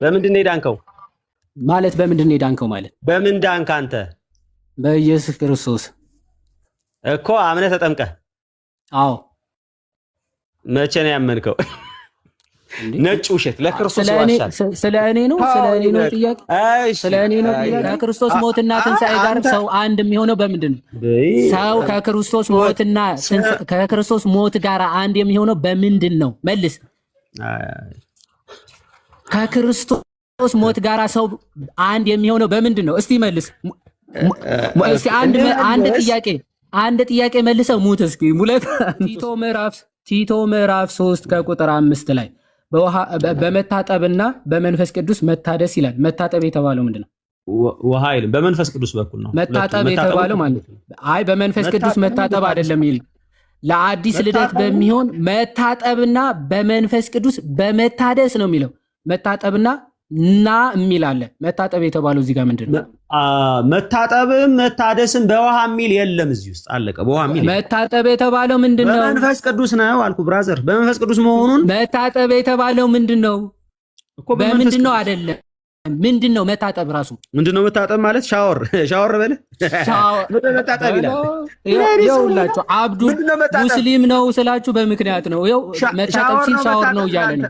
በምንድን ነው የዳንከው? ማለት በምንድን ነው የዳንከው ማለት? በምን ዳንክ አንተ? በኢየሱስ ክርስቶስ እኮ አምነህ ተጠምቀህ? አዎ። መቼ ነው ያመንከው? ነጭ ውሸት ለክርስቶስ ዋሻል። ስለ እኔ ነው ጥያቄ? ስለ እኔ ነው ጥያቄ? ከክርስቶስ ሞትና ትንሣኤ ጋር ሰው አንድ የሚሆነው በምንድን ነው? ሰው ከክርስቶስ ሞት ጋር አንድ የሚሆነው በምንድን ነው? መልስ። ከክርስቶስ ሞት ጋር ሰው አንድ የሚሆነው በምንድን ነው? እስቲ መልስ። እስቲ አንድ ጥያቄ መልሰው ሙት እስኪ። ቲቶ ምዕራፍ 3 ከቁጥር 5 ላይ በመታጠብና በመንፈስ ቅዱስ መታደስ ይላል። መታጠብ የተባለው ምንድን ነው? ውሃ አይልም። በመንፈስ ቅዱስ በኩል ነው መታጠብ የተባለው ማለት ነው። አይ በመንፈስ ቅዱስ መታጠብ አይደለም ይል ለአዲስ ልደት በሚሆን መታጠብና በመንፈስ ቅዱስ በመታደስ ነው የሚለው። መታጠብና እና የሚል አለ። መታጠብ የተባለው እዚህ ጋር ምንድን ነው? መታጠብም መታደስም በውሃ የሚል የለም እዚህ ውስጥ አለቀ። በውሃ የሚል መታጠብ የተባለው ምንድን ነው? በመንፈስ ቅዱስ ነው አልኩ ብራዘር። በመንፈስ ቅዱስ መሆኑን መታጠብ የተባለው ምንድን ነው? በምንድን ነው? አይደለም ምንድን ነው መታጠብ? ራሱ ምንድን ነው መታጠብ ማለት? ሻወር በል መታጠብ ይላል። ይኸውላችሁ አብዱ ሙስሊም ነው ስላችሁ በምክንያት ነው። ይኸው መታጠብ ሲል ሻወር ነው እያለ ነው።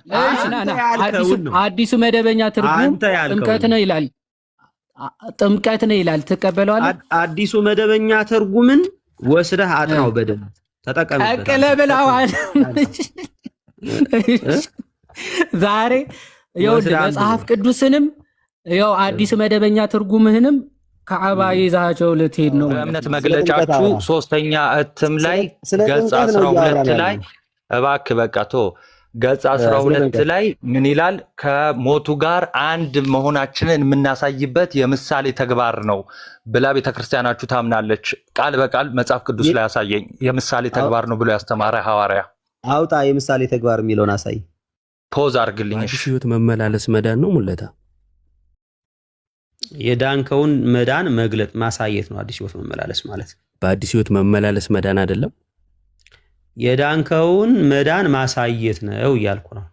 እሺ አዲሱ መደበኛ ትርጉም ጥምቀት ነው ይላል። ጥምቀት ነው ይላል። ትቀበለዋለህ? አዲሱ መደበኛ ትርጉምን ወስደህ አጥናው በደንብ ተጠቀምበት። ቀቅለ ብለዋል ዛሬ። ይኸውልህ መጽሐፍ ቅዱስንም ያው አዲስ መደበኛ ትርጉምህንም ከአባ ይዛቸው ልትሄድ ነው። በእምነት መግለጫችሁ 3ኛ እትም ላይ ገጽ 12 ላይ እባክህ በቃ ገጽ 12 ላይ ምን ይላል? ከሞቱ ጋር አንድ መሆናችንን የምናሳይበት የምሳሌ ተግባር ነው ብላ ቤተክርስቲያናችሁ ታምናለች። ቃል በቃል መጽሐፍ ቅዱስ ላይ ያሳየኝ የምሳሌ ተግባር ነው ብሎ ያስተማረ ሐዋርያ አውጣ። የምሳሌ ተግባር የሚለውን አሳይ። ፖዝ አድርግልኝ። አዲስ ሕይወት መመላለስ መዳን ነው ሙለታ። የዳንከውን መዳን መግለጥ ማሳየት ነው አዲስ ሕይወት መመላለስ ማለት። በአዲስ ሕይወት መመላለስ መዳን አይደለም። የዳንከውን መዳን ማሳየት ነው እያልኩ ነው።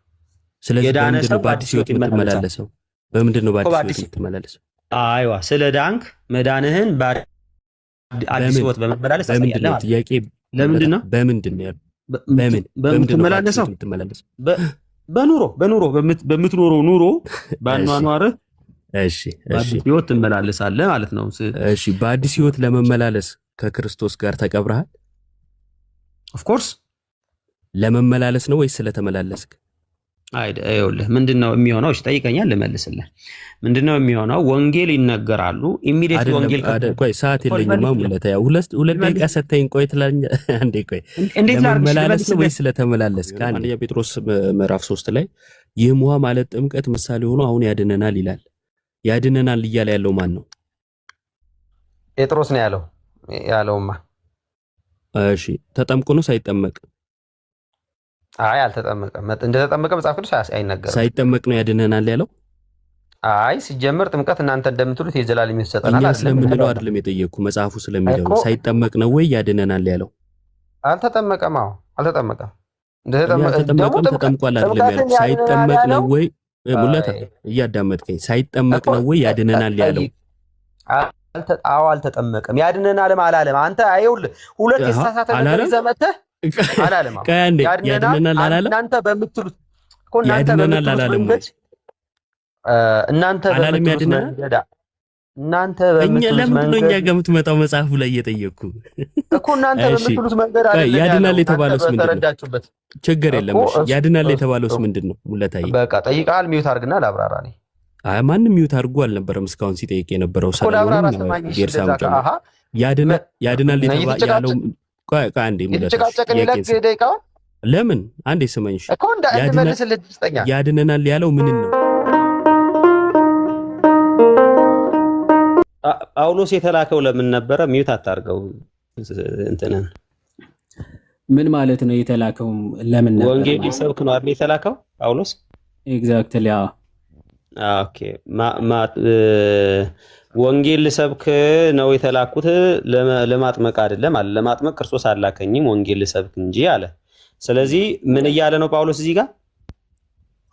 ስለዚህ በምንድን ነው በአዲስ ሕይወት የምትመላለሰው? በምንድን ነው በአዲስ ሕይወት የምትመላለሰው? አይዋ ስለ ዳንክ መዳንህን በአዲስ ሕይወት በመመላለስ በምንድን ነው ጥያቄ? ለምንድን ነው በምንድን ነው በምንድን ነው በኑሮ በምትኖረው ኑሮ ባኗኗርህ እሺ ሕይወት ትመላለሳለህ ማለት ነው። እሺ በአዲስ ሕይወት ለመመላለስ ከክርስቶስ ጋር ተቀብረሃል? ኦፍ ኮርስ ለመመላለስ ነው ወይስ ስለተመላለስክ? ይኸውልህ ምንድነው የሚሆነው? እሺ ጠይቀኛል ልመልስልህ። ምንድነው የሚሆነው? ወንጌል ይነገራሉ። ኢሚዲየት ወንጌል ቆይ ሰዓት የለኝማ ሙለታ። ያው ሁለት ደቂቃ ሰተኝ ቆይ ትላለኛ። አንዴ ቆይ ለመመላለስ ነው ወይስ ስለተመላለስክ? አንደኛ ጴጥሮስ ምዕራፍ 3 ላይ ይህም ውሃ ማለት ጥምቀት ምሳሌ ሆኖ አሁን ያድነናል ይላል። ያድነናል እያለ ያለው ማን ነው? ጴጥሮስ ነው ያለውማ። እሺ ተጠምቆ ነው ሳይጠመቅ? አይ አልተጠመቀም። እንደተጠመቀ መጽሐፍ ቅዱስ አይነገርም። ሳይጠመቅ ነው ያድነናል ያለው? አይ ሲጀምር ጥምቀት እናንተ እንደምትሉት የዘላለም ሕይወት ይሰጠናል አይደለም። ስለምንለው አይደለም የጠየቅኩ መጽሐፉ ስለሚለው ሳይጠመቅ ነው ወይ ያድነናል ያለው? አልተጠመቀም። አዎ አልተጠመቀም። ተጠምቋል አይደለም ያለው? ሳይጠመቅ ነው ወይ ሙለታ? እያዳመጥከኝ ሳይጠመቅ ነው ወይ ያድነናል ያለው? አዎ አልተጠመቀም። ያድነናልም አላለም። አንተ አይውል ሁለት የተሳሳተ ነገር ይዘህ መተህ አላለም። ያድነናል አላለም። እናንተ በምትሉት እኮ እናንተ በምትሉት ለምንድን ነው እኛ ጋር የምትመጣው? መጽሐፉ ላይ እየጠየቅኩ እኮ እናንተ በምትሉት መንገድ አይደለም። ያድናል የተባለውስ ምንድን ነው? ችግር የለም። ያድናል የተባለውስ ምንድን ነው? ሙለታዬ በቃ ጠይቃል። ሚውት አድርግና ላብራራ ነኝ። አይ ማንም ሚውት አድርጎ አልነበረም እስካሁን ሲጠይቅ የነበረው ሰለሞን ጌርሳም ጀምሮ ያድናል ያለው አንዴ ለምን አንዴ ስመኝ ያድነናል ያለው ምን ነው? ጳውሎስ የተላከው ለምን ነበረ? ሚውት አታርገው እንትነን ምን ማለት ነው? የተላከው ለምን ነበር? ወንጌል ሊሰብክ ነው አይደል የተላከው ጳውሎስ? ኤግዛክትሊ። ኦኬ ወንጌል ልሰብክ ነው የተላኩት ለማጥመቅ አይደለም አለ። ለማጥመቅ ክርስቶስ አላከኝም ወንጌል ልሰብክ እንጂ አለ። ስለዚህ ምን እያለ ነው ጳውሎስ እዚህ ጋር?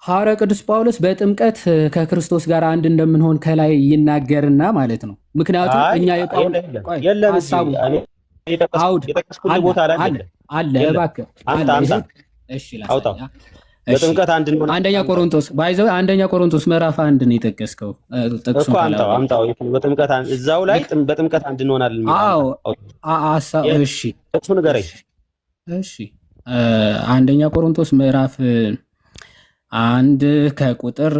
ሐዋርያው ቅዱስ ጳውሎስ በጥምቀት ከክርስቶስ ጋር አንድ እንደምንሆን ከላይ ይናገርና ማለት ነው። ምክንያቱም እኛ ሐሳቡ አውድ አለ እባክህ እሺ ላሳያ በጥምቀት አንድ እንሆናለን። አንደኛ ቆሮንቶስ ምዕራፍ 1 ነው የጠቀስከው ጥቅሱ እኮ አምጣው በጥምቀት እዛው ላይ በጥምቀት አንድ እንሆናለን። አዎ እሺ ጥቅሱ ንገረኝ። እሺ አንደኛ ቆሮንቶስ ምዕራፍ 1 ከቁጥር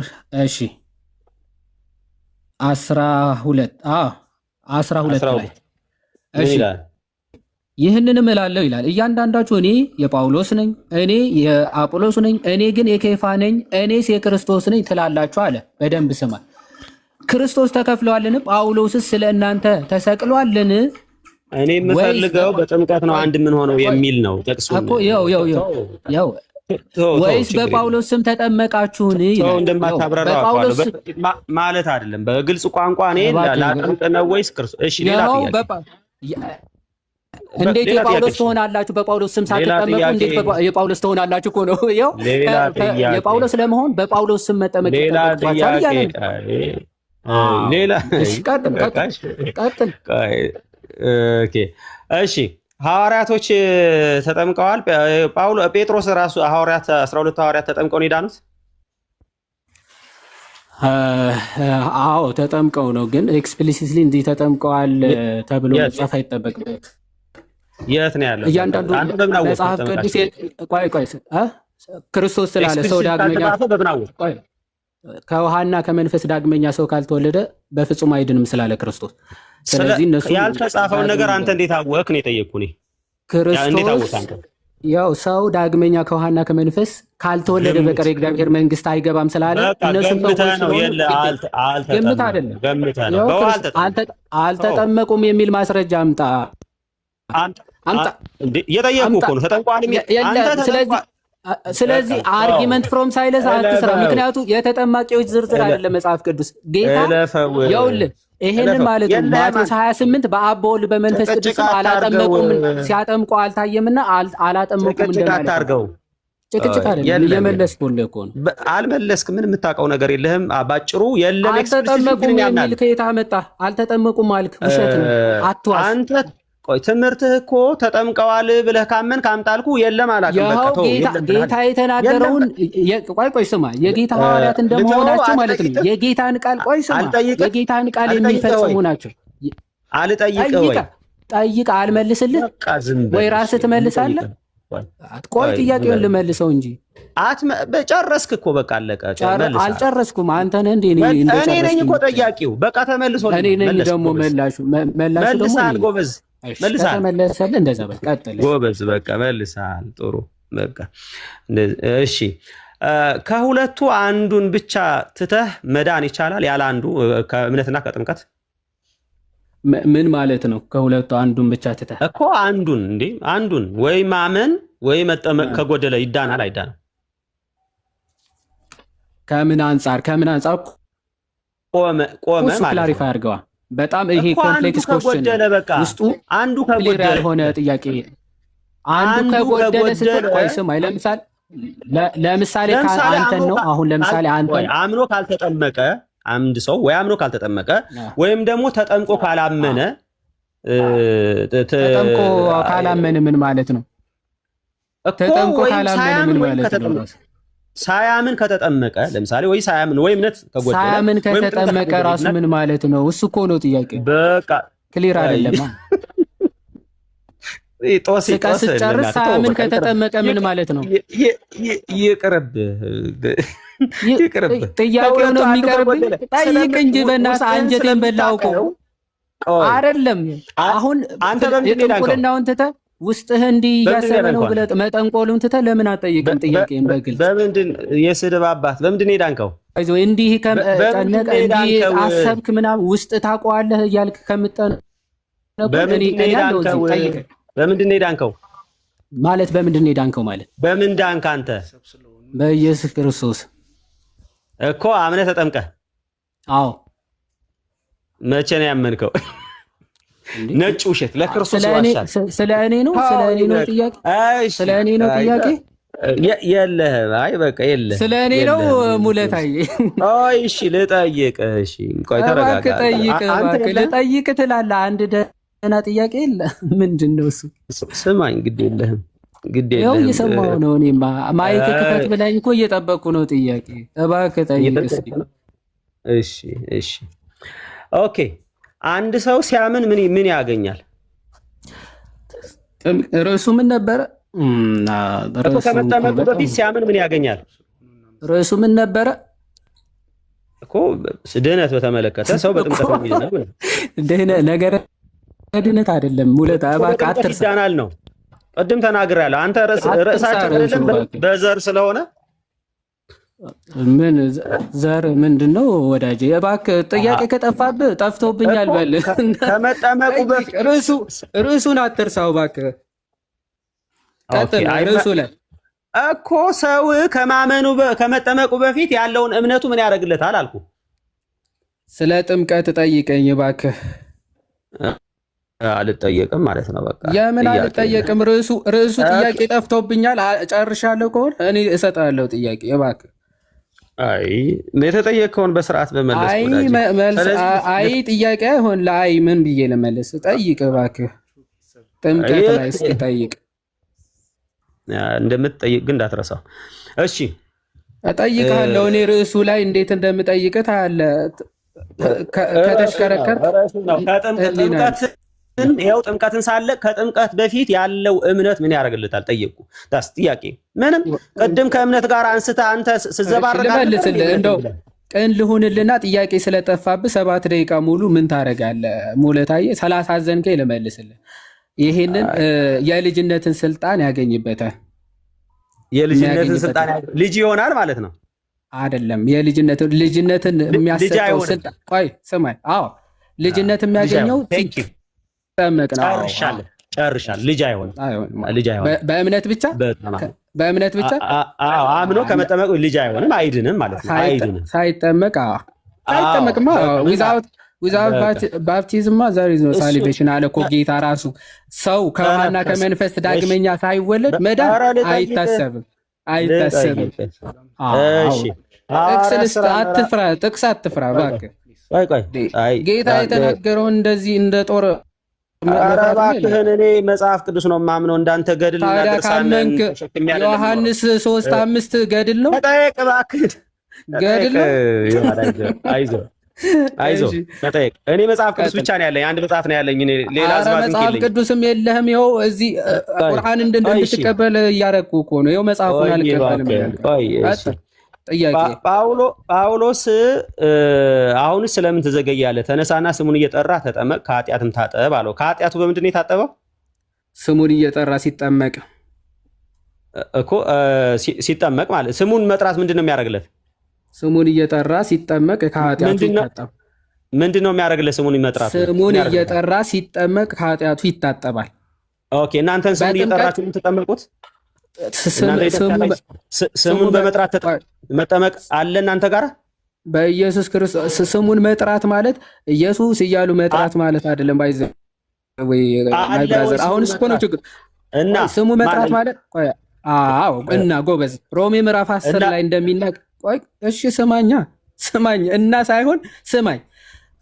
12 ላይ እሺ ይህንንም እላለሁ ይላል፣ እያንዳንዳችሁ እኔ የጳውሎስ ነኝ፣ እኔ የአጵሎስ ነኝ፣ እኔ ግን የኬፋ ነኝ፣ እኔስ የክርስቶስ ነኝ ትላላችሁ አለ። በደንብ ስማ። ክርስቶስ ተከፍሏልን? ጳውሎስስ ስለ እናንተ ተሰቅሏልን? እኔ የምፈልገው በጥምቀት ነው አንድ ምን ሆነው የሚል ነው ጥቅሱ እኮ። ያው ወይስ በጳውሎስ ስም ተጠመቃችሁን? ይላል እንደማታብራራው ማለት አይደለም። በግልጽ ቋንቋ እኔ ላጠምቅ ነው ወይስ ክርስቶስ? እሺ ሌላ እንዴት የጳውሎስ ትሆናላችሁ? በጳውሎስ ስም ሳትጠመቁ እንዴት የጳውሎስ ትሆናላችሁ እኮ ነው። ይኸው የጳውሎስ ለመሆን በጳውሎስ ስም መጠመቅ ይጠበቅባችኋል እያለ ነው። ቀጥል። እሺ ሐዋርያቶች ተጠምቀዋል። ጴጥሮስ ራሱ ሐዋርያት 12 ሐዋርያት ተጠምቀው ነው የዳኑት። አዎ ተጠምቀው ነው፣ ግን ኤክስፕሊሲትሊ እንዲህ ተጠምቀዋል ተብሎ መጻፍ አይጠበቅበት። የት ነው ያለው? እያንዳንዱ መጽሐፍ ቅዱስ ቆይ ክርስቶስ ስላለ ሰው ዳግመኛ ከውሃና ከመንፈስ ዳግመኛ ሰው ካልተወለደ በፍጹም አይድንም ስላለ ክርስቶስ። ስለዚህ እነሱ ያልተጻፈውን ነገር አንተ እንዴት አወቅህ ነው የጠየቅኩህ እኔ። ክርስቶስ ያው ሰው ዳግመኛ ከውሃና ከመንፈስ ካልተወለደ በቀር የእግዚአብሔር መንግስት አይገባም ስላለ እነሱም ገምት አይደለም አልተጠመቁም የሚል ማስረጃ አምጣ። እየጠየቅኩህ እኮ ነው። ተጠምቀዋል። ስለዚህ አርጊመንት ፍሮም ሳይለንስ አትስራ። ምክንያቱም የተጠማቂዎች ዝርዝር አይደለም መጽሐፍ ቅዱስ። ጌታ ይኸውልህ ይሄንን ማለት ነው ማቴዎስ 28 በአብ በወልድ በመንፈስ ቅዱስ አላጠመቁም ሲያጠምቁ አልታየምና አላጠመቁም እንደማለት ነው። ጭቅጭቅ አይደለም እየመለስኩልህ እኮ ነው። አልመለስክም። ምን የምታውቀው ነገር የለህም። ባጭሩ የለም አልተጠመቁም የሚል ከየት አመጣህ? አልተጠመቁም አልክ፣ ውሸት ነው አትዋሽ። አንተ ቆይ ትምህርትህ እኮ ተጠምቀዋል ብለህ ካመን ካምጣልኩ የለም አላውቅም። በቃ ጌታ የተናገረውን ቆይ ስማ። የጌታ ሐዋርያት እንደመሆናቸው ማለት ነው የጌታን ቃል ስማ፣ የጌታን ቃል የሚፈጽሙ ናቸው። አልጠይቅህ ወይ ጠይቅ፣ አልመልስልህ ወይ ራስህ ትመልሳለህ? ቆይ ጥያቄውን ልመልሰው እንጂ ጨረስክ እኮ በቃ አለቀ። አልጨረስኩም። አንተ ነህ እንዴ? እኔ ነኝ እኮ ጠያቂው። በቃ ተመልሶ እኔ ነኝ ደግሞ መላሹ መልሰሃል። ጎበዝ መልሰሃል። ተመለሰልህ። እንደዛ በቃ ቀጥል። ጎበዝ በቃ መልሰሃል። ጥሩ በቃ እሺ። ከሁለቱ አንዱን ብቻ ትተህ መዳን ይቻላል? ያለ አንዱ ከእምነትና ከጥምቀት ምን ማለት ነው? ከሁለቱ አንዱን ብቻ ትተህ እኮ አንዱን እንዴ አንዱን ወይ ማመን ወይ መጠመቅ ከጎደለ ይዳናል አይዳንም? ከምን አንጻር ቆመ ማለት ክላሪፋይ አድርገዋ። በጣም ይሄ ኮምፕሌክስ ኮስችን ውስጡ አንዱ ከጎደለ ያልሆነ ጥያቄ አንዱ ከጎደለ ስትል ቆይ ስማይ ለምሳሌ አንተን ነው አሁን ለምሳሌ አንተን አምኖ ካልተጠመቀ አንድ ሰው ወይ አምኖ ካልተጠመቀ ወይም ደግሞ ተጠምቆ ካላመነ ተጠምቆ ካላመነ ምን ማለት ነው? ተጠምቆ ካላመነ ምን ማለት ነው? ሳያምን ከተጠመቀ ለምሳሌ ወይ ሳያምን ወይ እምነት ከጎደለ ሳያምን ከተጠመቀ ራሱ ምን ማለት ነው? እሱ እኮ ነው ጥያቄ። በቃ ክሊር አይደለም። ጦስ ጨርስ። ሳያምን ከተጠመቀ ምን ማለት ነው? ይቅርብህ። ጥያቄው ነው የሚቀርብህ። ጠይቅ እንጂ በእናትህ አንጀቴን በላው እኮ አይደለም። አሁን አንተ ጥንቁልናውን ትተህ ውስጥህ እንዲህ እያሰበ ነው ብለህ መጠንቆሉን ትተህ ለምን አትጠይቅም? ጥያቄን በግልጽ በምንድን የስድብ አባት በምንድን ነው የዳንከው? እንዲህ ከጨነቀ እንዲህ አሰብክ ምናምን ውስጥ ታውቀዋለህ እያልክ ከምጠነቁል በምንድን ነው የዳንከው ማለት? በምንድን ነው የዳንከው ማለት? በምን ዳንክ አንተ? በኢየሱስ ክርስቶስ እኮ አምነህ ተጠምቀህ። አዎ። መቼ ነው ያመንከው? ነጭ ውሸት ለክርስቶስ ዋሻል። ስለ እኔ ነው ጥያቄ? ስለ እኔ ነው ጥያቄ? የለህም። አይ በቃ የለህም። ስለ እኔ ነው ሙለታዬ። አይ እሺ ልጠይቅ። እሺ ቆይ ተረጋጋ። ልጠይቅ ትላለህ። አንድ ደህና ጥያቄ የለ። ምንድን ነው እሱ? ስማኝ፣ ግድ የለህም ያው እየሰማሁ ነው። እኔማ ማይክ ክፈት ብላኝ እኮ እየጠበቅኩ ነው ጥያቄ። እባክህ ጠይቅ እስኪ። እሺ ኦኬ። አንድ ሰው ሲያምን ምን ያገኛል? ርዕሱ ምን ነበረ? ከመጠመቁ በፊት ሲያምን ምን ያገኛል? ርዕሱ ምን ነበረ እኮ? ድህነት በተመለከተ ሰው በጥምቀት ነው። ነገረ ድህነት አይደለም። ሙለታ እባክህ አትርሳ። ይዳናል ነው ቅድም ተናግሬያለሁ። አንተ ርዕሳችን አይደለም በዘር ስለሆነ ምን ዘር ምንድነው ወዳጄ? እባክህ ጥያቄ ከጠፋብህ ጠፍቶብኛል በል። ከመጠመቁ በፊት ርዕሱን አትርሳው እባክህ። ቀጥል። ርዕሱ ላይ እኮ ሰው ከመጠመቁ በፊት ያለውን እምነቱ ምን ያደርግለታል አልኩ። ስለ ጥምቀት ጠይቀኝ እባክህ። አልጠየቅም ማለት ነው። በቃ የምን አልጠየቅም? ርዕሱ ጥያቄ ጠፍቶብኛል። ጨርሻለሁ ከሆነ እኔ እሰጣለሁ ጥያቄ እባክህ። አይ የተጠየቀውን በስርዓት በመለስ። አይ ጥያቄ አይሆን ለአይ ምን ብዬ ልመልስ? ጠይቅ እባክህ። ጥምቀት ላይ እስኪ ጠይቅ። እንደምትጠይቅ ግን እንዳትረሳው እሺ። እጠይቅሃለሁ። እኔ ርዕሱ ላይ እንዴት እንደምጠይቅህ ታያለህ። ከተሽከረከር ይኸው ጥምቀትን ሳለ ከጥምቀት በፊት ያለው እምነት ምን ያደርግልታል? ጠየቁ። ዳስ ጥያቄ ምንም ቅድም ከእምነት ጋር አንስተህ አንተ ስዘባርቃለህ። እንደው ቅን ልሁንልና ጥያቄ ስለጠፋብህ 7 ደቂቃ ሙሉ ምን ታደርጋለህ? ሙለታዬ 30 አዘንከኝ ልመልስልህ። ይሄንን የልጅነትን ስልጣን ያገኝበታል። የልጅነትን ስልጣን ልጅ ይሆናል ማለት ነው አይደለም? ልጅነትን የሚያሰጠው ስልጣን ቆይ ስማኝ። አዎ ልጅነት የሚያገኘው ሲጠመቅ ነው። ጨርሻለሁ። ልጅ አይሆንም። በእምነት ብቻ በእምነት ብቻ አምኖ ከመጠመቁ ልጅ አይሆንም፣ አይድንም ማለት ነው። አይድንም ሳይጠመቅ ሳይጠመቅማ ዊዛውት ባፕቲዝማ ዘር ኢዝ ኖ ሳሊቬሽን አለ እኮ ጌታ ራሱ። ሰው ከውሃና ከመንፈስ ዳግመኛ ሳይወለድ መዳን አይታሰብም። ጥቅስ አትፍራ እባክህ። ጌታ የተናገረውን እንደዚህ እንደ ጦር እባክህን። እኔ መጽሐፍ ቅዱስ ነው የማምነው፣ እንዳንተ ገድል እና ድርሳን ዮሐንስ 3:5 ገድል ነው። ተጠየቅ እባክህ፣ ገድል ነው። አይዞህ ተጠየቅ። እኔ መጽሐፍ ቅዱስ ብቻ ነው ያለኝ፣ አንድ መጽሐፍ ነው ያለኝ። እኔ ሌላ መጽሐፍ ቅዱስም የለህም። ይኸው እዚህ ቁርአን እንድትቀበል እያደረኩ እኮ ነው። ይኸው መጽሐፉን አልቀበልም። ጥያቄ ጳውሎስ አሁን ስለምን ትዘገያለህ? ተነሳና ስሙን እየጠራ ተጠመቅ፣ ከኃጢአትም ታጠብ አለው። ከኃጢአቱ በምንድን ነው የታጠበው? ስሙን እየጠራ ሲጠመቅ እኮ ሲጠመቅ ማለት ስሙን መጥራት ምንድን ነው የሚያደርግለት? ስሙን እየጠራ ሲጠመቅ ከኃጢአቱ ይታጠብ። ምንድን ነው የሚያደርግለት? ስሙን መጥራት ስሙን እየጠራ ሲጠመቅ ከኃጢአቱ ይታጠባል። ኦኬ። እናንተን ስሙን እየጠራችሁ የምትጠመቁት ስሙን በመጥራት መጠመቅ አለ እናንተ ጋር? በኢየሱስ ክርስቶስ ስሙን መጥራት ማለት ኢየሱስ እያሉ መጥራት ማለት አይደለም። ባይዘ ወይ ማይ ብራዘር፣ አሁን እኮ ነው ችግር። እና ስሙ መጥራት ማለት አዎ። እና ጎበዝ ሮሜ ምዕራፍ 10 ላይ እንደሚናገር ቆይ እሺ ስማኝ እና ሳይሆን ስማኝ።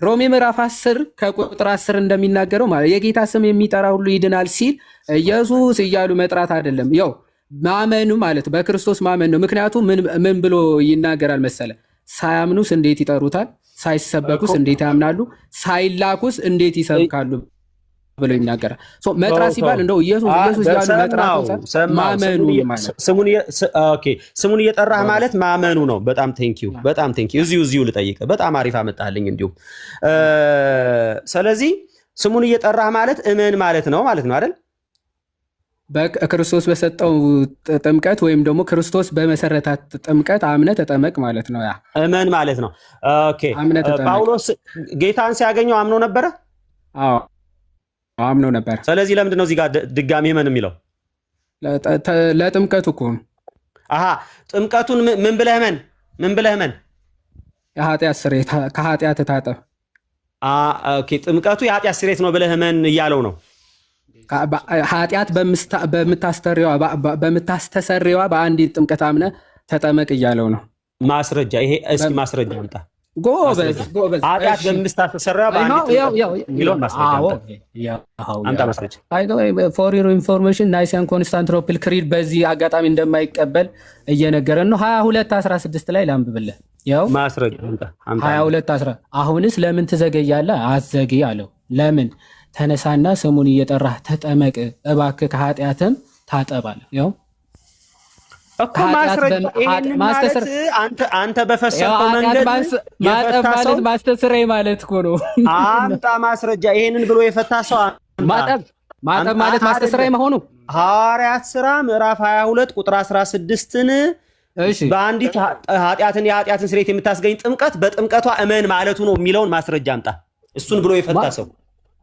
ሮሜ ምዕራፍ 10 ከቁጥር 10 እንደሚናገረው ማለት የጌታ ስም የሚጠራ ሁሉ ይድናል ሲል ኢየሱስ እያሉ መጥራት አይደለም። ያው ማመኑ ማለት በክርስቶስ ማመን ነው። ምክንያቱም ምን ብሎ ይናገራል መሰለ? ሳያምኑስ እንዴት ይጠሩታል? ሳይሰበኩስ እንዴት ያምናሉ? ሳይላኩስ እንዴት ይሰብካሉ ብሎ ይናገራል። መጥራት ሲባል እንደው ኢየሱስ እያሉ መጥራት ማመኑ ማለት ስሙን እየጠራህ ማለት ማመኑ ነው። በጣም ቴንኪው። እዚሁ ልጠይቅህ። በጣም አሪፍ አመጣልኝ። እንዲሁም ስለዚህ ስሙን እየጠራህ ማለት እመን ማለት ነው አይደል? በክርስቶስ በሰጠው ጥምቀት ወይም ደግሞ ክርስቶስ በመሰረታት ጥምቀት አምነህ ተጠመቅ ማለት ነው። ያ እመን ማለት ነው። ኦኬ። ጳውሎስ ጌታን ሲያገኘው አምኖ ነበረ? አዎ አምኖ ነበር። ስለዚህ ለምንድን ነው እዚህ ጋር ድጋሚ እመን የሚለው? ለጥምቀቱ እኮ ነው። ጥምቀቱን ምን ብለህ እመን? የኃጢአት ስርየት፣ ከኃጢአት ታጠብ። ኦኬ። ጥምቀቱ የኃጢአት ስርየት ነው ብለህ እመን እያለው ነው። ኃጢአት በምታስተሰርየዋ በአንዲት ጥምቀት አምነህ ተጠመቅ እያለው ነው። ማስረጃ ይሄ እስኪ ማስረጃ አምጣ። ጎበዝ ኃጢአት በምታስተሰርየዋ በአንዲት ሚሊዮን አምጣ ማስረጃ። ፎር ዩር ኢንፎርሜሽን ናይሲያን ኮንስታንቲኖፕል ክሪድ በዚህ አጋጣሚ እንደማይቀበል እየነገረን ነው። 22:16 ላይ ላንብብልህ። ያው ማስረጃ አምጣ 22:10 አሁንስ ለምን ትዘገያለህ? አትዘግይ አለው። ለምን? ተነሳና ስሙን እየጠራህ ተጠመቅ እባክህ ከኃጢአትም ታጠባል። ያው እኮ ማስረጃ አንተ በፈሰከው መንገድ ማጠብ ማለት ማስተስረይ ማለት እኮ ነው። አምጣ ማስረጃ። ይሄንን ብሎ የፈታ ሰው ማጠብ ማለት ማስተስረይ መሆኑ ሐዋርያት ሥራ ምዕራፍ 22 ቁጥር 16ን በአንዲት የኃጢአትን ስርየት የምታስገኝ ጥምቀት በጥምቀቷ እመን ማለቱ ነው የሚለውን ማስረጃ አምጣ። እሱን ብሎ የፈታ ሰው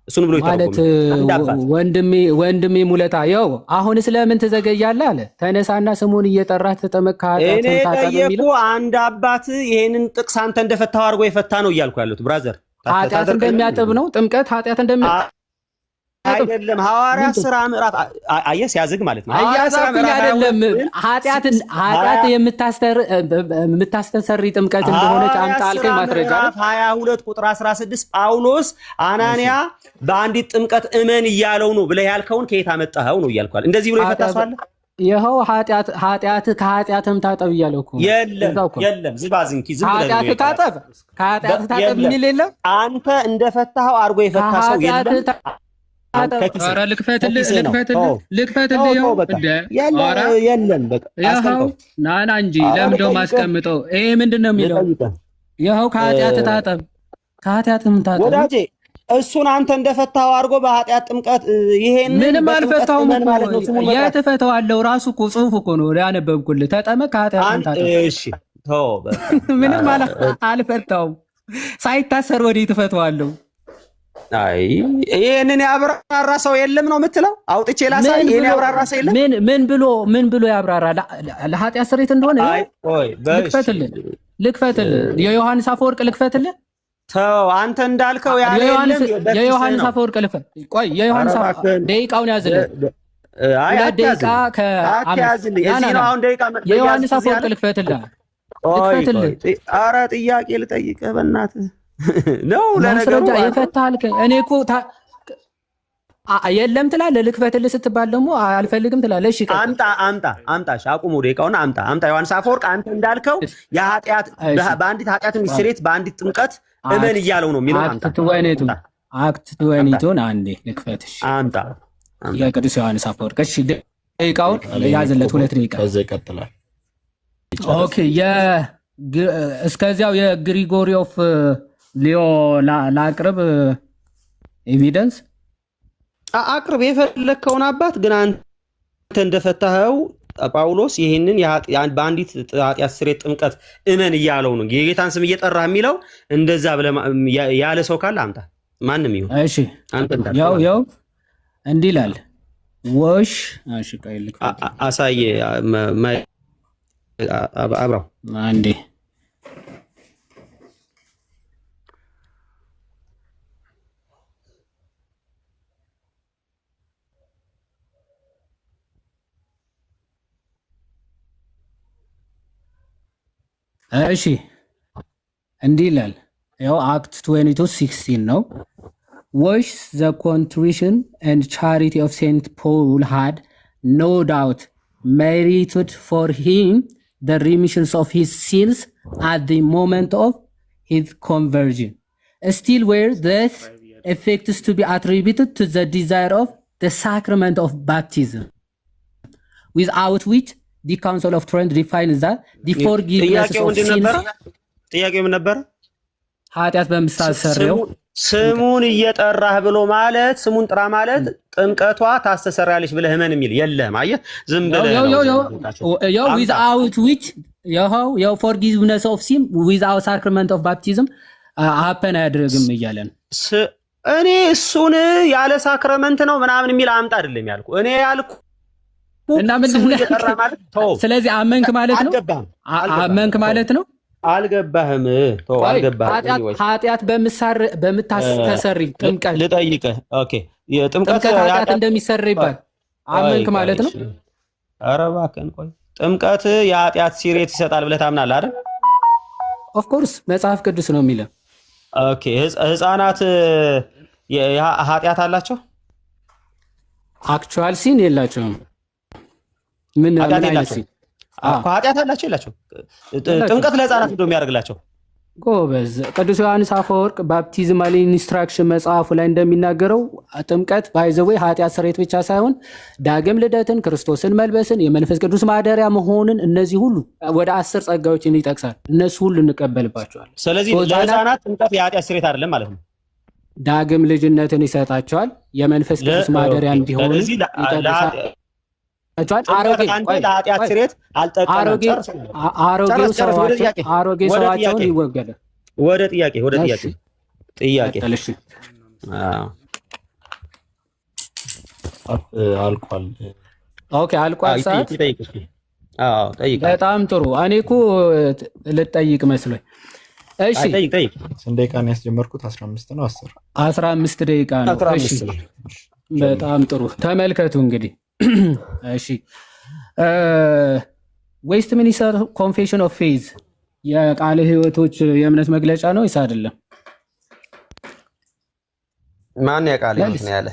እሱን ብሎ ማለት ወንድሜ ሙለታ ይኸው አሁን ስለምን ትዘገያለህ አለ። ተነሳና ስሙን እየጠራህ ተጠመቅ ከኃጢአትም ታጠብ የሚለው አንድ አባት ይሄንን ጥቅስ አንተ እንደፈታው አድርጎ የፈታ ነው እያልኩ ያሉት ብራዘር። ኃጢአት እንደሚያጥብ ነው ጥምቀት ኃጢአት እንደሚያጥብ አይደለም። ሐዋርያት ሥራ ምዕራፍ አየህ ሲያዝግ ማለት ነው። አያሳፍኝ አይደለም። ኃጢአት የምታስተሰሪ ጥምቀት እንደሆነች አምጣ አልከኝ ማስረጃ። 22 ቁጥር 16 ጳውሎስ አናንያ በአንዲት ጥምቀት እመን እያለው ነው ብለህ ያልከውን ከየት አመጣኸው ነው እያልኳል። እንደዚህ ብሎ ይፈታሷል። ይኸው ኃጢአት ከኃጢአትም ታጠብ እያለው እኮ የለም ዝባዝንኪ ዝም ብለህ ኃጢአት ታጠብ ከኃጢአት ታጠብ የሚል የለም። አንተ እንደፈታኸው አድርጎ የፈታ ሰው የለም። ኧረ ልክፈትልህ የለም በቃ ናና እንጂ ለምንድነው ማስቀምጠው? ይሄ ምንድን ነው የሚለው? ይኸው ከኃጢአት ታጠብ ከኃጢአትም ታጠብ ወዳጄ። እሱን አንተ እንደፈታኸው አድርጎ በኃጢአት ጥምቀት ይሄን ምንም አልፈታውም እኮ የት እፈታዋለሁ? ራሱ እኮ ጽሑፍ እኮ ነው ያነበብኩልህ። ተጠመቅ ከኃጢአትም ታጠብ። እሺ ተው በቃ ምንም አልፈታውም። ሳይታሰር ወዴት እፈታዋለሁ? አይ ይሄንን ያብራራ ሰው የለም ነው የምትለው? አውጥቼ ላሳይ። ይሄን ያብራራ ሰው የለም። ምን ብሎ ያብራራ? ለኃጢአት ስርየት እንደሆነ ልክፈትልህ። የዮሐንስ አፈወርቅ ልክፈትልህ። ተው አንተ እንዳልከው ያለ የዮሐንስ አፈወርቅ ልክፈት። ቆይ የዮሐንስ ደቂቃውን ያዝልህ። ደቂቃ የዮሐንስ አፈወርቅ ልክፈትልህ። ኧረ ጥያቄ ልጠይቅህ በእናትህ ነው ለነገሩ የፈታል። እኔ እኮ የለም ትላለህ። ልክፈትልህ ስትባል ደግሞ አልፈልግም ትላለህ። እሺ አምጣ አቁሙ ደቂቃውን አምጣ። ዮሐንስ አፈወርቅ አንተ እንዳልከው የኃጢአት በአንዲት ኃጢአት የሚስሬት በአንዲት ጥምቀት እመን እያለው ነው የሚለው። አክት ትወኒቱን አንዴ ልክፈትሽ አምጣ የቅዱስ ዮሐንስ አፈወርቅ። እሺ ደቂቃውን ያዝለት 2 ደቂቃ ከዛ ይቀጥላል። ኦኬ እስከዚያው የግሪጎሪ ኦፍ ሊዮ ላቅርብ። ኤቪደንስ አቅርብ የፈለከውን አባት። ግን አንተ እንደፈታኸው ጳውሎስ ይህንን በአንዲት ኃጢአት ስርየት ጥምቀት እመን እያለው ነው የጌታን ስም እየጠራህ የሚለው። እንደዛ ብለህ ያለ ሰው ካለ አምጣ። ማንም ይሁን እሺ። ያው እንዲህ ይላል ወሽ እሺ ቀይልክ አሳየ አብራው አንዴ እሺ እንዲህ ይላል። ያው አክት 22:16 ነው። wash the contrition and charity of Saint Paul had no doubt merited for him the remissions of his sins at the moment of his conversion, still were these effects to be attributed to the desire of the sacrament of baptism, without which the Council of Trent defines that the forgiveness of sins ጥያቄው ምን ነበር? ኃጢአት በምታሰረው ስሙን እየጠራህ ብሎ ማለት ስሙን ጥራ ማለት ጥምቀቷ ታስተሰራለች ብለህ እመን የሚል የለም። አየህ ዝም ብለህ ያው without which ያው forgiveness of sin without sacrament of baptism happen አያደርግም እያለን እኔ እሱን ያለ ሳክራመንት ነው ምናምን የሚል አምጣ አይደለም ያልኩ። እኔ ያልኩ እና ምንድነው እየጠራ ማለት ተው። ስለዚህ አመንክ ማለት ነው። አመንክ ማለት ነው። አልገባህም። ኃጢአት በምታስተሰሪ ጥምቀት ልጠይቅህ። ኦኬ ጥምቀት ኃጢአት እንደሚሰራ ይባል አመንክ ማለት ነው? ኧረ እባክህን ቆይ። ጥምቀት የኃጢአት ሲሬት ይሰጣል ብለህ ታምናለህ አይደል? ኦፍኮርስ መጽሐፍ ቅዱስ ነው የሚለው። ኦኬ ህፃናት ኃጢአት አላቸው? አክቹዋል ሲን የላቸውም። ምን ኃጢአት አላቸው የላቸው? ጥምቀት ለህፃናት እንደው የሚያደርግላቸው ጎበዝ። ቅዱስ ዮሐንስ አፈወርቅ ባፕቲዝማል ኢንስትራክሽን መጽሐፉ ላይ እንደሚናገረው ጥምቀት ባይዘዌ ኃጢአት ስርየት ብቻ ሳይሆን ዳግም ልደትን፣ ክርስቶስን መልበስን፣ የመንፈስ ቅዱስ ማደሪያ መሆንን እነዚህ ሁሉ ወደ 10 ጸጋዎችን ይጠቅሳል። እነሱ ሁሉ እንቀበልባቸዋል። ስለዚህ ለህፃናት ጥምቀት የኃጢአት ስርየት አይደለም ማለት ነው። ዳግም ልጅነትን ይሰጣቸዋል። የመንፈስ ቅዱስ ማደሪያ እንዲሆኑ ይጠቅሳል። ለኃጢአት ስርየት አሮጌ ሰዋቸውን ይወገዳል። ወደ ጥያቄ አልቋል። ኦኬ አልቋል። ሰዓት በጣም ጥሩ። እኔ እኮ ልጠይቅ መስሎኝ። እሺ ጠይቅ። ስንት ደቂቃ ነው ያስጀመርኩት? 15 ነው 10? 15 ደቂቃ ነው። እሺ በጣም ጥሩ። ተመልከቱ እንግዲህ እሺ ዌስት ሚኒስተር ኮንፌሽን ኦፍ ፌዝ የቃለ ሕይወቶች የእምነት መግለጫ ነው ወይስ አይደለም? ማን ያቃለ ነው ያለ?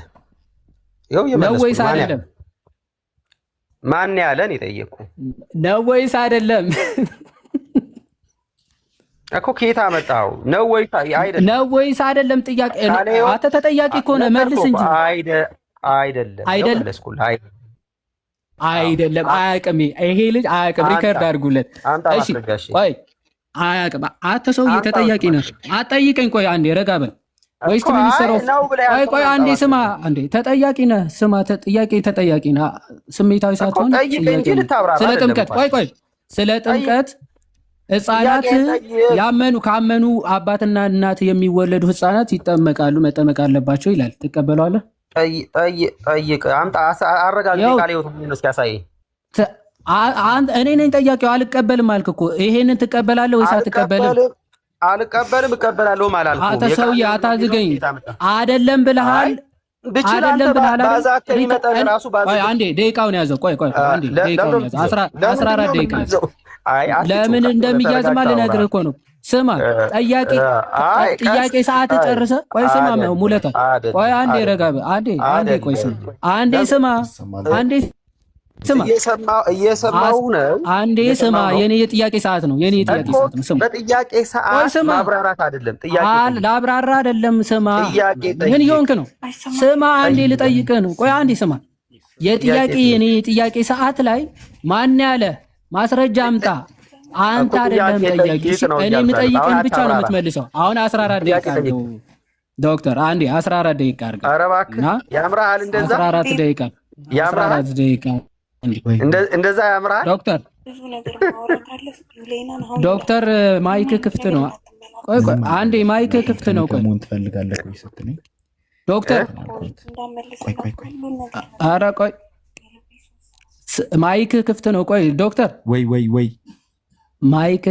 ነው ወይስ አይደለም? ማን ያለን የጠየቁ ነው ወይስ አይደለም? እኮ ከየት አመጣው? ነው ወይስ አይደለም? ነው ወይስ አይደለም? ጥያቄ አንተ ተጠያቂ ከሆነ መልስ እንጂ አይደለም። አያውቅም። ይሄ ልጅ አያውቅም። ሪከርድ አድርጉለት። እሺ ቆይ አያውቅም። አንተ ሰውዬ ተጠያቂ ነህ። አትጠይቀኝ። ቆይ አንዴ ረጋ በል። ዌስት ሚኒስተር ቆይ አንዴ ስማ። አንዴ ተጠያቂ ነህ። ስማ ጥያቄ ተጠያቂ ነህ። ስሜታዊ ሳትሆን ስለ ጥምቀት ቆይ ስለ ጥምቀት ህፃናት ካመኑ አባትና እናት የሚወለዱ ህፃናት ይጠመቃሉ፣ መጠመቅ አለባቸው ይላል። ትቀበለዋለህ? ጠይቅ አምጣ፣ አረጋግጥ። ቃል ይወጡ ነው እስኪያሳይ። እኔ ነኝ ጠያቂው። አልቀበልም አልክ እኮ። ይሄንን ትቀበላለህ ወይስ አትቀበልም? አልቀበልም እቀበላለሁ ማለት ነው። አንተ ሰውዬ አታዝገኝ። አይደለም ብለሃል። አይደለም ብለሃል። አንዴ ደቂቃውን ያዘው። ቆይ አንዴ ደቂቃውን ያዘው። 14 ደቂቃ ያዘው። ለምን እንደሚያዝማ ልነግርህ እኮ ነው። ስማ ጥያቄ ሰዓት ጨርሰህ ቆይ ስማ ሙለታ ቆይ አንዴ ረጋ አንዴ ቆይ ስማ አንዴ ስማ እየሰማሁ ነው። አንዴ ስማ የኔ የጥያቄ ሰዓት ነው። ስማ በጥያቄ ሰዓት ማብራራት አይደለም ጥያቄ ላብራራ አይደለም። ስማ ምን ይሆንክ ነው? ስማ አንዴ ልጠይቅህ ነው። ቆይ አንዴ ስማ የኔ የጥያቄ ሰዓት ላይ ማን ያለ ማስረጃ አምጣ። አንተ አይደለም ጠያቂ። እኔ የምጠይቅህን ብቻ ነው የምትመልሰው። አሁን 14 ደቂቃ ነው ዶክተር። አንዴ 14 ደቂቃ አድርገህ። ኧረ እባክህ ያምራል። እንደዛ 14 ደቂቃ 14 ደቂቃ እንደዛ ያምራል ዶክተር። ዶክተር ማይክ ክፍት ነው። ቆይ አንዴ ማይክ ክፍት ነው። ቆይ ምን ትፈልጋለህ? ቆይ ስትነኝ ዶክተር ቆይ ኧረ ቆይ ማይክ ክፍት ነው። ቆይ ዶክተር ወይ ማይክ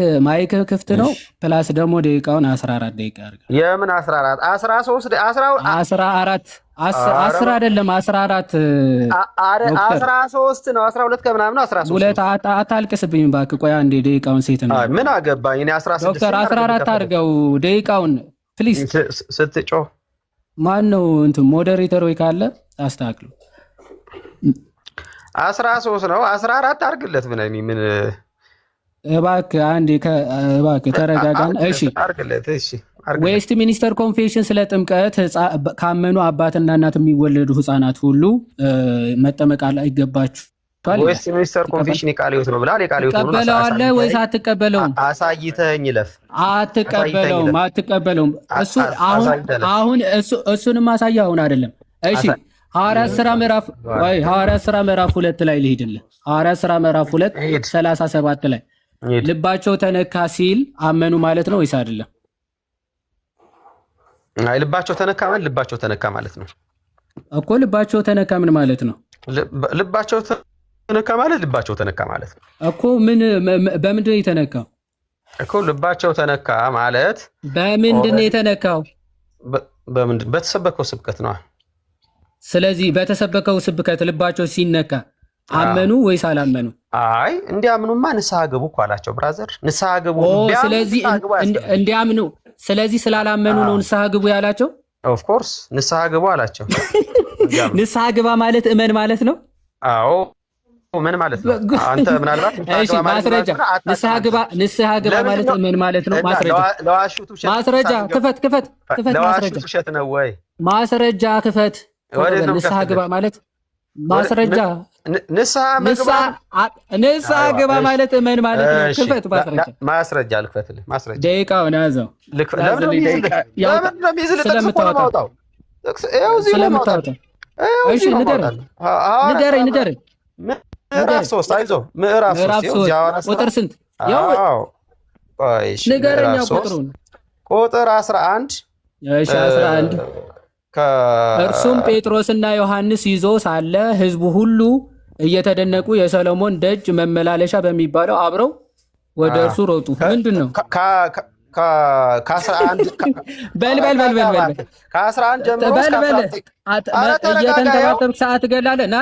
ክፍት ነው። ፕላስ ደግሞ ደቂቃውን 14 ደቂቃ አድርገህ። የምን 14? 13 14 10 አይደለም 14 13 ነው። 12 ከምናምን 13 ሁለት አታልቅስብኝ እባክህ። ቆይ አንዴ ደቂቃውን ሴት ነው። ምን አገባኝ እኔ 16 ዶክተር 14 አድርገው ደቂቃውን ፕሊዝ። ስትጮህ ማን ነው እንትን ሞዴሬተር ወይ ካለ አስተካክሉ። 13 ነው። 14 አድርግለት። ምን እባክህ አንዴ እባክህ ተረጋጋን። እሺ አድርግለት። እሺ ዌስት ሚኒስተር ኮንፌሽን ስለ ጥምቀት ካመኑ አባትና እናት የሚወለዱ ህፃናት ሁሉ መጠመቅ አይገባቸዋል። ዌስት ሚኒስተር ኮንፌሽን የቃለ ሕይወት ነው ብላል። የቃለ ሕይወት ነው። ትቀበለዋለህ ወይስ አትቀበለውም? አሳይተኸኝ ለፍ። አትቀበለውም። እሱ አሁን እሱንም አሳየህ። አሁን አይደለም። እሺ ሐዋርያት ሥራ ምዕራፍ 2 ላይ ልሂድልህ። ሐዋርያት ሥራ ምዕራፍ 2 37 ላይ ልባቸው ተነካ ሲል አመኑ ማለት ነው ወይስ አይደለም? አይ ልባቸው ተነካ ማለት ነው እኮ። ልባቸው ተነካ ምን ማለት ነው? ልባቸው ተነካ ማለት ነው እኮ። በምንድን ነው የተነካው? እኮ ልባቸው ተነካ ማለት በምንድን ነው የተነካው? በምንድን በተሰበከው ስብከት ነው። ስለዚህ በተሰበከው ስብከት ልባቸው ሲነካ አመኑ ወይስ አላመኑ? አይ እንዲያምኑማ ንስሐ ግቡ እኮ አላቸው ብራዘር። ንስሐ ግቡ ስለዚህ እንዲያምኑ፣ ስለዚህ ስላላመኑ ነው ንስሐ ግቡ ያላቸው። ኦፍ ኮርስ ንስሐ ግቡ አላቸው። ንስሐ ግባ ማለት እመን ማለት ነው። አዎ ምን ማለት ነው? አንተ ምናልባት ማስረጃ ንስሐ ግባ ማለት እመን ማለት ነው። ማስረጃ ክፈት ማስረጃ ውሸት ነው ወይ? ማስረጃ ክፈት። ንስሐ ግባ ማለት ማስረጃ ንስሐ ግባ ማለት እመን ማለት ነው። ክፈት ማስረጃ ልክፈትልህ። ማስረጃ ደቂቃውን ያዘው። ንገረኝ። ምዕራፍ 3 አይዞህ፣ ምዕራፍ 3 ቁጥር ስንት? ንገረኛ ቁጥሩን። ቁጥር 11 11 እርሱም ጴጥሮስና ዮሐንስ ይዞ ሳለ ሕዝቡ ሁሉ እየተደነቁ የሰሎሞን ደጅ መመላለሻ በሚባለው አብረው ወደ እርሱ ሮጡ። ምንድን ነው? ከ11 ጀምሮ እየተንተባተብክ ሰዓት ትገላለህ። ና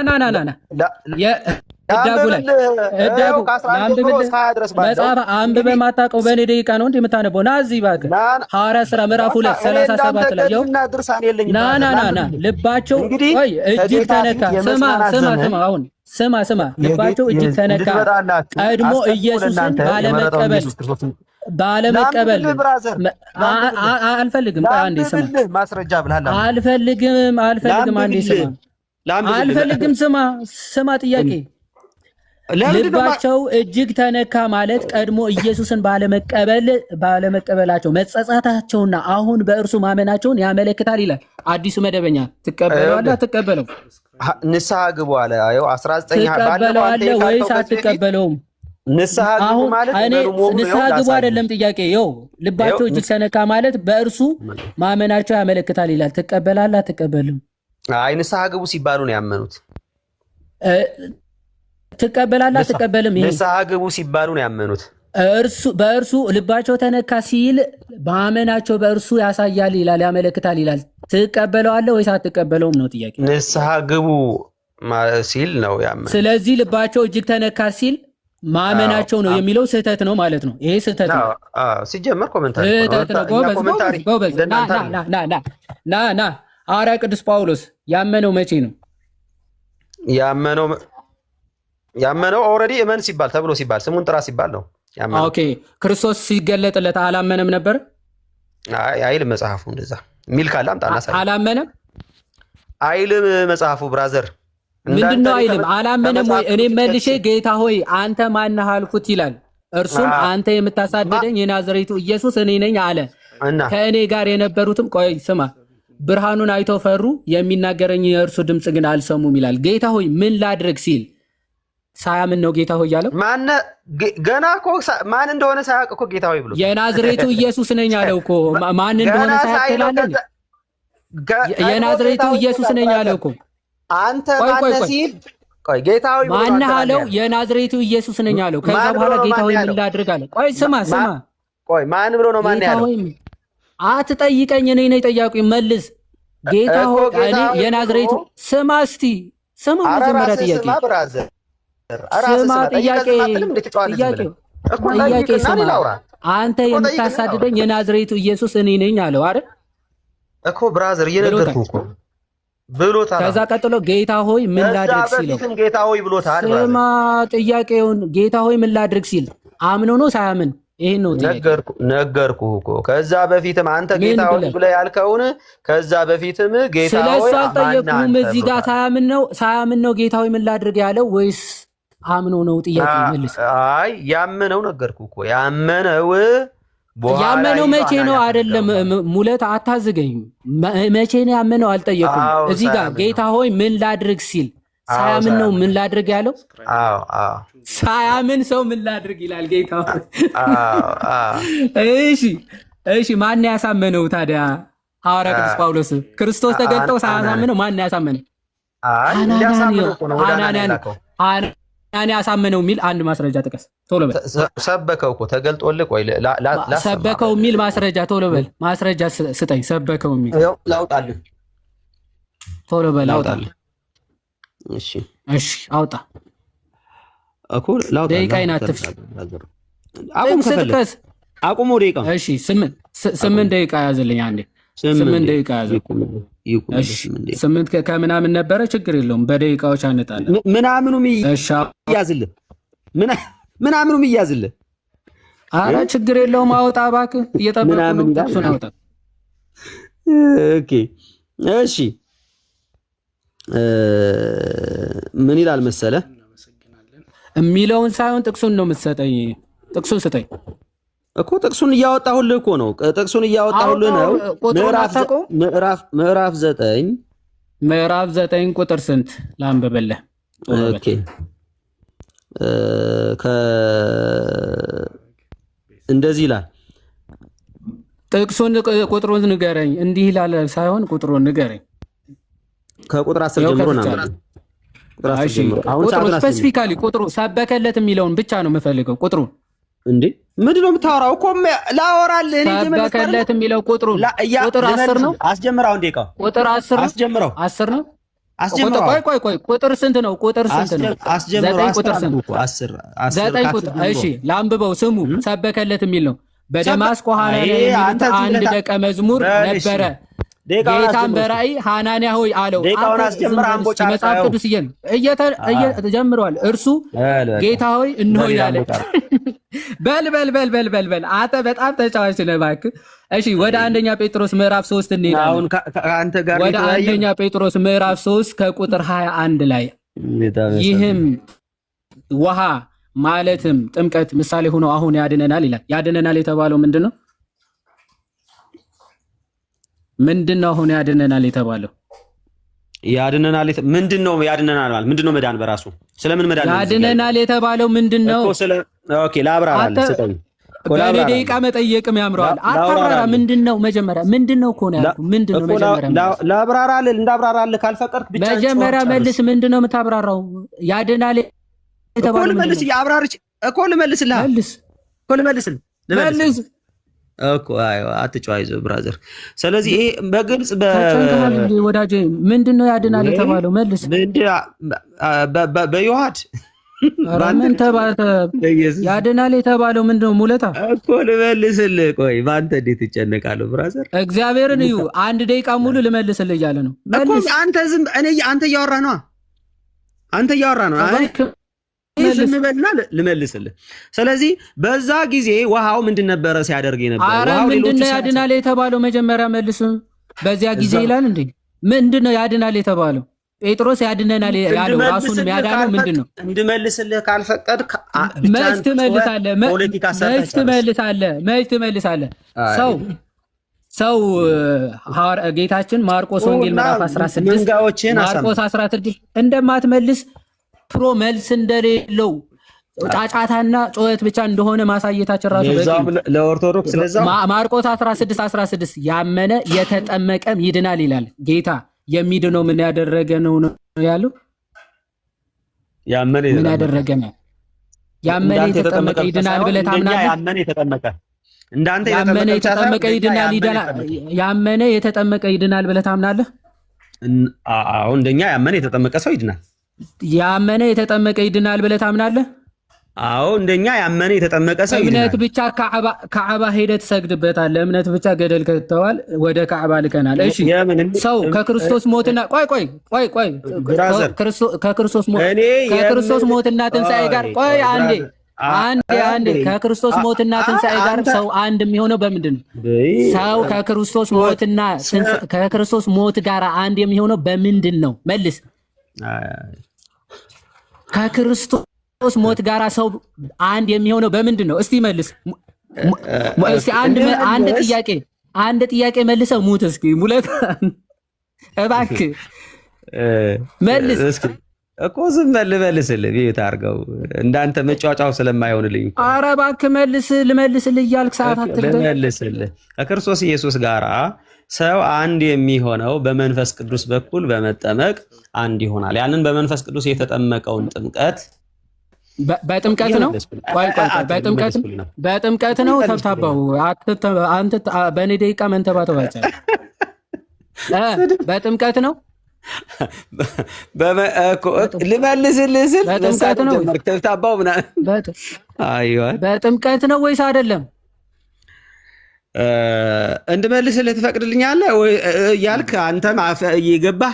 መጽሐፍ አንብበህ የማታውቀው በእኔ ደቂቃ ነው እንደ የምታነበው። ና እዚህ እባክህ ሐዋርያት ሥራ ምዕራፍ 2:37 ላይ ና ልባቸው እጅግ ተነካ። አሁን ስማ ልባቸው እጅግ ተነካ። ቀድሞ ኢየሱስን ባለመቀበል አልፈልግም። አንዴ ስማ፣ አልፈልግም። አንዴ ስማ፣ አልፈልግም። ስማ ጥያቄ ልባቸው እጅግ ተነካ ማለት ቀድሞ ኢየሱስን ባለመቀበላቸው መጸጸታቸውና አሁን በእርሱ ማመናቸውን ያመለክታል ይላል አዲሱ መደበኛ። ትቀበለዋለህ አትቀበለው? ንስሐ ግቡ አለ። 19 ትቀበለዋለህ ወይስ አትቀበለውም? ንስሐ ግቡ ማለት ንስሐ ግቡ አይደለም ጥያቄ። ልባቸው እጅግ ተነካ ማለት በእርሱ ማመናቸው ያመለክታል ይላል። ትቀበላለህ አትቀበልም? አይ ንስሐ ግቡ ሲባሉ ነው ያመኑት። ትቀበላለህ አትቀበልም? ንስሐ ግቡ ሲባሉ ነው ያመኑት። በእርሱ ልባቸው ተነካ ሲል ማመናቸው በእርሱ ያሳያል ይላል፣ ያመለክታል ይላል። ትቀበለዋለህ ወይስ አትቀበለውም ነው ጥያቄ። ንስሐ ግቡ ሲል ነው ያመኑት። ስለዚህ ልባቸው እጅግ ተነካ ሲል ማመናቸው ነው የሚለው ስህተት ነው ማለት ነው። ይሄ ስህተት ነው ሲጀመር። ኮሜንታሪ ጎበዝ ና ሐዋርያ ቅዱስ ጳውሎስ ያመነው መቼ ነው ያመነው? ኦልሬዲ እመን ሲባል ተብሎ ሲባል ስሙን ጥራ ሲባል ነው ያመነው። ኦኬ ክርስቶስ ሲገለጥለት አላመነም ነበር? አይልም መጽሐፉ። እንደዛ ሚል ካለ አምጣና ሳይ። አላመነም አይልም መጽሐፉ ብራዘር። ምንድነው አይልም? አላመነም ወይ? እኔም መልሼ ጌታ ሆይ አንተ ማነህ አልኩት ይላል። እርሱም አንተ የምታሳድደኝ የናዝሬቱ ኢየሱስ እኔ ነኝ አለ። ከእኔ ጋር የነበሩትም ቆይ ስማ፣ ብርሃኑን አይተው ፈሩ፣ የሚናገረኝ የእርሱ ድምፅ ግን አልሰሙም ይላል። ጌታ ሆይ ምን ላድርግ ሲል ሳያምን ነው ጌታ ሆይ ያለው። ገና እኮ ማን እንደሆነ ሳያውቅ እኮ ጌታ ሆይ ብሎ የናዝሬቱ ኢየሱስ ነኝ አለው እኮ። ማን እንደሆነ ሳያውቅ የናዝሬቱ ኢየሱስ ነኝ አለው እኮ። አንተ ማነህ ሲል ቆይ ጌታ ሆይ ማነህ አለው። የናዝሬቱ ኢየሱስ ነኝ አለው። ከዛ በኋላ ጌታ ሆይ ምን ላድርግ አለ። ቆይ ስማ ቆይ ማን ብሎ ነው ማን ያለው? አትጠይቀኝ፣ እኔ ነኝ ጠያቂው፣ መልስ። ጌታ ሆይ እኔ የናዝሬቱ ስማ፣ እስቲ ስማ፣ መጀመሪያ ጥያቄ ስማ፣ ጥያቄ ስማ። አንተ የምታሳድደኝ የናዝሬቱ ኢየሱስ እኔ ነኝ አለው አይደል እኮ ብራዘር፣ እየነገርኩህ እኮ ብሎታል። ከዛ ቀጥሎ ጌታ ሆይ ምን ላድርግ ሲለው ጌታ ሆይ ብሎታል። ስማ ጥያቄውን፣ ጌታ ሆይ ምን ላድርግ ሲል አምኖ ነው ሳያምን? ይሄን ነው ጥያቄ። ነገርኩህ እኮ ከዛ በፊትም አንተ ጌታ ሆይ ብለህ ያልከውን ከዛ በፊትም ጌታ ሆይ ስለሱ አልጠየቁህም። እዚህ ጋር ሳያምን ነው ጌታ ሆይ ምን ላድርግ ያለው ወይስ አምኖ ነው? ጥያቄ መልስ። አይ ያመነው ነገርኩህ እኮ ያመነው መቼ ነው? አይደለም ሙለት አታዝገኝ። መቼ ነው ያመነው? አልጠየቁም። እዚህ ጋር ጌታ ሆይ ምን ላድርግ ሲል ሳያምን ነው ምን ላድርግ ያለው? ሳያምን ሰው ምን ላድርግ ይላል ጌታ ሆይ። እሺ ማን ያሳመነው ታዲያ? ሐዋርያ ቅዱስ ጳውሎስ። ክርስቶስ ተገልጠው ሳያሳምነው ማን ያሳመነው? ሐናንያ አሳመነው የሚል አንድ ማስረጃ ጥቀስ። ቶሎ በል። ሰበከው እኮ ተገልጦልህ። ቆይ ሰበከው የሚል ማስረጃ ቶሎ በል። ማስረጃ ስጠኝ። ሰበከው የሚል ላውጣልህ። ቶሎ በል አውጣልህ። እሺ አውጣ እኮ ላውጣ። ደቂቃዬን አትፍጅ። አቁሞ ደቂቃ። እሺ 8 ደቂቃ ያዝልኝ አንዴ። 8 ደቂቃ ያዝልኝ። እሺ 8 ከምናምን ነበረ፣ ችግር የለውም በደቂቃዎች አንጣለን። ምናምኑም ይያዝልህ፣ ምናምኑም ይያዝልህ። አረ ችግር የለውም አውጣ እባክህ፣ እየጠበቅኩ ነው። ጥቅሱን አውጣ። ኦኬ እሺ ምን ይላል መሰለህ? የሚለውን ሳይሆን ጥቅሱን ነው የምትሰጠኝ። ጥቅሱን ስጠኝ እኮ። ጥቅሱን እያወጣሁልህ እኮ ነው። ጥቅሱን እያወጣሁልህ ነው። ምዕራፍ 9 ቁጥር ስንት ላንብብልህ? ኦኬ እንደዚህ ይላል። ጥቅሱን ቁጥሩን ንገረኝ። እንዲህ ይላል ሳይሆን ቁጥሩን ንገረኝ። ከቁጥር 10 ጀምሮ ነው። ቁጥሩ ስፔሲፊካሊ ቁጥሩ ሰበከለት የሚለውን ብቻ ነው የምፈልገው። ቁጥሩን እንዴ ምንድን ነው የምታወራው? እኮ ላወራልህ። ሰበከለት የሚለው ቁጥር 10 ነው። አስጀምረው እንዴ ቃው ቁጥር 10 አስጀምረው 10 ነው። ቆይ ቁጥር ስንት ነው? ቁጥር ስንት ነው? አስጀምረው። ቁጥር ስንት? 9 ቁጥር። እሺ ላንብበው። ስሙ ሰበከለት የሚል ነው። በደማስቆ ሐናንያ የሚሉት አንድ ደቀ መዝሙር ነበረ። ጌታም በራእይ ሐናንያ ሆይ አለው። መጽሐፍ ቅዱስ ጀምረዋል። እርሱ ጌታ ሆይ እንሆኝ አለ። በል አንተ በጣም ተጫዋች ነህ እባክህ። እሺ ወደ አንደኛ ጴጥሮስ ምዕራፍ 3 እንሄዳለን። ወደ አንደኛ ጴጥሮስ ምዕራፍ 3 ከቁጥር 21 ላይ ይህም ውሃ ማለትም ጥምቀት ምሳሌ ሆኖ አሁን ያድነናል ይላል። ያድነናል የተባለው ምንድን ነው? ምንድነው አሁን ያድነናል የተባለው? ያድነናል ምንድነው? ያድነናል ማለት ምንድነው? መዳን በራሱ ስለምን መዳን ያድነናል የተባለው ምንድነው? ኦኬ ላብራራልህ፣ ስጠኝ። በኔ ደቂቃ መጠየቅም ያምረዋል። አታብራራ። ምንድነው? መጀመሪያ ምንድነው እኮ ነው ያልኩህ። ምንድነው መጀመሪያ? ላብራራልህ፣ እንዳብራራልህ ካልፈቀድክ ብቻ መጀመሪያ መልስ። ምንድነው የምታብራራው? ያድናል የተባለው መልስ ያብራርች እኮ ልመልስልህ። መልስ እኮ አትጫዋይዘ ብራዘር። ስለዚህ ይሄ በግልጽ ወዳጄ ምንድነው ያድናል የተባለው? መልስ። በዮሐድ ምን ተባለ? ያድናል የተባለው ምንድነው? ሙለታ እኮ ልመልስልህ። ቆይ በአንተ እንዴት ትጨነቃለህ ብራዘር? እግዚአብሔርን እዩ። 1 ደቂቃ ሙሉ ልመልስልህ እያለ ነው። መልስ። አንተ እያወራህ ነው። ዝም በልና ልመልስልህ። ስለዚህ በዛ ጊዜ ውሃው ምንድን ነበረ ሲያደርግ የነበረው? አረ ምንድነው ያድናል የተባለው? መጀመሪያ መልስ። በዚያ ጊዜ ይላል እንዴ? ምንድነው ያድናል የተባለው? ጴጥሮስ ያድነናል ያለው ራሱን ያዳነው ምንድነው? እንድመልስልህ ካልፈቀድክ መች ትመልሳለህ? ሰው ጌታችን ማርቆስ ወንጌል ምዕራፍ 16 እንደማትመልስ መልስ እንደሌለው ጫጫታና ጩኸት ብቻ እንደሆነ ማሳየታችን ራሱ ለኦርቶዶክስ ለዛው ማርቆስ 16 ያመነ የተጠመቀም ይድናል ይላል ጌታ። የሚድነው ምን ያደረገ ነው ያለው? ያመነ ምን ያደረገ ነው? ያመነ የተጠመቀ ይድናል ብለህ ታምናለህ? ያመነ የተጠመቀ እንዳንተ ያመነ የተጠመቀ ይድናል ብለህ ታምናለህ? አሁን እንደኛ ያመነ የተጠመቀ ሰው ይድናል። ያመነ የተጠመቀ ይድናል ብለህ ታምናለህ? አዎ እንደኛ ያመነ የተጠመቀ ሰው ይድናል። እምነት ብቻ ካዕባ ሄደህ ትሰግድበታለህ። እምነት ብቻ ገደል ከተዋል ወደ ካዕባ ልከናል። እሺ ሰው ከክርስቶስ ሞትና ከክርስቶስ ሞትና ትንሣኤ ጋር አንዴ ከክርስቶስ ሞትና ትንሣኤ ጋር ሰው አንድ የሚሆነው በምንድን ነው? ሰው ከክርስቶስ ሞት ጋር አንድ የሚሆነው በምንድን ነው? መልስ። ከክርስቶስ ሞት ጋር ሰው አንድ የሚሆነው በምንድን ነው? እስቲ መልስ። እስቲ አንድ ጥያቄ መልሰው ሙት። እስኪ ሙለት እባክህ መልስ እኮ ዝም ልመልስልህ ቤት አድርገው እንዳንተ መጫወጫው ስለማይሆንልኝ። ኧረ እባክህ ልመልስልህ እያልክ ሰዓት አትልህ። ልመልስልህ ከክርስቶስ ኢየሱስ ጋር ሰው አንድ የሚሆነው በመንፈስ ቅዱስ በኩል በመጠመቅ አንድ ይሆናል። ያንን በመንፈስ ቅዱስ የተጠመቀውን ጥምቀት በጥምቀት ነው። ቆይ በጥምቀት ነው። ተብታባው አንተ በእኔ ደቂቃ መንተባተብ አይቻልም። በጥምቀት ነው። ልመልስልህ ስል በጥምቀት ነው። ተብታባው ምናምን በጥምቀት ነው ወይስ አይደለም? እንድመልስልህ ትፈቅድልኛለህ ያልክ አንተም እየገባህ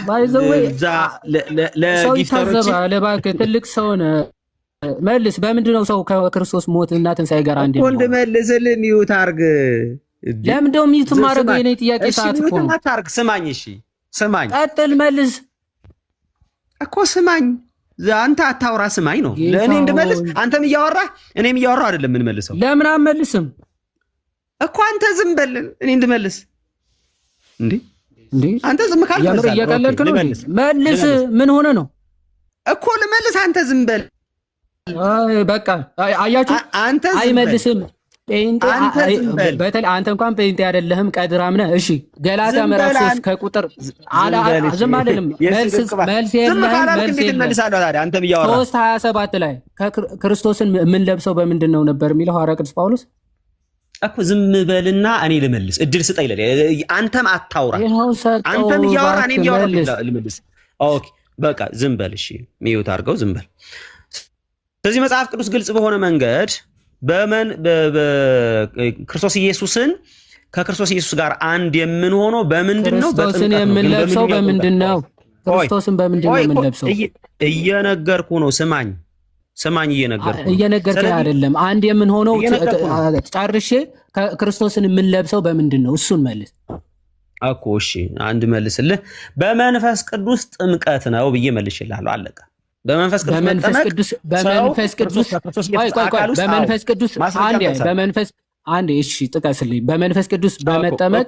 ሰው ይታዘባል። እባክህ ትልቅ ሰው ነህ። መልስ። በምንድን ነው ሰው ከክርስቶስ ሞት እና ትንሣኤ ጋር አንድ ነው? እንድመልስልህ ሚዩት አድርግ። ለምን ደው ሚዩት ማድረግ? የኔ ጥያቄ ሰዓት እኮ ነው። ስማኝ፣ እሺ ስማኝ፣ ቀጥል፣ መልስ እኮ ስማኝ። አንተ አታውራ፣ ስማኝ ነው ለእኔ እንድመልስ። አንተም እያወራህ እኔም እያወራሁ አይደለም የምንመልሰው። ለምን አትመልስም እኮ? አንተ ዝም በል እኔ እንድመልስ እንዴ? አንተ ዝም ካልክ የምር እየቀለድክ ነው። መልስ። ምን ሆነ ነው እኮ ልመልስ። አንተ ዝም በል በቃ። አያችሁ፣ አይመልስም። በተለይ አንተ እንኳን ጴንጤ አይደለህም፣ ቀድራም ነህ። እሺ ገላትያ ምዕራፍ 3 ከቁጥር ዝም አይደለም። መልስ የለም። መልስ የለም። 3:27 ላይ ክርስቶስን የምንለብሰው በምንድን ነው ነበር የሚለው ሐዋርያ ቅዱስ ጳውሎስ እኮ። ዝም በልና እኔ ልመልስ፣ እድል ስጠኝ። አንተም አታውራ፣ አንተም እያወራ እኔም እያወራ ልመልስ። ኦኬ በቃ ዝም በል። እሺ ሚዩት አድርገው፣ ዝም በል። ስለዚህ መጽሐፍ ቅዱስ ግልጽ በሆነ መንገድ ክርስቶስ ኢየሱስን ከክርስቶስ ኢየሱስ ጋር አንድ የምንሆነው በምንድን ነው? ክርስቶስን የምንለብሰው በምንድን ነው? ክርስቶስን በምንድን ነው የምንለብሰው? እየነገርኩ ነው። ስማኝ፣ እየነገርከኝ አይደለም። አንድ የምንሆነው ጨርሼ ክርስቶስን የምንለብሰው በምንድን ነው? እሱን መልስ እኮ። እሺ አንድ መልስልህ። በመንፈስ ቅዱስ ጥምቀት ነው ብዬ መልሽልሃለሁ። አለቀ። በመንፈስ ቅዱስ አንዴ እሺ ጥቀስልኝ። በመንፈስ ቅዱስ በመጠመቅ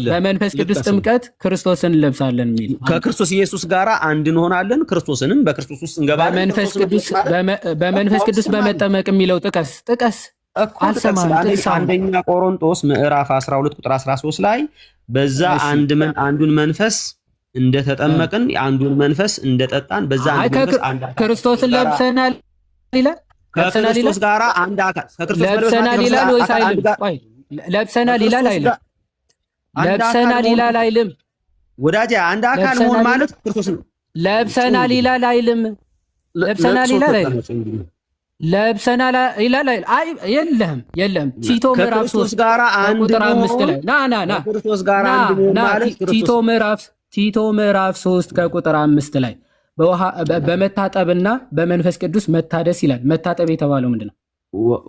በመንፈስ ቅዱስ ጥምቀት ክርስቶስን እንለብሳለን የሚል ከክርስቶስ ኢየሱስ ጋር አንድ እንሆናለን፣ ክርስቶስንም በክርስቶስ ውስጥ እንገባለን። በመንፈስ ቅዱስ በመጠመቅ የሚለው ጥቀስ። አልሰማህም? አንደኛ ቆሮንቶስ ምዕራፍ 12 ቁጥር 13 ላይ በዛ አንዱን መንፈስ እንደተጠመቅን የአንዱን መንፈስ እንደጠጣን በዛ ክርስቶስን ለብሰናል ይላል። ከክርስቶስ ጋር አንድ አካል ለብሰናል ይላል ወይስ አይልም? ለብሰናል ይላል አይልም? ለብሰናል ይላል አይልም? ወዳጄ አንድ አካል መሆን ማለት ክርስቶስ ነው። ለብሰናል ይላል አይልም? ለብሰናል ይላል አይልም? ለብሰናል ይላል አይልም? አይ የለም። ቲቶ ምዕራፍ 3 ቁጥር 5 ላይ ና ክርስቶስ ጋር አንድ መሆን ማለት ቲቶ ምዕራፍ 3 ከቁጥር 5 ላይ በመታጠብና በመንፈስ ቅዱስ መታደስ ይላል። መታጠብ የተባለው ምንድን ነው?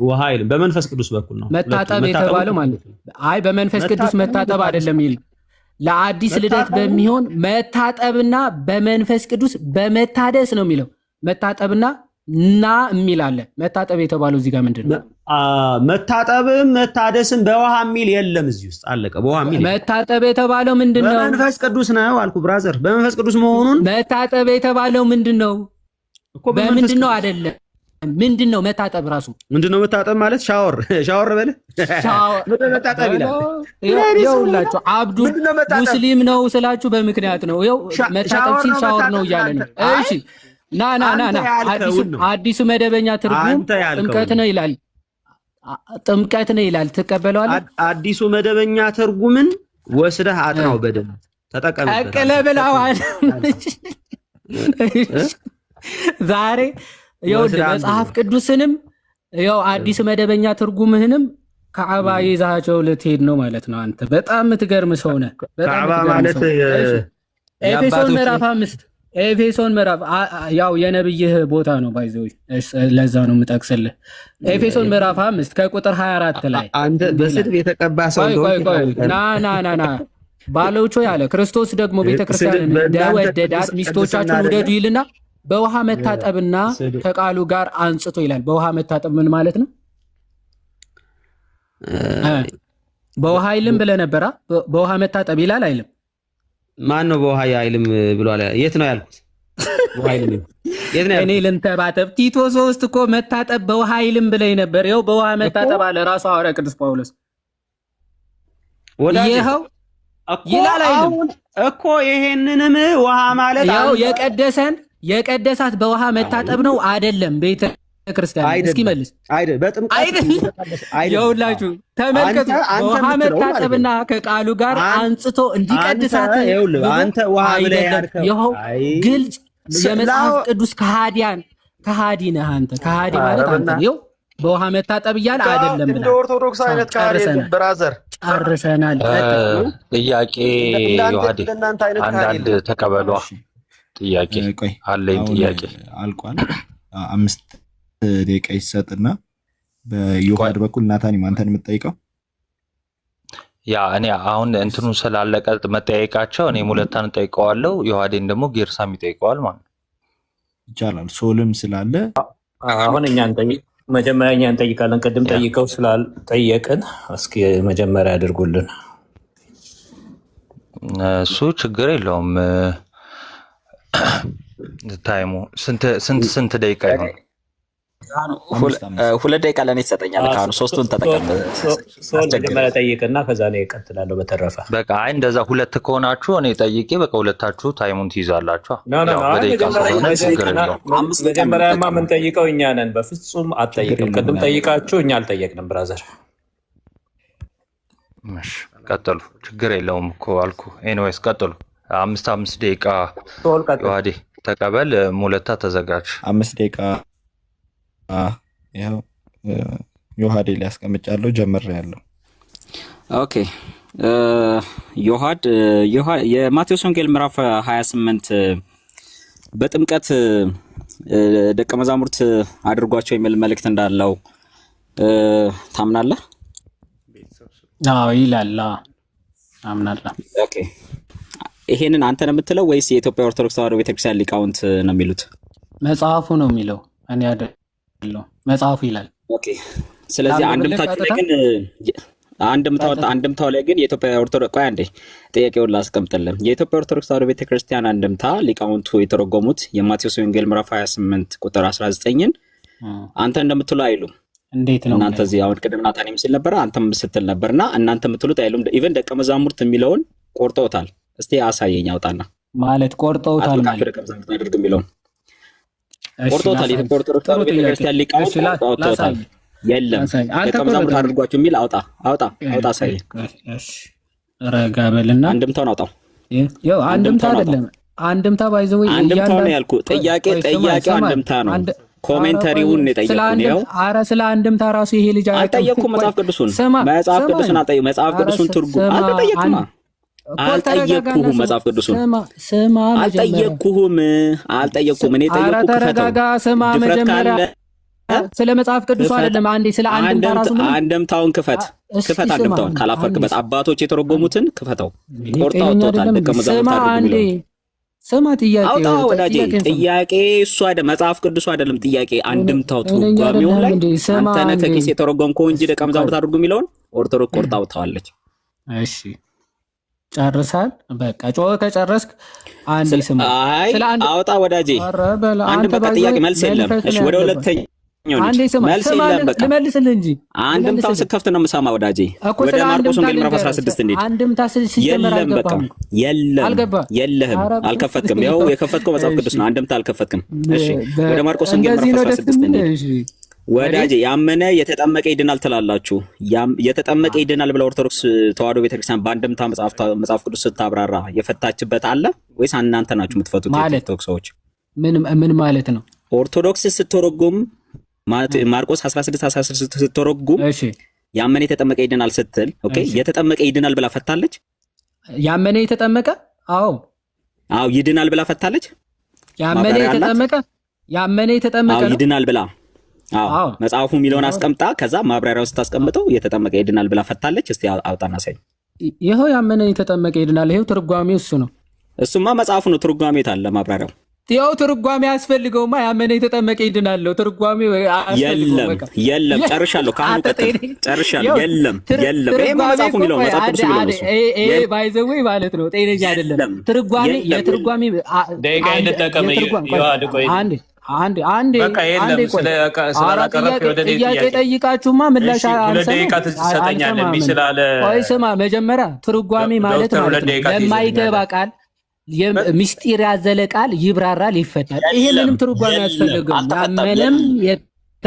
ውሃ አይልም። በመንፈስ ቅዱስ በኩል ነው መታጠብ የተባለው ማለት ነው። አይ በመንፈስ ቅዱስ መታጠብ አይደለም ይል ለአዲስ ልደት በሚሆን መታጠብና በመንፈስ ቅዱስ በመታደስ ነው የሚለው። መታጠብና ና የሚል አለ። መታጠብ የተባለው እዚህ ጋር ምንድን ነው? መታጠብም መታደስም በውሃ የሚል የለም እዚህ ውስጥ። አለቀ። በውሃ የሚል መታጠብ የተባለው ምንድን ነው? በመንፈስ ቅዱስ ነው አልኩ ብራዘር። በመንፈስ ቅዱስ መሆኑን መታጠብ የተባለው ምንድን ነው? በምንድን ነው? አይደለም ምንድን ነው መታጠብ? ራሱ ምንድን ነው መታጠብ ማለት? ሻወር በለ መታጠብ ይላል። ይኸውላችሁ አብዱ ሙስሊም ነው ስላችሁ በምክንያት ነው። ይኸው መታጠብ ሲል ሻወር ነው እያለ ነው። እሺ ና አዲሱ መደበኛ ትርጉም ጥምቀት ነው ይላል። ጥምቀት ነው ይላል። ትቀበለዋለህ? አዲሱ መደበኛ ትርጉምን ወስደህ አጥናው፣ በደንብ ተጠቀምበት። ቀቅለ ብለዋል። ዛሬ ይኸውልህ መጽሐፍ ቅዱስንም ይኸው አዲሱ መደበኛ ትርጉምህንም ከዓባ ይዛቸው ልትሄድ ነው ማለት ነው። አንተ በጣም የምትገርም ሰው ነህ። ከዓባ ማለት ኤፌሶን ምዕራፍ 5 ኤፌሶን ምዕራፍ ያው የነብይህ ቦታ ነው ባይዘው፣ ለዛ ነው የምጠቅስልህ። ኤፌሶን ምዕራፍ 5 ከቁጥር 24 ላይ አንተ በስድብ የተቀባ ሰው ና ባሎቹ ያለ ክርስቶስ ደግሞ ቤተክርስቲያንን እንደወደዳት ሚስቶቻችሁን ውደዱ ይልና በውሃ መታጠብና ከቃሉ ጋር አንጽቶ ይላል። በውሃ መታጠብ ምን ማለት ነው? በውሃ አይልም ብለህ ነበራ። በውሃ መታጠብ ይላል አይልም? ማን ነው በውሃ አይልም ብሏል? የት ነው ያልኩት? እኔ ልንተባተብ ቲቶ 3 እኮ መታጠብ በውሃ አይልም ብለህ ነበር። ይኸው በውሃ መታጠብ አለ ራሱ ሐዋርያ ቅዱስ ጳውሎስ። ይኸው ይላል አይልም እኮ። ይሄንንም ውሃ ማለት ያው የቀደሳት በውሃ መታጠብ ነው አይደለም? ክርስቲያን እስኪ መልስ አይደል? በጥምቀት ይኸውላችሁ ተመልከቱ። ውሃ መታጠብና ከቃሉ ጋር አንጽቶ እንዲቀድሳት አንተ ውሃ ብለህ ይኸው ግልጽ የመጽሐፍ ቅዱስ ከሃዲ ነህ አንተ። ከሃዲ ማለት አንተ ይኸው በውሃ መታጠብ እያለ አይደለም ብለህ ኦርቶዶክስ አይነት ከሃዲ ብራዘር ጨርሰናል። ጥያቄ ዮሐዴ አንዳንድ ተቀበሏ። ጥያቄ አለኝ። ጥያቄ አልቋል። 5 ደቂቃ ይሰጥና በዮሐድ በኩል ናታኒ አንተን የምትጠይቀው ያ እኔ አሁን እንትኑ ስላለቀ መጠያየቃቸው እኔ ሙለታን ጠይቀዋለሁ። ዮሐዴን ደግሞ ጌርሳም ይጠይቀዋል ማለት ነው። ይቻላል። ሶልም ስላለ አሁን መጀመሪያ እኛ እንጠይቃለን። ቅድም ጠይቀው ስላልጠየቅን እስኪ መጀመሪያ ያድርጉልን። እሱ ችግር የለውም። ታይሙ ስንት ደቂቃ ይሆን? 2 ደቂቃ ለእኔ ትሰጠኛል። ካሁን 3ቱን ተጠቀም። መጀመሪያ ጠይቅና ከዛ ነው እቀጥላለሁ። በተረፈ በቃ እንደዛ 2 ከሆናችሁ እኔ ጠይቄ በቃ ሁለታችሁ ታይሙን ትይዛላችሁ። መጀመሪያማ የምንጠይቀው እኛ ነን። በፍጹም አትጠይቅም። ቅድም ጠይቃችሁ እኛ አልጠየቅንም። ብራዘር ቀጥሉ። ችግር የለውም እኮ አልኩ። ኤኒዌይስ ቀጥሉ። 5 ደቂቃ ዮሐዴ ተቀበል። ሙለታ ተዘጋጅ። 5 ደቂቃ ይኸው ዮሐዴ ላይ አስቀምጫለሁ። ጀምሬያለሁ። ኦኬ ዮሐድ የማቴዎስ ወንጌል ምዕራፍ 28 በጥምቀት ደቀ መዛሙርት አድርጓቸው የሚል መልእክት እንዳለው ታምናለህ? አዎ ይላል። አምናለሁ። ኦኬ ይሄንን አንተ ነው የምትለው ወይስ የኢትዮጵያ ኦርቶዶክስ ተዋሕዶ ቤተክርስቲያን ሊቃውንት ነው የሚሉት? መጽሐፉ ነው የሚለው። እኔ አይደለም፣ መጽሐፉ ይላል። ኦኬ ስለዚህ አንድምታችሁ ላይ ግን አንድምታው ላይ ግን የኢትዮጵያ ኦርቶዶክስ ቆይ አንዴ ጥያቄውን ላስቀምጥልህ። የኢትዮጵያ ኦርቶዶክስ ተዋሕዶ ቤተክርስቲያን አንድምታ ሊቃውንቱ የተረጎሙት የማቴዎስ ወንጌል ምዕራፍ 28 ቁጥር 19ን አንተ እንደምትለው አይሉም። እንዴት ነው እናንተ እዚህ አሁን ቅድም ናታኒም ሲል ነበር፣ አንተም ስትል ነበርና እናንተ የምትሉት አይሉም። ኢቭን ደቀ መዛሙርት የሚለውን ቆርጠውታል። እስቲ አሳየኝ አውጣና። ማለት ቆርጠውታል ማለት ደቀ መዛሙርት አድርግ የሚለውን ቆርጠውታል። የኢትዮጵያ ኦርቶዶክስ ተዋሕዶ ቤተክርስቲያን ሊቃውንት ቆርጠውታል። የለም ደቀ መዛሙርት አድርጓቸው የሚል አውጣ አሳየኝ። እሺ ረጋ በልና አንድምታውን አውጣው። ያው አንድምታ አይደለም፣ አንድምታ ባይዘው አንድምታ ነው ያልኩ። ጥያቄው አንድምታ ነው። ኮሜንታሪውን የጠየቁን ነው። አረ ስለ አንድምታ ራሱ ይሄ ልጅ አልጠየቅኩም። መጽሐፍ ቅዱስን መጽሐፍ ቅዱስን ትርጉም አልጠየቅኩም። መጽሐፍ ቅዱስን አልጠየቅኩም። እኔ ጠየቅኩ። ክፈተው። ስለ መጽሐፍ ቅዱስ አይደለም። አንዴ ስለ አንድምታ ራሱ አንድምታውን ክፈት። አንድምታውን ካላፈርክበት አባቶች የተረጎሙትን ክፈተው። ቆርጠውታል። ደቀ መዛሙርት አድርጉ የሚለው ስማ ጥያቄ እሱ አይደለም፣ መጽሐፍ ቅዱሱ አይደለም ጥያቄ። አንድምታው ትርጓሜው ላይ አንተ ነህ ከኪስ የተረጎምከው እንጂ ደቀ መዛሙርት አድርጉ የሚለውን ኦርቶዶክስ ቆርጣውታለች። እሺ ጨርሳል። በቃ ጮኸ። ከጨረስክ አንዴ ስማ። አውጣ ወዳጄ። አንድ በቃ ጥያቄ መልስ የለም። እሺ ወደ ሁለተኛው አንዴ ስማ። ልመልስልህ እንጂ አንድምታውን ስከፍት ነው የምሰማ ወዳጄ። ወደ ማርቆስ ወንጌል ምዕራፍ 16 እንዴት አንድምታ ሲጀመር አልገባም። የለህም፣ አልከፈትክም። ያው የከፈትከው መጽሐፍ ቅዱስ ነው። አንድምታ አልከፈትክም። እሺ ወደ ማርቆስ ወንጌል ምዕራፍ 16 እንዴት ወዳጄ። ያመነ የተጠመቀ ይድናል ትላላችሁ። የተጠመቀ ይድናል ብለ ኦርቶዶክስ ተዋሕዶ ቤተክርስቲያን በአንድምታ መጽሐፍ ቅዱስ ስታብራራ የፈታችበት አለ ወይስ እናንተ ናችሁ የምትፈቱት? የቲክቶክ ሰዎች ምን ማለት ነው? ኦርቶዶክስ ስትተረጉም ማርቆስ 16 ስትተረጉም ያመነ የተጠመቀ ይድናል ስትል ኦኬ፣ የተጠመቀ ይድናል ብላ ፈታለች። ያመነ የተጠመቀ አዎ ይድናል ብላ ፈታለች። ያመነ የተጠመቀ ይድናል ብላ መጽሐፉ የሚለውን አስቀምጣ ከዛ ማብራሪያውን ስታስቀምጠው የተጠመቀ ይድናል ብላ ፈታለች። እስቲ አውጣና ሳይ። ይሄው ያመነ የተጠመቀ ይድናል። ይሄው ትርጓሜው እሱ ነው። እሱማ መጽሐፉ ነው። ትርጓሜው የት አለ? ማብራሪያው ያው ትርጓሜ ያስፈልገውማ። ያመነ የተጠመቀ ይድናል ነው ትርጓሜው። የለም ጨርሻለሁ። ካሁን ጨርሻለሁ። የለም ይሄ መጽሐፉ የሚለው መጽሐፍ ቅዱስ የሚለው እሱ ይሄ ባይዘው ማለት ነው። ጤነኛ አይደለም ትርጓሜ። የትርጓሜ ደቂቃ እንጠቀም። ይዋድ ቆይ አንዴ ጥያቄ ጠይቃችሁማ ምላሽ ቆይ ስማ። መጀመሪያ ትርጓሜ ማለት ነው ለማይገባ ቃል ምስጢር ያዘለ ቃል ይብራራል፣ ይፈታል። ይሄ ምንም ትርጓሜ ያስፈልገው። ያመነም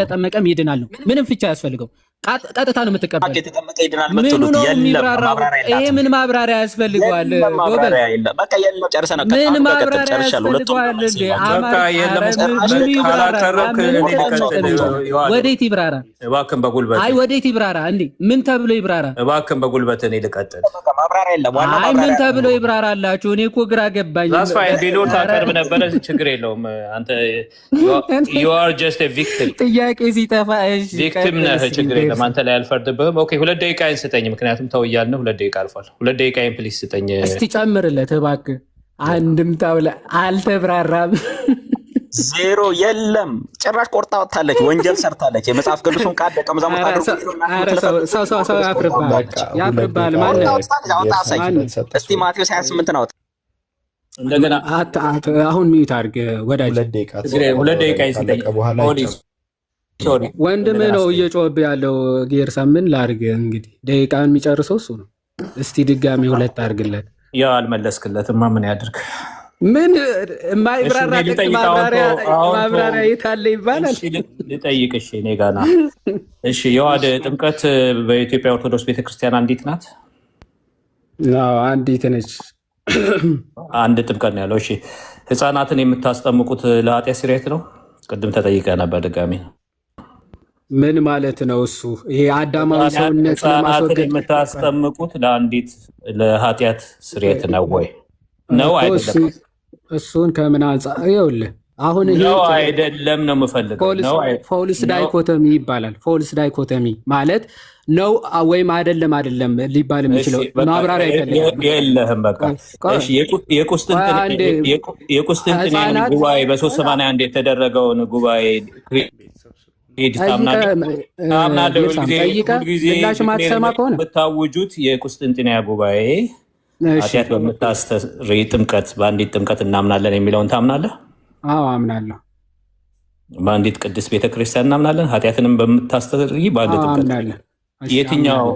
የተጠመቀም ይድናል ነው። ምንም ፍቻ ያስፈልገው ቀጥታ ነው የምትቀበል። የተጠመቀ ይድናል ምኑ የምትሉት ነው የለም፣ የሚብራራው? ማብራሪያ ይሄ የላትም። ምን ማብራሪያ ያስፈልገዋል? የለም ጎበዝ ማብራሪያ የለም። በቃ የለም፣ ጨርሰናል። ምን አሁን በቀጥታ ማብራሪያ ጨርሻለሁ። ሁለቱም ያስፈልገዋል? እንደ በቃ የለም። ምኑ ይብራራ? ምንም ወዴት ይብራራ? እባክህን በጉልበት አይ ወዴት ይብራራ? እንዴ ምን ተብሎ ይብራራ? እባክህን በጉልበት እኔ ልቀጥል። በቃ ማብራሪያ የለም። ዋና አይ ምን ማብራሪያ ተብሎ ይብራራላችሁ? እኔ እኮ ግራ ገባኝ። ዛስ ፋይን ቢኖር ታቀርብ ነበረ። ችግር የለውም። አንተ you are just a victim ጥያቄ ሲጠፋ እሺ ቪክቲም ነህ። ችግር የለም። አንተ ላይ አልፈርድብህም። ኦኬ 2 ደቂቃዬን ስጠኝ፣ ምክንያቱም ተው እያልን 2 ደቂቃ አልፏል። 2 ደቂቃዬን ፕሊዝ ስጠኝ። እስቲ ጨምርለት እባክህ። አንድም ታውላ አልተብራራም። ዜሮ የለም። ጭራሽ ቆርጣ ወጥታለች። ወንጀል ሰርታለች። የመጽሐፍ ቅዱሱን ቃል ደቀ መዛሙርት አድርጎ ሰው ያፍርባል። ማነው? እስቲ ማቴዎስ 28 ነው። እንደገና አሁን ሚዩት አድርግ ወዳጅ። 2 ደቂቃዬን ስጠኝ። ወንድም ነው እየጮህብህ ያለው ጌርሳ። ምን ላድርግ እንግዲህ፣ ደቂቃን የሚጨርሰው እሱ ነው። እስቲ ድጋሚ 2 አድርግለት። ያው አልመለስክለትማ ምን ያድርግ? ምን የማይብራራ ማብራሪያ የታለ ይባላል? ልጠይቅ። እሺ እኔ ጋር ና። እሺ የዋድ ጥምቀት በኢትዮጵያ ኦርቶዶክስ ቤተክርስቲያን አንዲት ናት? አንዲት ነች። አንድ ጥምቀት ነው ያለው። እሺ ህፃናትን የምታስጠምቁት ለኃጢአት ስርየት ነው? ቅድም ተጠይቀ ነበር። ድጋሚ ምን ማለት ነው እሱ? ይሄ አዳማዊ ሰውነት ህፃናትን የምታስጠምቁት ለአንዲት ለኃጢአት ስርየት ነው ወይ? ነው አይደለም? እሱን ከምን አንጻር? ይኸውልህ አሁን ይሄ ነው አይደለም ነው የምፈልገው። ነው ፎልስ ዳይኮቶሚ ይባላል። ፎልስ ዳይኮቶሚ ማለት ነው ወይም አይደለም ሊባል የሚችለው ማብራሪያ ይፈልጋል። የለህም። በቃ እሺ የቁስጥንጥንያን ጉባኤ በ381 የተደረገውን ጉባኤ ምላሽ ማትሰማ ከሆነ ብታውጁት የቁስጥንጥንያ ጉባኤ ኃጢአት በምታስተሰርይ ጥምቀት በአንዲት ጥምቀት እናምናለን የሚለውን ታምናለህ? አዎ አምናለሁ። በአንዲት ቅድስት ቤተክርስቲያን እናምናለን። ኃጢአትንም በምታስተሰርይ በአንድ ጥምቀት የትኛው?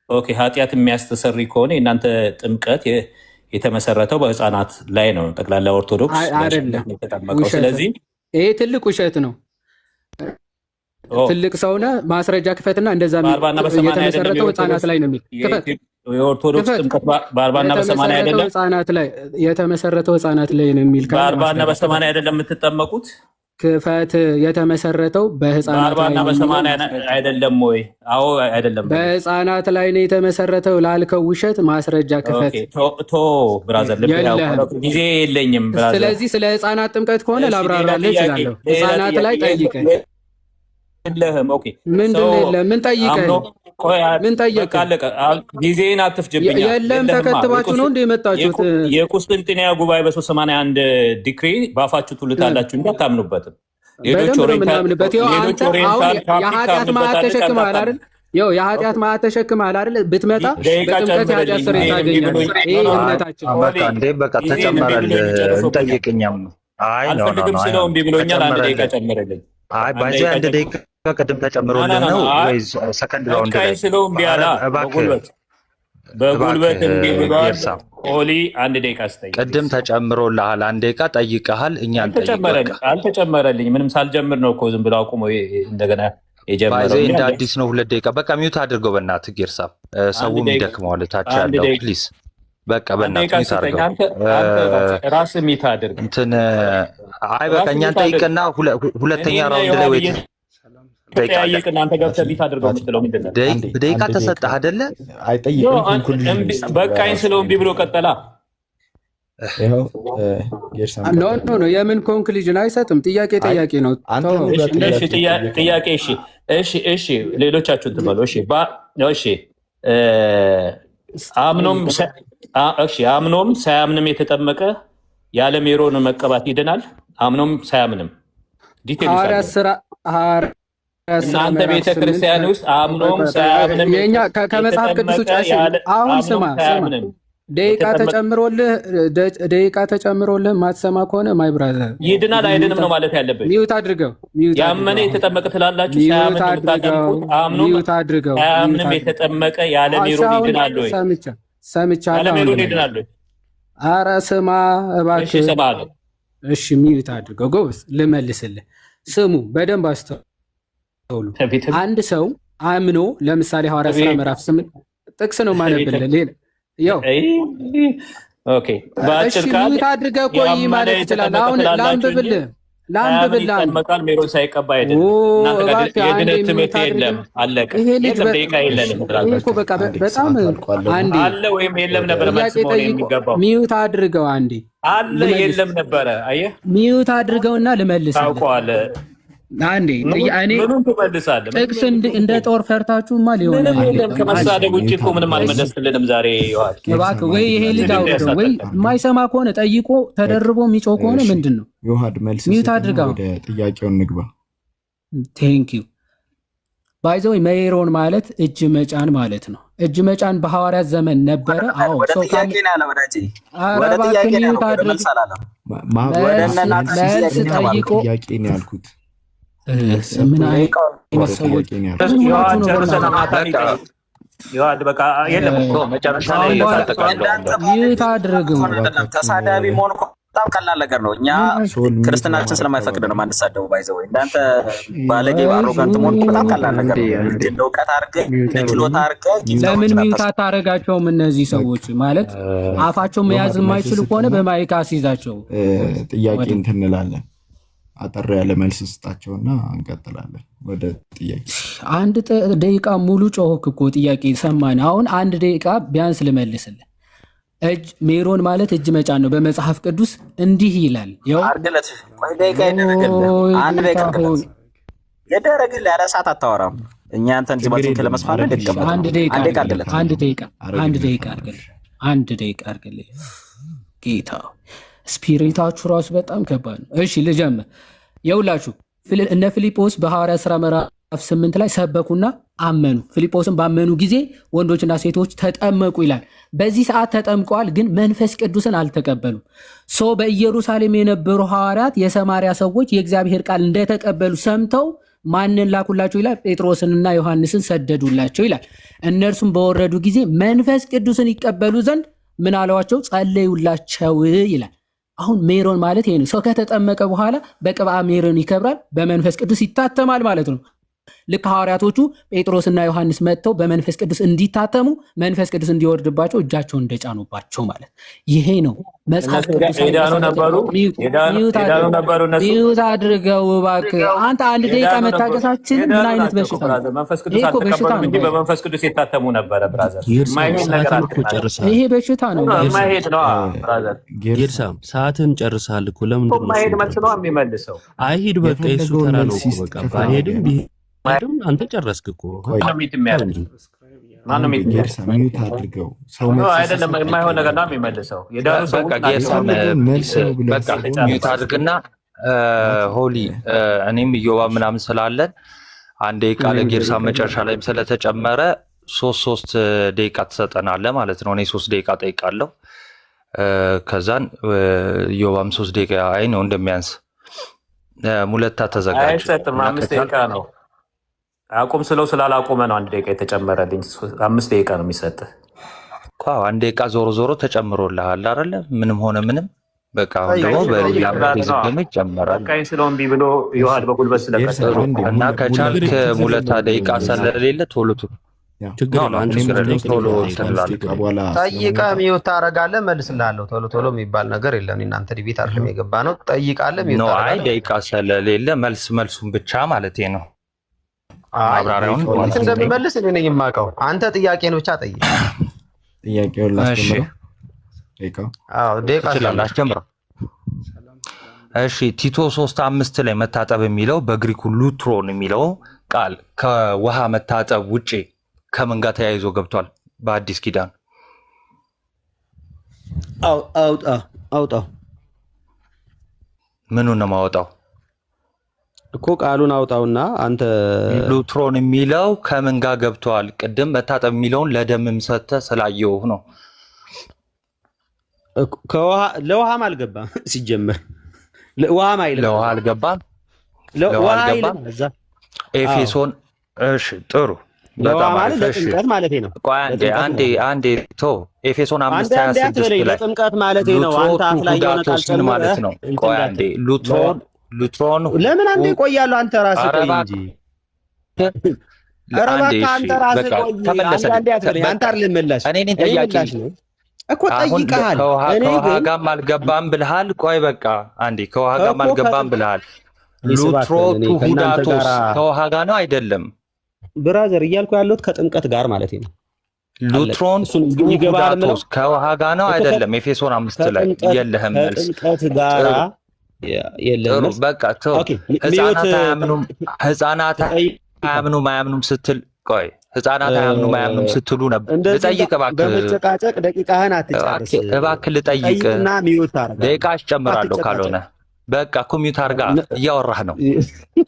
ኦኬ ኃጢአት የሚያስተሰርይ ከሆነ የእናንተ ጥምቀት የተመሰረተው በህፃናት ላይ ነው። ጠቅላላ ኦርቶዶክስ የተጠመቀው። ስለዚህ ይሄ ትልቅ ውሸት ነው። ትልቅ ሰውነ ማስረጃ ክፈትና እንደዛ የተመሰረተው ህፃናት ላይ ነው የሚል የኦርቶዶክስ ጥምቀት በ40 እና በ80 አይደለም። ህፃናት ላይ የተመሰረተው ህፃናት ላይ ነው የሚል በ40 እና በ80 አይደለም የምትጠመቁት። ክፈት የተመሰረተው በህፃናት ላይ በ40 እና በ80 አይደለም ወይ? አዎ አይደለም። በህፃናት ላይ ነው የተመሰረተው ላልከው ውሸት ማስረጃ ክፈት። ቶ ብራዘር ጊዜ የለኝም ብራዘር። ስለዚህ ስለ ህፃናት ጥምቀት ከሆነ ላብራራልህ እችላለሁ። ህፃናት ላይ ጠይቀኝ። የለህም። ኦኬ ምንድን የለም? ምን ጠይቀኝ? ምን ጠየቀ? ጊዜን አትፍጅብኝ። የለም ተከትባችሁ ነው እንደ የመጣችሁት። የቁስጥንጥንያ ጉባኤ በ381 ዲክሪ በአፋችሁ ትሉታላችሁ እንጂ አታምኑበትም። ምናምንበት የኃጢአት ማዕት ተሸክመሃል አይደል? የኃጢአት ማዕት ተሸክመሃል አይደል? ብትመጣ በጥምቀት የኃጢአት ስርየት ታገኛለህ። ይሄ እምነታችን። በቃ ተጨመረልህ። እንጠይቅኛም አልፈልግም ስለው እምቢ ብሎኛል። 1 ደቂቃ ጨምረልኝ። ባይዘ 1 ደቂቃ ቅድም ተጨምሮልን ነው ወይስ ሰከንድ ራውንድ ላይ? ስለው እምቢ አላ በጉልበት እምቢ ብሏል። ኦሊ 1 ደቂቃ ስጠኝ። ቅድም ተጨምሮልሃል። 1 ደቂቃ ጠይቀሃል። እኛ አልተጨመረልኝ። ምንም ሳልጀምር ነው እኮ ዝም ብሎ አቁሞ እንደገና የጀመረው። እንደ አዲስ ነው። 2 ደቂቃ በቃ ሚውት አድርገው በእናትህ ጌርሳም። ሰውም ይደክመዋል ታች ያለው ፕሊዝ። በቃ በእናትህ ሚውት አድርገው። ራስህ ሚውት አድርግ። እንትን አይ በቃ እኛን ጠይቅና ሁለተኛ ራውንድ ላይ ወይ ጠይቅና አንተ ገብተህ ሚውት አድርገው የምትለው ምንድን ነው? ደቂቃ ተሰጠህ አይደለ? በቃኝ ስለው እምቢ ብሎ ቀጠላ። ኖ የምን ኮንክሉዥን አይሰጥም። ጥያቄ ነው። ጥያቄ እሺ ሌሎቻችሁን ትበሉ። እሺ አምኖም ሳያምንም የተጠመቀ ያለ ሜሮን መቀባት ይድናል። አምኖም ሳያምንም እናንተ ቤተክርስቲያን ውስጥ አምኖም ሳያምንም ከመጽሐፍ ቅዱስ ውጭ አሁን ስማ ደቂቃ ተጨምሮልህ ማትሰማ ከሆነ ማይ ብራዘር ይድናል አይድንም ነው ማለት ያለብን። ሚውት አድርገው። ያመነ የተጠመቀ ትላላችሁ። ሚውት አድርገው። ሳያምንም የተጠመቀ ያለ ሜሮን ይድናል ወይ? ሰምቻለሁ። ያለ ሜሮን ይድናል ወይ? ኧረ ስማ እባክህ። እሺ ሚውት አድርገው። ጎበዝ ልመልስልህ። ስሙ በደንብ አንድ ሰው አምኖ ለምሳሌ ሐዋርያት ሥራ ምዕራፍ 8 ጥቅስ ነው ማለብልህ ሌላ ያው ኦኬ በአጭር ቃል አድርገህ ቆይ ማለት ይችላል። አሁን ላንብብልህ መቃል ሜሮን ሳይቀባ አይደለም። እናንተ ጋር የድነት ትምህርት የለም። አለቀ። ደቂቃ የለንም። በቃ በጣም አንዴ አለ ወይም የለም ነበር ማለት ነው የሚገባው። ሚዩት አድርገው አንዴ አለ የለም ነበረ። አየህ ሚዩት አድርገውና ልመልስ ታውቀዋለህ። አንዴ እኔ ምኑን ትመልሳለህ? ጥቅስ እንደ ጦር ፈርታችሁማ ሊሆን አይደለም። ከመሳደብ ውጭ እኮ ምንም አልመለስልንም ዛሬ። እባክህ ወይ ይሄ ልጅ አውርደው ወይ የማይሰማ ከሆነ ጠይቆ ተደርቦ የሚጮህ ከሆነ ምንድን ነው? ዮሐድ መልስ ሚዩት አድርገው ወደ ጥያቄውን ንግባ። ቴንክ ዩ ባይዘው ሜሮን ማለት እጅ መጫን ማለት ነው። እጅ መጫን በሐዋርያት ዘመን ነበረ። አዎ ሰው ጥያቄ ነው ያለው ወዳጄ፣ ወደ ጥያቄ ነው ወደ መልስ አላለም። ወደ እናንተ ጠይቆ ጥያቄ ነው ያልኩት። ምን አይነት ሰዎች ተሳዳቢ መሆን በጣም ቀላል ነገር ነው። እኛ ክርስትናችን ስለማይፈቅድ ነው ማንሳደቡ። ባይዘው እንዳንተ ባለጌ አሮጋንት መሆን በጣም ቀላል ነገር ነው። እንደ እውቀት አድርገህ ችሎታ አድርገህ ለምን ሚውት አታደርጋቸውም? እነዚህ ሰዎች ማለት አፋቸው መያዝ የማይችሉ ከሆነ በማይክ አስይዛቸው። ጥያቄ እንትን እንላለን። አጠር ያለ መልስ ስጣቸውና እንቀጥላለን ወደ ጥያቄ። አንድ ደቂቃ ሙሉ ጮህክ እኮ ጥያቄ ሰማን። አሁን አንድ ደቂቃ ቢያንስ ልመልስልህ። እጅ ሜሮን ማለት እጅ መጫን ነው። በመጽሐፍ ቅዱስ እንዲህ ይላል። ያው አርግለት ቆይ ደቂቃ ይደረግልህ። አንድ ደቂቃ ይደረግልህ። ያለ ሰዓት አታወራም። እኛ አንተን ጅማቱን ለመስፋት ደቂቃ አንድ ደቂቃ አርግልህ። ጌታ ስፒሪታችሁ ራሱ በጣም ከባድ ነው። እሺ ልጀምር። የውላችሁ እነ ፊልጶስ በሐዋርያት ሥራ ምዕራፍ 8 ላይ ሰበኩና አመኑ። ፊልጶስን ባመኑ ጊዜ ወንዶችና ሴቶች ተጠመቁ ይላል። በዚህ ሰዓት ተጠምቀዋል፣ ግን መንፈስ ቅዱስን አልተቀበሉም። በኢየሩሳሌም የነበሩ ሐዋርያት የሰማርያ ሰዎች የእግዚአብሔር ቃል እንደተቀበሉ ሰምተው ማንን ላኩላቸው ይላል? ጴጥሮስንና ዮሐንስን ሰደዱላቸው ይላል። እነርሱም በወረዱ ጊዜ መንፈስ ቅዱስን ይቀበሉ ዘንድ ምን አለዋቸው? ጸለዩላቸው ይላል። አሁን ሜሮን ማለት ይሄ ነው። ሰው ከተጠመቀ በኋላ በቅብአ ሜሮን ይከብራል፣ በመንፈስ ቅዱስ ይታተማል ማለት ነው። ልክ ሐዋርያቶቹ ጴጥሮስና ዮሐንስ መጥተው በመንፈስ ቅዱስ እንዲታተሙ መንፈስ ቅዱስ እንዲወርድባቸው እጃቸውን እንደጫኑባቸው ማለት ይሄ ነው። መጽሐፍ ቅዱስ ሄዳኑ ነበሩ። ሚዩት አድርገው እባክህ አንተ። አንድ ደቂቃ መታገሳችን ምን አይነት በሽታ ነው? መንፈስ ቅዱስ አልተቀበሉም እንጂ በመንፈስ ቅዱስ የታተሙ ነበረ። ብራዘር ማይሄድ ነገር አልተቀበሉም። ይሄ በሽታ ነው። ማይሄድ ነው ብራዘር። ጌርሳም ሰዓትን ጨርሰሃል እኮ ለምን ነው ማይሄድ መልስ ነው የሚመልሰው? አይሂድ በቃ እሱ ተራ ነው እኮ በቃ ባይሄድም ቢሄድም አንተ ጨረስክ እኮ። ማነው ሚዩት አድርገው ሰው አይደለም የማይሆን ነገር ነው የሚመልሰው። የዳሩ ሰው በቃ ሚዩት አድርግና ሆሊ እኔም እዮባ ምናምን ስላለን አንድ ደቂቃ ለጌርሳ መጨረሻ ላይም ስለተጨመረ ሶስት ደቂቃ ትሰጠናለህ ማለት ነው። እኔ 3 ደቂቃ ጠይቃለሁ። ከዛን እዮባም 3 ደቂቃ አይ ነው እንደሚያንስ ሙለታ ተዘጋጅ። አይሰጥም። 5 ደቂቃ ነው። አቁም ስለው ስላላቆመ ነው 1 ደቂቃ የተጨመረልኝ። 5 ደቂቃ ነው የሚሰጥህ እኮ። 1 ደቂቃ ዞሮ ተጨምሮልሃል አይደለ? ምንም ሆነ ምንም በቃ አሁን ደግሞ በያመት ዝም ይጨመራል። በቃኝ ስለው እምቢ ብሎ ይዋል በጉልበት ስለቀጠሉ እና ከቻልክ ሙለታ ደቂቃ ስለሌለ ቶሎ ጠይቀህ ሚዩት ታደርጋለህ፣ መልስልሃለሁ። ቶሎ የሚባል ነገር የለም። እናንተ ዲቤት አይደለም የገባ ነው። ጠይቃለህ ሚዩት ታደርጋለህ። አይ ደቂቃ ስለሌለ መልሱን ብቻ ማለት ነው። ማብራሪያውን እንደሚመልስ እኔ ነኝ የማውቀው። አንተ ጥያቄን ብቻ ጠይቅ። ጥያቄውን ላስጀምረው። ላስጀምረው። እሺ ቲቶ 3:5 ላይ መታጠብ የሚለው በግሪኩ ሉትሮን የሚለው ቃል ከውሃ መታጠብ ውጪ ከምን ጋር ተያይዞ ገብቷል? በአዲስ ኪዳን አውጣው። ምኑን ነው ማወጣው? እኮ ቃሉን አውጣውና አንተ ሉትሮን የሚለው ከምን ጋር ገብቷል? ቅድም መታጠብ የሚለውን ለደምም ሰጥተህ ስላየው ነው። ለውሃም አልገባም ሲጀመር ለውሃም አልገባም። ኤፌሶን እሺ ጥሩ በጣም አሪፍ። ለጥምቀት ማለት ነው። አንዴ ኤፌሶን 5:26 ላይ ለጥምቀት ማለት ነው። አንተ አፍ ላይ የሆነ ቃል ጨምረህ ማለት ነው። ቆይ አንዴ ሉትሮን ለምን አንዴ ቆያለሁ? አንተ ራስህ ቆይ እንጂ እባክህ አንተ ራስህ ቆይ፣ አንዳንዴ አትበለኝ። አንተ አይደለም መላሽ፣ እኔ ነኝ ጠያቂ እኮ ጠይቀሃል። እኔ ከውሃ ጋርም አልገባም ብልሃል። ቆይ በቃ አንዴ ከውሃ ጋርም አልገባም ብልሃል። ሉትሮ ቱሁዳቶስ ከውሃ ጋር ነው አይደለም? ብራዘር እያልኩ ያለሁት ከጥምቀት ጋር ማለት ነው። ሉትሮን ቱሁዳቶስ ከውሃ ጋር ነው አይደለም? ኤፌሶን 5 ላይ የለህም መልስ። ከጥምቀት ጋር የለህም። በቃ ተው። ህፃናት አያምኑም ስትል ቆይ ህፃናት አያምኑም ስትሉ ነበር። ልጠይቅ እባክህ፣ በመጨቃጨቅ ደቂቃህን አትጨርስ እባክህ። ልጠይቅ ደቂቃ አስጨምራለሁ ካልሆነ በቃ እኮ ሚውት አድርጋ እያወራህ ነው።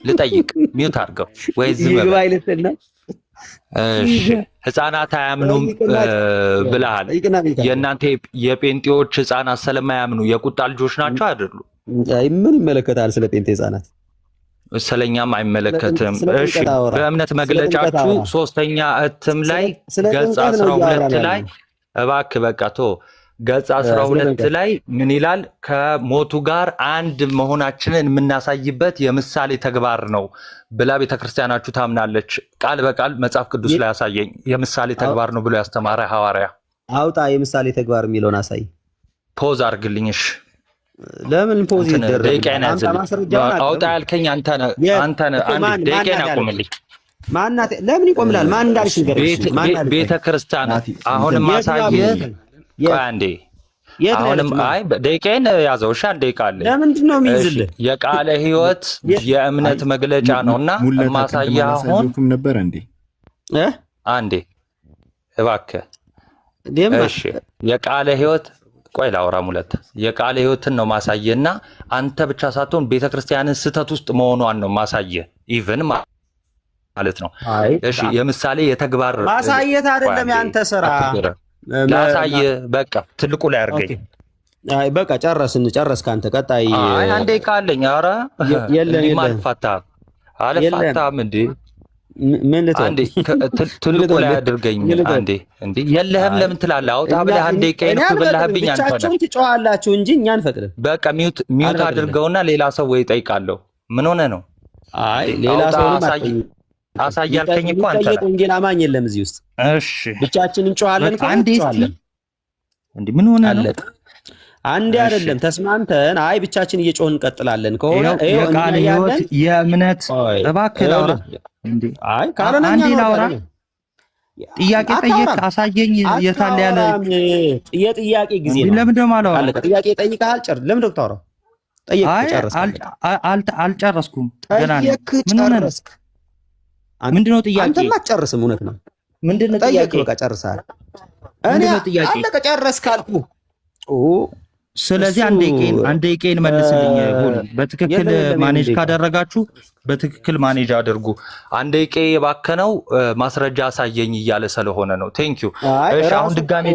ልጠይቅ ሚውት አድርገው ወይ ዝም በል። እሺ ህፃናት አያምኑም ብለሃል። የእናንተ የጴንጤዎች ህፃናት ስለማያምኑ የቁጣ ልጆች ናቸው አይደሉ? ምን ይመለከታል ስለ ጴንጤ ህፃናት? ስለኛም አይመለከትም። እሺ በእምነት መግለጫችሁ 3ኛ እትም ላይ ገጽ 12 ላይ እባክህ በቃ ቶ ገጽ 12 ላይ ምን ይላል? ከሞቱ ጋር አንድ መሆናችንን የምናሳይበት የምሳሌ ተግባር ነው ብላ ቤተክርስቲያናችሁ ታምናለች። ቃል በቃል መጽሐፍ ቅዱስ ላይ ያሳየኝ የምሳሌ ተግባር ነው ብሎ ያስተማረ ሐዋርያ አውጣ። የምሳሌ ተግባር የሚለውን አሳይ። ፖዝ አድርግልኝ። እሺ ለምን ፖዝ ይደረጋል? አውጣ ያልከኝ አንተ ነህ። አንድ ደቂቃ አቁምልኝ። ማናት? ለምን ይቆምላል? ማን እንዳልሽ ንገረኝ። ቤተክርስቲያን አሁንም ማሳየህ አንዴ አሁንም አይ ደቂቃዬን ያዘው። እሺ አንድ ደቂቃ አለ። ለምንድን ነው የሚይዝልህ? የቃለ ሕይወት የእምነት መግለጫ ነውና ማሳያ አሁን ነበር እንዴ? አንዴ እባክህ። እሺ የቃለ ሕይወት ቆይ ላውራ ሙለት የቃለ ሕይወትን ነው ማሳየና አንተ ብቻ ሳትሆን ቤተክርስቲያንን ስህተት ውስጥ መሆኗን ነው ማሳየ ኢቭን ማለት ነው። እሺ የምሳሌ የተግባር ማሳየት አይደለም ያንተ ስራ። ላሳየ በቃ ትልቁ ላይ አድርገኝ። አይ በቃ ጨረስክ አንተ። ቀጣይ አይ አንዴ ካለኝ ኧረ የለም አልፋታም እንዴ ምን ልትል አንዴ ትልቁ ላይ አድርገኝ። አንዴ እንዴ የለህም ለምን ትላለህ? አውጣ ብለህ አንዴ ቀይን ብለህብኝ አንተ ነህ። ትጮሃላችሁ እንጂ እኛ አንፈቅድም። በቃ ሚውት አድርገውና ሌላ ሰው ወይ ጠይቃለሁ። ምን ሆነ ነው? አይ ሌላ ሰው አሳያልከኝ እኮ አንተ ነህ። ወንጌል አማኝ የለም እዚህ ውስጥ። እሺ ብቻችንን እንጮሃለን። አንዴ እንዴ ምን ሆነ ነው? አንዴ አይደለም ተስማምተን አይ ብቻችን እየጮህን እንቀጥላለን ከሆነ የቃል ሕይወት የእምነት እባክህ ላውራ እንዴ? አይ ካልሆነ አንዴ ላውራ። ጥያቄ ጠይቅ፣ አሳየኝ። የታለ ያለ የጥያቄ ጊዜ ነው። ለምን ደማ ነው አለቀ። ጥያቄ ጠይቀሃል፣ ለምን ዶክተር ታወራ? ጠይቅ፣ ጨረስክ? አልጨረስኩም ገና ነው። ምን ጨረስክ? ምንድነው ጥያቄ? አንተማ አትጨርስም። እውነት ነው። ምንድነው ጥያቄ? በቃ ጨርሰሃል። እኔ አለቀ፣ ጨረስክ አልኩህ። ስለዚህ አንድ ደቂቃን መልስልኝ። ሁሉ በትክክል ማኔጅ ካደረጋችሁ በትክክል ማኔጅ አድርጉ። አንድ ደቂቃ የባከነው ማስረጃ አሳየኝ እያለ ስለሆነ ነው። ቴንክ ዩ። እሺ አሁን ድጋሜ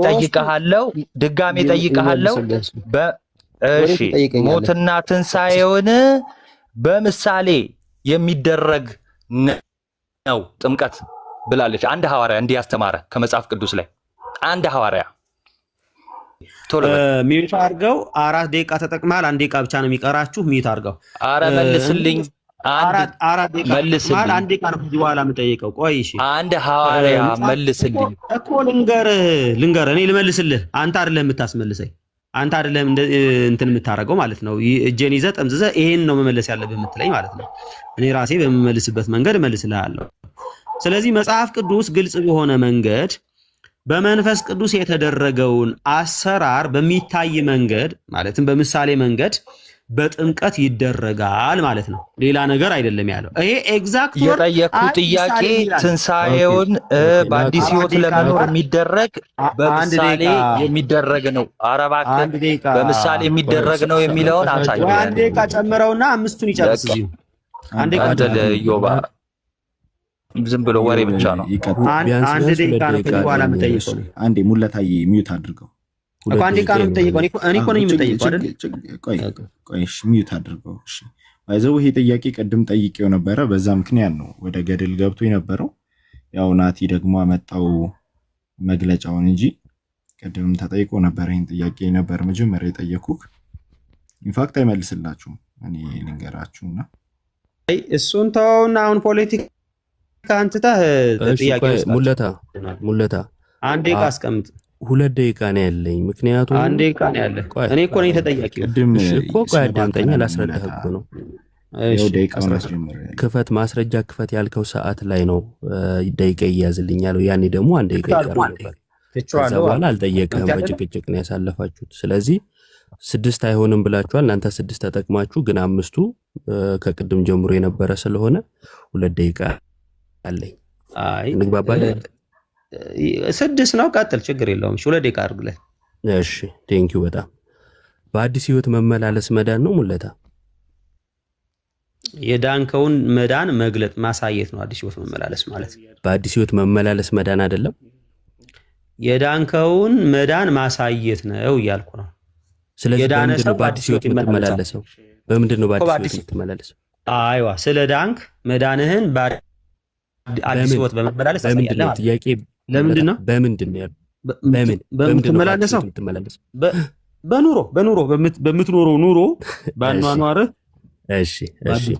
ጠይቀሃለሁ። እሺ ሞትና ትንሣኤውን በምሳሌ የሚደረግ ነው ጥምቀት ብላለች አንድ ሐዋርያ እንዲህ ያስተማረ ከመጽሐፍ ቅዱስ ላይ አንድ ሐዋርያ። ሚዩት አድርገው። 4 ደቂቃ ተጠቅማል። 1 ደቂቃ ብቻ ነው የሚቀራችሁ። ሚዩት አድርገው። አረ መልስልኝ። አራት ደቂቃ ተጠቅማል። 1 ደቂቃ ነው ከዚህ በኋላ የምጠይቀው። ቆይ እሺ አንድ ሐዋርያ መልስልኝ እኮ ልንገርህ። እኔ ልመልስልህ፣ አንተ አይደለም የምታስመልሰኝ። አንተ አይደለም እንትን የምታረገው ማለት ነው። እጄን ይዘህ ጠምዝዘህ ይሄን ነው መመለስ ያለብህ የምትለኝ ማለት ነው። እኔ ራሴ በምመልስበት መንገድ እመልስልሃለሁ። ስለዚህ መጽሐፍ ቅዱስ ግልጽ በሆነ መንገድ በመንፈስ ቅዱስ የተደረገውን አሰራር በሚታይ መንገድ ማለትም በምሳሌ መንገድ በጥምቀት ይደረጋል ማለት ነው። ሌላ ነገር አይደለም ያለው። ይሄ ኤግዛክት የጠየቅኩት ጥያቄ ትንሣኤውን በአዲስ ሕይወት ለመኖር የሚደረግ በምሳሌ የሚደረግ ነው። ኧረ እባክህ በምሳሌ የሚደረግ ነው የሚለውን አሳየኝ። አንድ ደቂቃ ጨምረውና 5ቱን ይጨርስ እዚሁ። አንድ ደቂቃ ዮባ ዝም ብሎ ወሬ ብቻ ነው። አንድ ደቂቃ ነው ከዚህ በኋላ የምጠይቀው። አንዴ ሙለታዬ ሚዩት አድርገው እኮ አንዴ ቃል የምጠይቀው እኔ እኮ ነኝ የምጠይቀው አይደል? ቆይ እሺ ሚዩት አድርገው። እሺ ባይዘው ይሄ ጥያቄ ቀድም ጠይቄው ነበረ። በዛ ምክንያት ነው ወደ ገደል ገብቶ የነበረው። ያው ናቲ ደግሞ አመጣው መግለጫውን እንጂ ቀድም ተጠይቆ ነበር። ይሄን ጥያቄ ነበር መጀመሪያ የጠየኩህ። ኢንፋክት አይመልስላችሁም። እኔ ልንገራችሁና እሱን ተውና አሁን ፖለቲካ አንትተህ ጥያቄ ሙለታ አንድ ደቂቃ አስቀምጥ። 2 ደቂቃ ነው ያለኝ። ምክንያቱም አንድ ደቂቃ ነው ያለህ። እኔ እኮ ነኝ ተጠያቂው። እኮ ቆይ አዳምጠኝ፣ ላስረዳህ እኮ ነው። ክፈት ማስረጃ ክፈት ያልከው ሰዓት ላይ ነው ደቂቃ ይያዝልኛል። ያኔ ደግሞ 1 ደቂቃ ይቀር ነበር። ከዛ በኋላ አልጠየቅህም፣ በጭቅጭቅ ነው ያሳለፋችሁት። ስለዚህ 6 አይሆንም ብላችኋል። እናንተ 6 ተጠቅማችሁ፣ ግን 5ቱ ከቅድም ጀምሮ የነበረ ስለሆነ 2 ደቂቃ አለኝ። እንግባባለን? 6 ነው። ቀጥል፣ ችግር የለውም። 2 ደቂቃ አድርግልህ። እሺ ቴንኪው በጣም። በአዲስ ህይወት መመላለስ መዳን ነው ሙለታ? የዳንከውን መዳን መግለጥ ማሳየት ነው አዲስ ህይወት መመላለስ ማለት። በአዲስ ህይወት መመላለስ መዳን አይደለም። የዳንከውን መዳን ማሳየት ነው እያልኩ ነው። ስለዚህ በምንድን ነው በአዲስ ህይወት የምትመላለሰው? በምንድን ነው በአዲስ ህይወት የምትመላለሰው? አይዋ ስለ ዳንክ መዳንህን በአዲስ ህይወት በመመላለስ በምንድን ነው? ጥያቄ ለምንድን ነው? በምንድን ነው? በምትመላለሰው? በኑሮ በምትኖረው ኑሮ ባኗኗርህ እሺ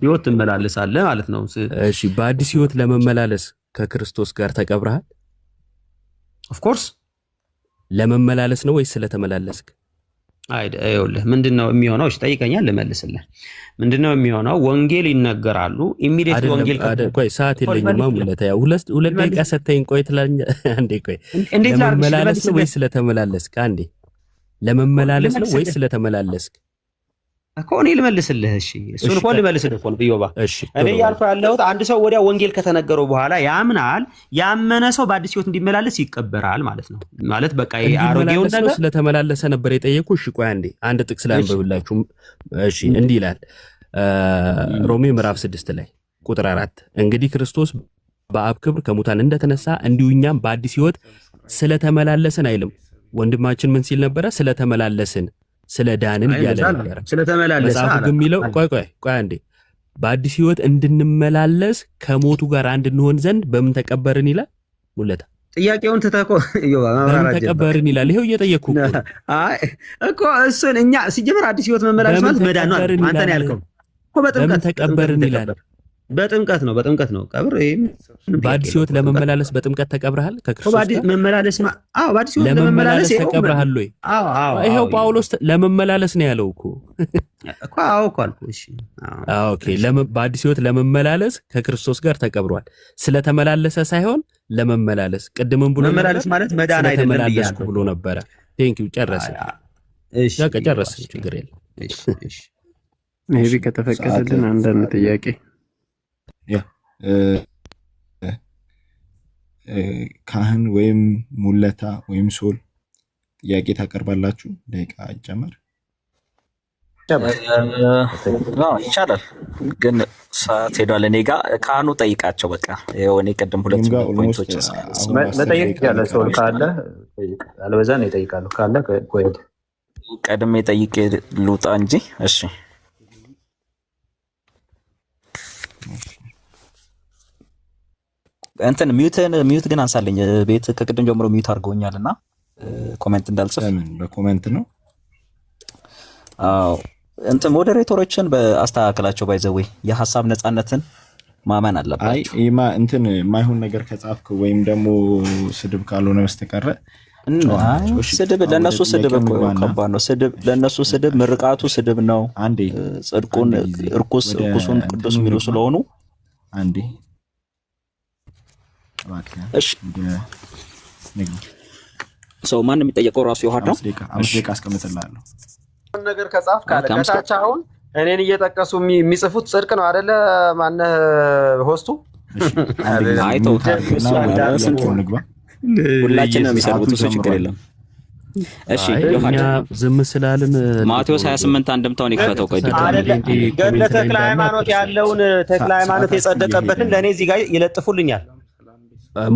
ህይወት ትመላለሳለህ ማለት ነው። እሺ በአዲስ ህይወት ለመመላለስ ከክርስቶስ ጋር ተቀብረሃል? ኦፍ ኮርስ ለመመላለስ ነው ወይስ ስለተመላለስክ? አይደለም። ምንድነው የሚሆነው? እሺ ጠይቀኛል፣ ልመልስልህ። ምንድነው የሚሆነው? ወንጌል ይነገራሉ። ኢሚዲየት ወንጌል ቆይ ሰዓት የለኝማ ሙለታ። ያው 2 ደቂቃ ሰተኝ ቆይ ትላለኛ። አንዴ ቆይ ለመመላለስ ነው ወይስ ስለተመላለስክ? አንዴ ለመመላለስ ነው ወይስ ስለተመላለስክ እኮ እኔ ልመልስልህ። እሺ እሱን እኮ ልመልስልህ እኮ ነው ብዮባ። እኔ ያልኩህ ያለሁት አንድ ሰው ወዲያ ወንጌል ከተነገረው በኋላ ያምናል። ያመነ ሰው በአዲስ ህይወት እንዲመላለስ ይቀበራል ማለት ነው። ማለት በቃ አሮጌው ነገር ስለተመላለሰ ነበር የጠየቁህ። እሺ ቆይ አንድ ጥቅስ ላንብብላችሁ። እሺ እንዲህ ይላል ሮሜ ምዕራፍ 6 ላይ ቁጥር 4 እንግዲህ ክርስቶስ በአብ ክብር ከሙታን እንደተነሳ እንዲሁ እኛም በአዲስ ህይወት ስለተመላለስን አይልም። ወንድማችን ምን ሲል ነበረ? ስለተመላለስን ስለ ዳንን እያለ ነበር። ስለተመላለሰ መጽሐፉ ግን የሚለው ቆይ አንዴ በአዲስ ህይወት እንድንመላለስ ከሞቱ ጋር አንድ እንሆን ዘንድ በምን ተቀበርን ይላል ሙለታ። ጥያቄውን ተተኮ በምን ተቀበርን ይላል። ይሄው እየጠየቅኩ እኮ እሱን እኛ ሲጀምር አዲስ ህይወት መመላለስ ማለት መዳን ነው። አንተ ነው ያልከው እኮ። በምን ተቀበርን ይላል። በጥምቀት ነው ቀብር። በአዲስ ህይወት ለመመላለስ በጥምቀት ተቀብረሃል ከክርስቶስ ጋር መመላለስ። አዎ በአዲስ ህይወት ለመመላለስ ተቀብረሃል ወይ? ይሄው ጳውሎስ ለመመላለስ ነው ያለው እኮ እኮ። አዎ እኮ አልኩ። እሺ ኦኬ። በአዲስ ህይወት ለመመላለስ ከክርስቶስ ጋር ተቀብሯል። ስለተመላለሰ ሳይሆን ለመመላለስ። ቅድምም ብሎ መመላለስ ማለት መዳን አይደለም ብሎ ነበረ። ቴንኪው ጨረስን። እሺ በቃ ጨረስን፣ ችግር የለም። እሺ ሜቢ ከተፈቀደልን አንዳንድ ጥያቄ ካህን ወይም ሙለታ ወይም ሶል ጥያቄ ታቀርባላችሁ? ደቂቃ ይጨመር ይቻላል፣ ግን ሰዓት ሄዷል። እኔ ጋር ካህኑ ጠይቃቸው። በቃ እኔ ቅድም 2 ፖይንቶች መጠየቅ ያለ ሰው ካለ አልበዛ ነው ይጠይቃሉ። ካለ ቀድሜ ጠይቄ ልውጣ እንጂ። እሺ እንትን ሚዩት ግን አንሳለኝ። ቤት ከቅድም ጀምሮ ሚዩት አድርገውኛል እና ኮሜንት እንዳልጽፍ በኮሜንት ነው። አዎ እንትን ሞዴሬተሮችን በአስተካከላቸው። ባይዘዌ የሐሳብ ነፃነትን ማመን አለባቸው። አይ እንትን የማይሆን ነገር ከጻፍክ ወይም ደግሞ ስድብ ካልሆነ በስተቀር ስድብ ለነሱ ስድብ እኮ ከባድ ነው። ስድብ ለነሱ ስድብ፣ ምርቃቱ ስድብ ነው። ጽድቁን እርኩሱን ቅዱስ የሚሉ ስለሆኑ አንዴ እሺ ሰው ማን የሚጠየቀው ራሱ ይሆን ነው። 5 ደቂቃ አስቀምጥልሃለሁ። ነገር ከጻፍ ካለ ከታች አሁን እኔን እየጠቀሱ የሚጽፉት ጽድቅ ነው አይደለ? ማነህ ሆስቱ አይተው ሁላችንም የሚሰሩት ችግር የለም። እሺ እኛ ዝም ስላልን ማቴዎስ 28 አንድምታውን ይፈተው። ቆይ ገድለ ተክለ ሃይማኖት ያለውን ተክለ ሃይማኖት የጸደቀበትን ለእኔ እዚህ ጋር ይለጥፉልኛል።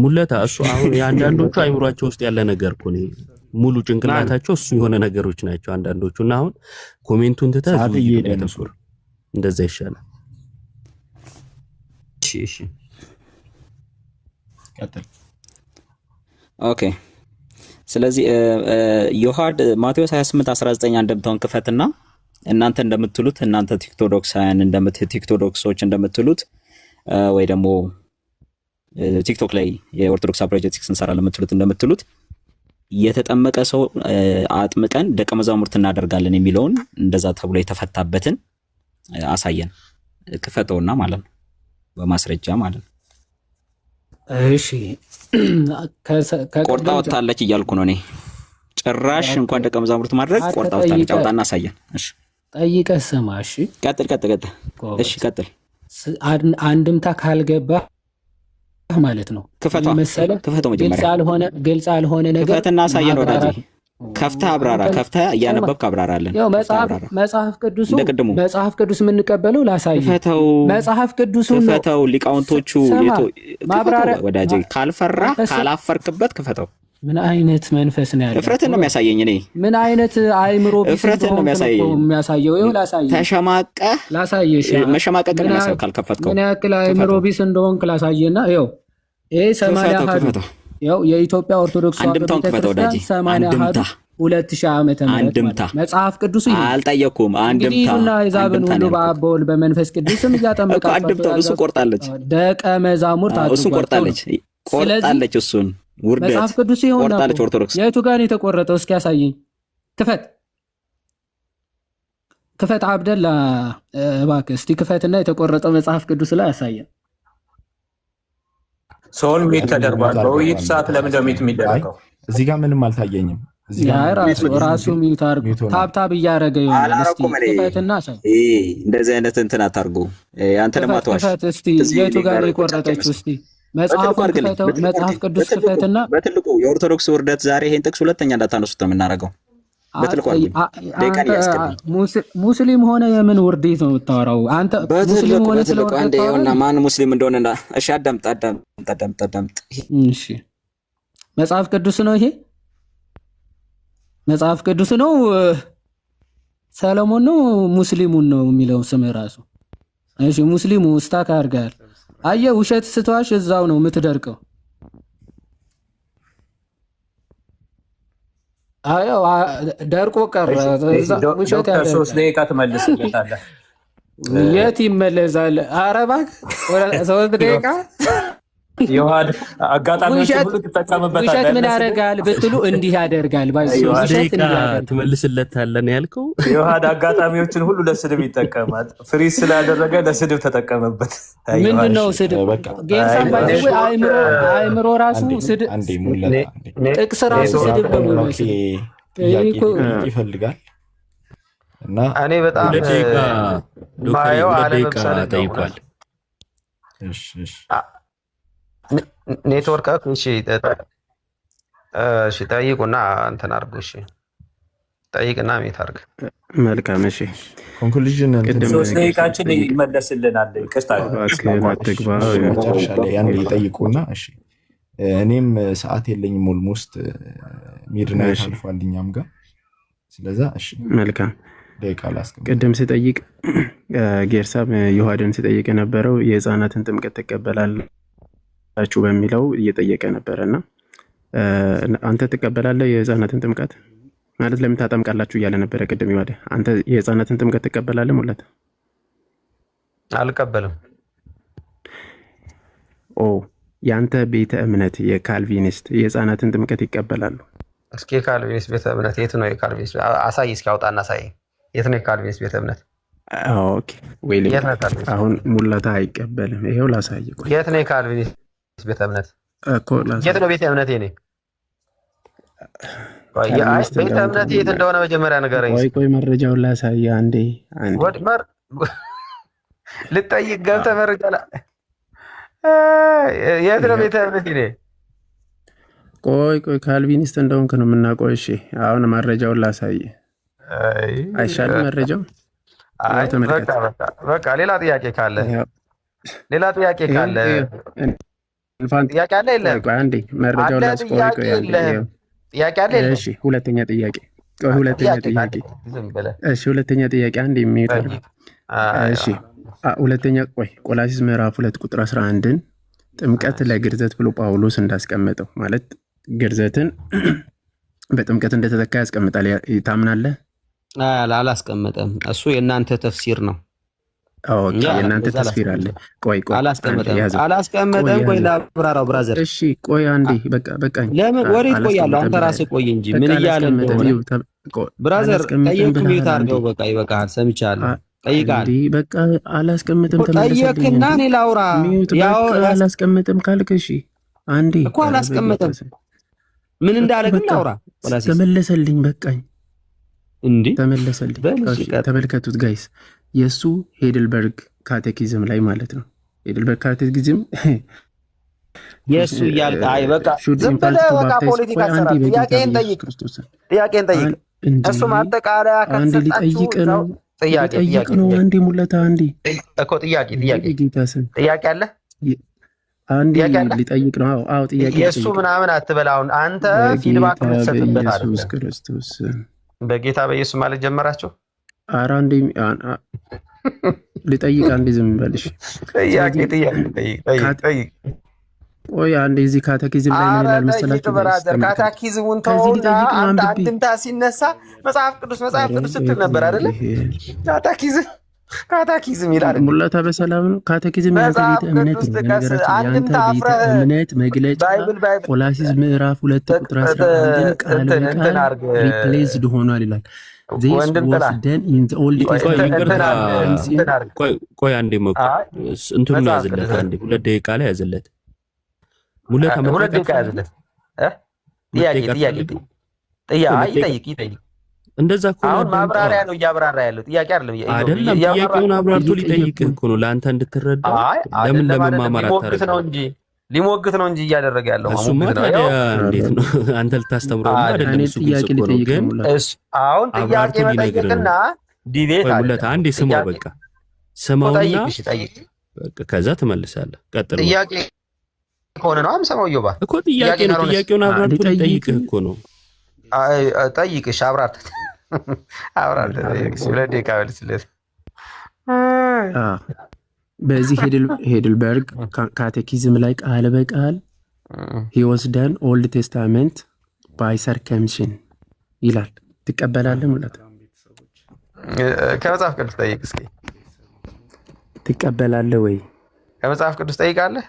ሙለታ እሱ አሁን የአንዳንዶቹ አይምሯቸው ውስጥ ያለ ነገር እኮ ነው። ሙሉ ጭንቅላታቸው እሱ የሆነ ነገሮች ናቸው አንዳንዶቹ። እና አሁን ኮሜንቱን ትተህ እንደዛ ይሻላል። እሺ ቀጥል። ኦኬ ስለዚህ ዮሐድ ማቴዎስ 28:19 አንድምታውን ክፈትና እናንተ እንደምትሉት እናንተ ቲክቶዶክሳውያን ቲክቶዶክሶች እንደምትሉት ወይ ደግሞ ቲክቶክ ላይ የኦርቶዶክስ አፕሮጀክቲክስ እንሰራለን እንደምትሉት የተጠመቀ ሰው አጥምቀን ደቀ መዛሙርት እናደርጋለን የሚለውን እንደዛ ተብሎ የተፈታበትን አሳየን። ክፈተውና ማለት ነው በማስረጃ ማለት ነው። እሺ ቆርጣ ወጣለች እያልኩ ነው እኔ። ጭራሽ እንኳን ደቀ መዛሙርት ማድረግ ቆርጣ ወጣለች። አውጣና አሳየን። እሺ ጠይቀህ ስማ። እሺ ቀጥል። እሺ ቀጥል። አንድምታ ካልገባ ማለት ነው ክፈተው መጀመሪያ ግልጽ ያልሆነ ነገር ክፈትና አሳየን ወዳጄ። ከፍተህ አብራራ። ከፍተህ እያነበብክ አብራራለን። ያው መጽሐፍ ቅዱስ የምንቀበለው ላሳይ። መጽሐፍ ቅዱሱን ክፈተው። ሊቃውንቶቹ ማብራሪያ ወዳጄ፣ ካልፈራ ካላፈርክበት ክፈተው። ምን አይነት መንፈስ ነው ያለው? እፍረትን ነው የሚያሳየኝ። እኔ ምን አይነት አይምሮ እፍረትን ነው የሚያሳየው? ይኸው ላሳየህ። ተሸማቀህ ላሳየህ። መሸማቀቅን የሚያሳየው ካልከፈትከው ምን ያክል አይምሮ ቢስ እንደሆንክ ላሳየህና ይኸው ይሄ 80 ሀዱ ያው የኢትዮጵያ ኦርቶዶክስ አንድምታውን ክፈተው ወዳጄ። 80 ሀዱ 2000 ዓመተ ምህረት መጽሐፍ ቅዱስ ይሄ አልጠየኩም። አንድምታ ይዛብን ሁሉ በአብ በወልድ በመንፈስ ቅዱስም እያጠመቃቸው አንድምታው እሱ ቆርጣለች። ደቀ መዛሙርት እሱ ቆርጣለች። እሱን ውርደት መጽሐፍ ቅዱስ ይሆን ቆርጣለች። ኦርቶዶክስ የቱ ጋር ነው የተቆረጠው? እስኪ ያሳየኝ። ክፈት አብደላ እባክህ እስቲ ክፈትና የተቆረጠው መጽሐፍ ቅዱስ ላይ ያሳየን። ሰውን ሚት ተደርጓል። በውይይት ሰዓት ለምንድን ነው ሚት የሚደረገው? እዚህ ጋር ምንም አልታየኝም። ራሱ ሚዩት አድርጎ ታብታብ እያደረገ ይሆናል። እስቲ ክፈትና አሳይ። እንደዚህ አይነት እንትን አታርጉ። አንተ ደግሞ አትዋሽ። እስቲ የቱ ጋር ነው የቆረጠችው? እስቲ መጽሐፍ ቅዱስ ክፈትና በትልቁ የኦርቶዶክስ ውርደት ዛሬ ይሄን ጥቅስ ሁለተኛ እንዳታነሱት ነው የምናደርገው። በትልቁ ሙስሊም ሆነ የምን ውርዴት ነው የምታወራው አንተ? ሙስሊም ሆነ ስለወርደት እና ማን ሙስሊም እንደሆነ እሺ፣ አዳምጥ። እሺ፣ መጽሐፍ ቅዱስ ነው ይሄ መጽሐፍ ቅዱስ ነው። ሰለሞን ነው ሙስሊሙን ነው የሚለው ስም ራሱ። እሺ፣ ሙስሊሙ ስታክ አድርጋል። አየህ፣ ውሸት ስትዋሽ እዛው ነው የምትደርቀው። አየው፣ ደርቆ ቀረ። ውሸት ያለ 3 ደቂቃ ትመልስለታለህ። የት ይመለሳል? ኧረ እባክህ 3 ደቂቃ የውሃድ አጋጣሚዎችን ሁሉ ትጠቀምበታለህ። ውሸት ምን ያደርጋል ብትሉ እንዲህ ያደርጋል። ትመልስለታለህ ያልከው የውሃድ አጋጣሚዎችን ሁሉ ለስድብ ይጠቀማል። ፍሪዝ ስላደረገ ለስድብ ተጠቀመበት። ምንድነው ስድብ? ጌምሳን ባይዘው አይምሮ ራሱ ስድብ፣ ጥቅስ ራሱ ስድብ ነው የሚመስል ይፈልጋል። እና እኔ በጣም ማየው አለመብሰል ጠይቋል። ኔትወርክ እሺ ጠይቁና እንትን አድርጉ። እሺ ጠይቅና ሜት አድርግ። መልካም። እሺ ኮንክሉዥን 3 ደቂቃችን ይመለስልናል። ይቅርታ መጨረሻ ላይ ያን ይጠይቁና እሺ። እኔም ሰዓት የለኝም ኦልሞስት ሚድናይት አልፏል እኛም ጋር። ስለዛ እሺ መልካም። ደቂቃ ላስቀምጥ። ቅድም ስጠይቅ ጌርሳም ዮሐድን ስጠይቅ የነበረው የህፃናትን ጥምቀት ትቀበላላችሁ በሚለው እየጠየቀ ነበረና አንተ ትቀበላለህ የህፃናትን ጥምቀት ማለት ለምን ታጠምቃላችሁ እያለ ነበረ ቅድም ይዋደ። አንተ የህፃናትን ጥምቀት ትቀበላለህ ማለት? አልቀበልም። ያንተ ቤተ እምነት የካልቪኒስት የህፃናትን ጥምቀት ይቀበላሉ? እስኪ የካልቪኒስት ቤተ እምነት የት ነው? የካልቪኒስት አሳይ፣ እስኪ አውጣና አሳይ። የት ነው የካልቪኒስት ቤተ እምነት? ኦኬ ወይ አሁን ሙላታ አይቀበልም። ይሄው ላሳይ። ቆይ የት ነው የካልቪኒስት ቤተ እምነት? የት ነው ቤተ እምነቴ? እኔ ቤተ እምነቴ የት እንደሆነ መጀመሪያ ንገረኝ። ቆይ መረጃውን ላሳይ። አንዴ ልጠይቅ ገብተህ መረጃ የት ነው ቤተ እምነቴ? እኔ ቆይ ካልቪኒስት እንደሆንክ ነው የምናውቀው። እሺ አሁን መረጃውን ላሳይ። አይሻልም መረጃው? በቃ ሌላ ጥያቄ ካለ ጥያቄ አለ የለም? አንዴ መረጃውን ላስቆይ። ጥያቄ አለ የለም? እሺ ሁለተኛ ጥያቄ አንዴ የሚሄድ እሺ ሁለተኛ ቆላሲስ ምዕራፍ 2 ቁጥር 11ን ጥምቀት ለግርዘት ብሎ ጳውሎስ እንዳስቀመጠው ማለት ግርዘትን በጥምቀት እንደተተካ ያስቀምጣል። ታምናለህ? አላስቀመጠም። እሱ የእናንተ ተፍሲር ነው። ኦኬ የእናንተ ተስፊር አለ። ቆይ አላስቀመጠም። ቆይ ላብራራው ብራዘር። እሺ ቆይ አንዴ በቃኝ። ለምን ወሬት ቆያለሁ? አንተ ራስህ ቆይ እንጂ ምን እያለ እንደሆነ ብራዘር ጠየቅ። ሚዩት አድርገው። በቃ ይበቃሃል። ሰምቻለሁ። ጠይቃል። በቃ አላስቀምጥም። ጠየቅና እኔ ላውራ። ያው አላስቀምጥም ካልክ እሺ አንዴ እኮ አላስቀምጥም። ምን እንዳለ ግን ላውራ። ተመለሰልኝ። በቃኝ እንዴ ተመለሰልኝ። ተመልከቱት ጋይስ፣ የሱ ሄድልበርግ ካቴኪዝም ላይ ማለት ነው። ሄድልበርግ ካቴኪዝም የሱ እያልክ አይ በቃ ዝም ብለህ በቃ ፖለቲካ ሰራ። ጥያቄን ጠይቅ። እሱ ማጠቃለያ ሊጠይቅ ነው። ጥያቄ ነው። አንዴ ሙለታ አንዴ እኮ ጥያቄ አለ። አንዴ ሊጠይቅ ነው። አዎ ጥያቄ የሱ ምናምን አትበላውን አንተ ፊድባክ የምትሰጥበት አይደል? ኢየሱስ ክርስቶስ በጌታ በኢየሱስ ማለት ጀመራችሁ። ኧረ አንዴ ልጠይቅ። አንዴ ዝም በልሽ። ጥያቄ ቆይ አንዴ እዚህ ካቴኪዝም ላይ ምን ይላል መሰላችሁ? ካቴኪዝሙን ተውና አንድምታ ሲነሳ መጽሐፍ ቅዱስ ስትል ነበር አይደለ? ካቴኪዝም ይላል። ሙላታ በሰላም ነው። ካቴኪዝም ያንተ ቤተ እምነት ነው። ያንተ ቤተ እምነት መግለጫ ቆላሲስ ምዕራፍ 2 ቁጥር 11 ቃል በቃል ሪፕሌስድ ሆኗል ይላል። This was done in the Old Testament. ቆይ አንዴ እንትኑ ያዝለት። አንዴ 2 ደቂቃ ላይ ያዝለት። ሙላታ 2 ደቂቃ ያዝለት። ጥያቄ እንደዛ እኮ አሁን ማብራሪያ ነው እያብራራ ያለው። ጥያቄ አይደለም። ጥያቄውን አብራርቶ ሊጠይቅህ እኮ ነው ለአንተ እንድትረዳ። ለምን ለመማማር አታረጋግጥ? ሊሞግት ነው እንጂ እያደረገ ያለው እሱማ ታዲያ እንዴት ነው? አንተ ልታስተምረው አይደለም። እሱ ጥያቄ ሊጠይቅ ነው። አሁን ጥያቄ መጠየቅና ዲቤት አለ። ሙላታ አንዴ ስማው፣ በቃ ስማውና በቃ ከዛ ትመልሳለህ። ቀጥል። ጥያቄ ከሆነ ነው አምሰማው። ይባ እኮ ጥያቄ ነው። ጥያቄውን አብራርቶ ሊጠይቅህ እኮ ነው። ጠይቅሽ አብራርተ 2 ደቂቃ መልስለት። በዚህ ሄድልበርግ ካቴኪዝም ላይ ቃል በቃል he was done Old Testament by circumcision ይላል። ትቀበላለህ ማለት ነው? ከመጽሐፍ ቅዱስ ጠይቅ እስኪ። ትቀበላለህ ወይ? ከመጽሐፍ ቅዱስ ጠይቃለህ?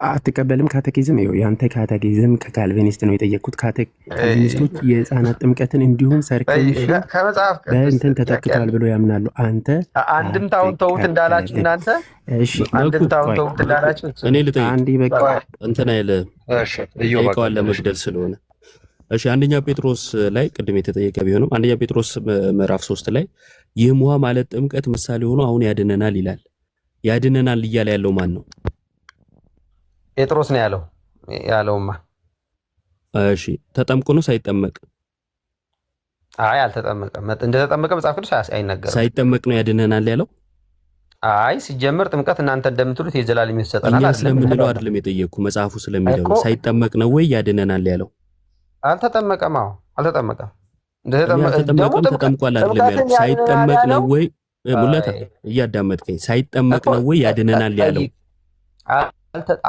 አትቀበልም? ካቴኪዝም ይኸው ያንተ ካቴኪዝም ከካልቪኒስት ነው የጠየቅኩት። ካልቪኒስቶች የህፃናት ጥምቀትን እንዲሁም ሰርክምሽን በእንትን ተተክቷል ብሎ ያምናሉ። አንተ አንድምታውን ተውት እንዳላችሁ እናንተ። እሺ አንድምታውን ተውት እንዳላችሁ እኔ ልጠይቅ። አንዴ በቃ እንትን አይለ ጠይቀዋል ለመግደል ስለሆነ። እሺ አንደኛ ጴጥሮስ ላይ ቅድም የተጠየቀ ቢሆንም አንደኛ ጴጥሮስ ምዕራፍ 3 ላይ ይህም ውሃ ማለት ጥምቀት ምሳሌ ሆኖ አሁን ያድነናል ይላል። ያድነናል እያለ ያለው ማን ነው? ጴጥሮስ ነው ያለውማ። እሺ ተጠምቆ ነው ሳይጠመቅ? አይ አልተጠመቀም። እንደተጠመቀ መጽሐፍ ቅዱስ አይናገርም። ሳይጠመቅ ነው ያድነናል ያለው? አይ ሲጀመር ጥምቀት እናንተ እንደምትሉት የዘላለም ይሰጠናል አይደለም ስለምንለው አይደለም የጠየቅኩ መጽሐፉ ስለሚለው ሳይጠመቅ ነው ወይ ያድነናል ያለው? አልተጠመቀም። አዎ አልተጠመቀም። ተጠምቋል አይደለም ያለው? ሳይጠመቅ ነው ወይ? ሙላታ እያዳመጥከኝ፣ ሳይጠመቅ ነው ወይ ያድነናል ያለው?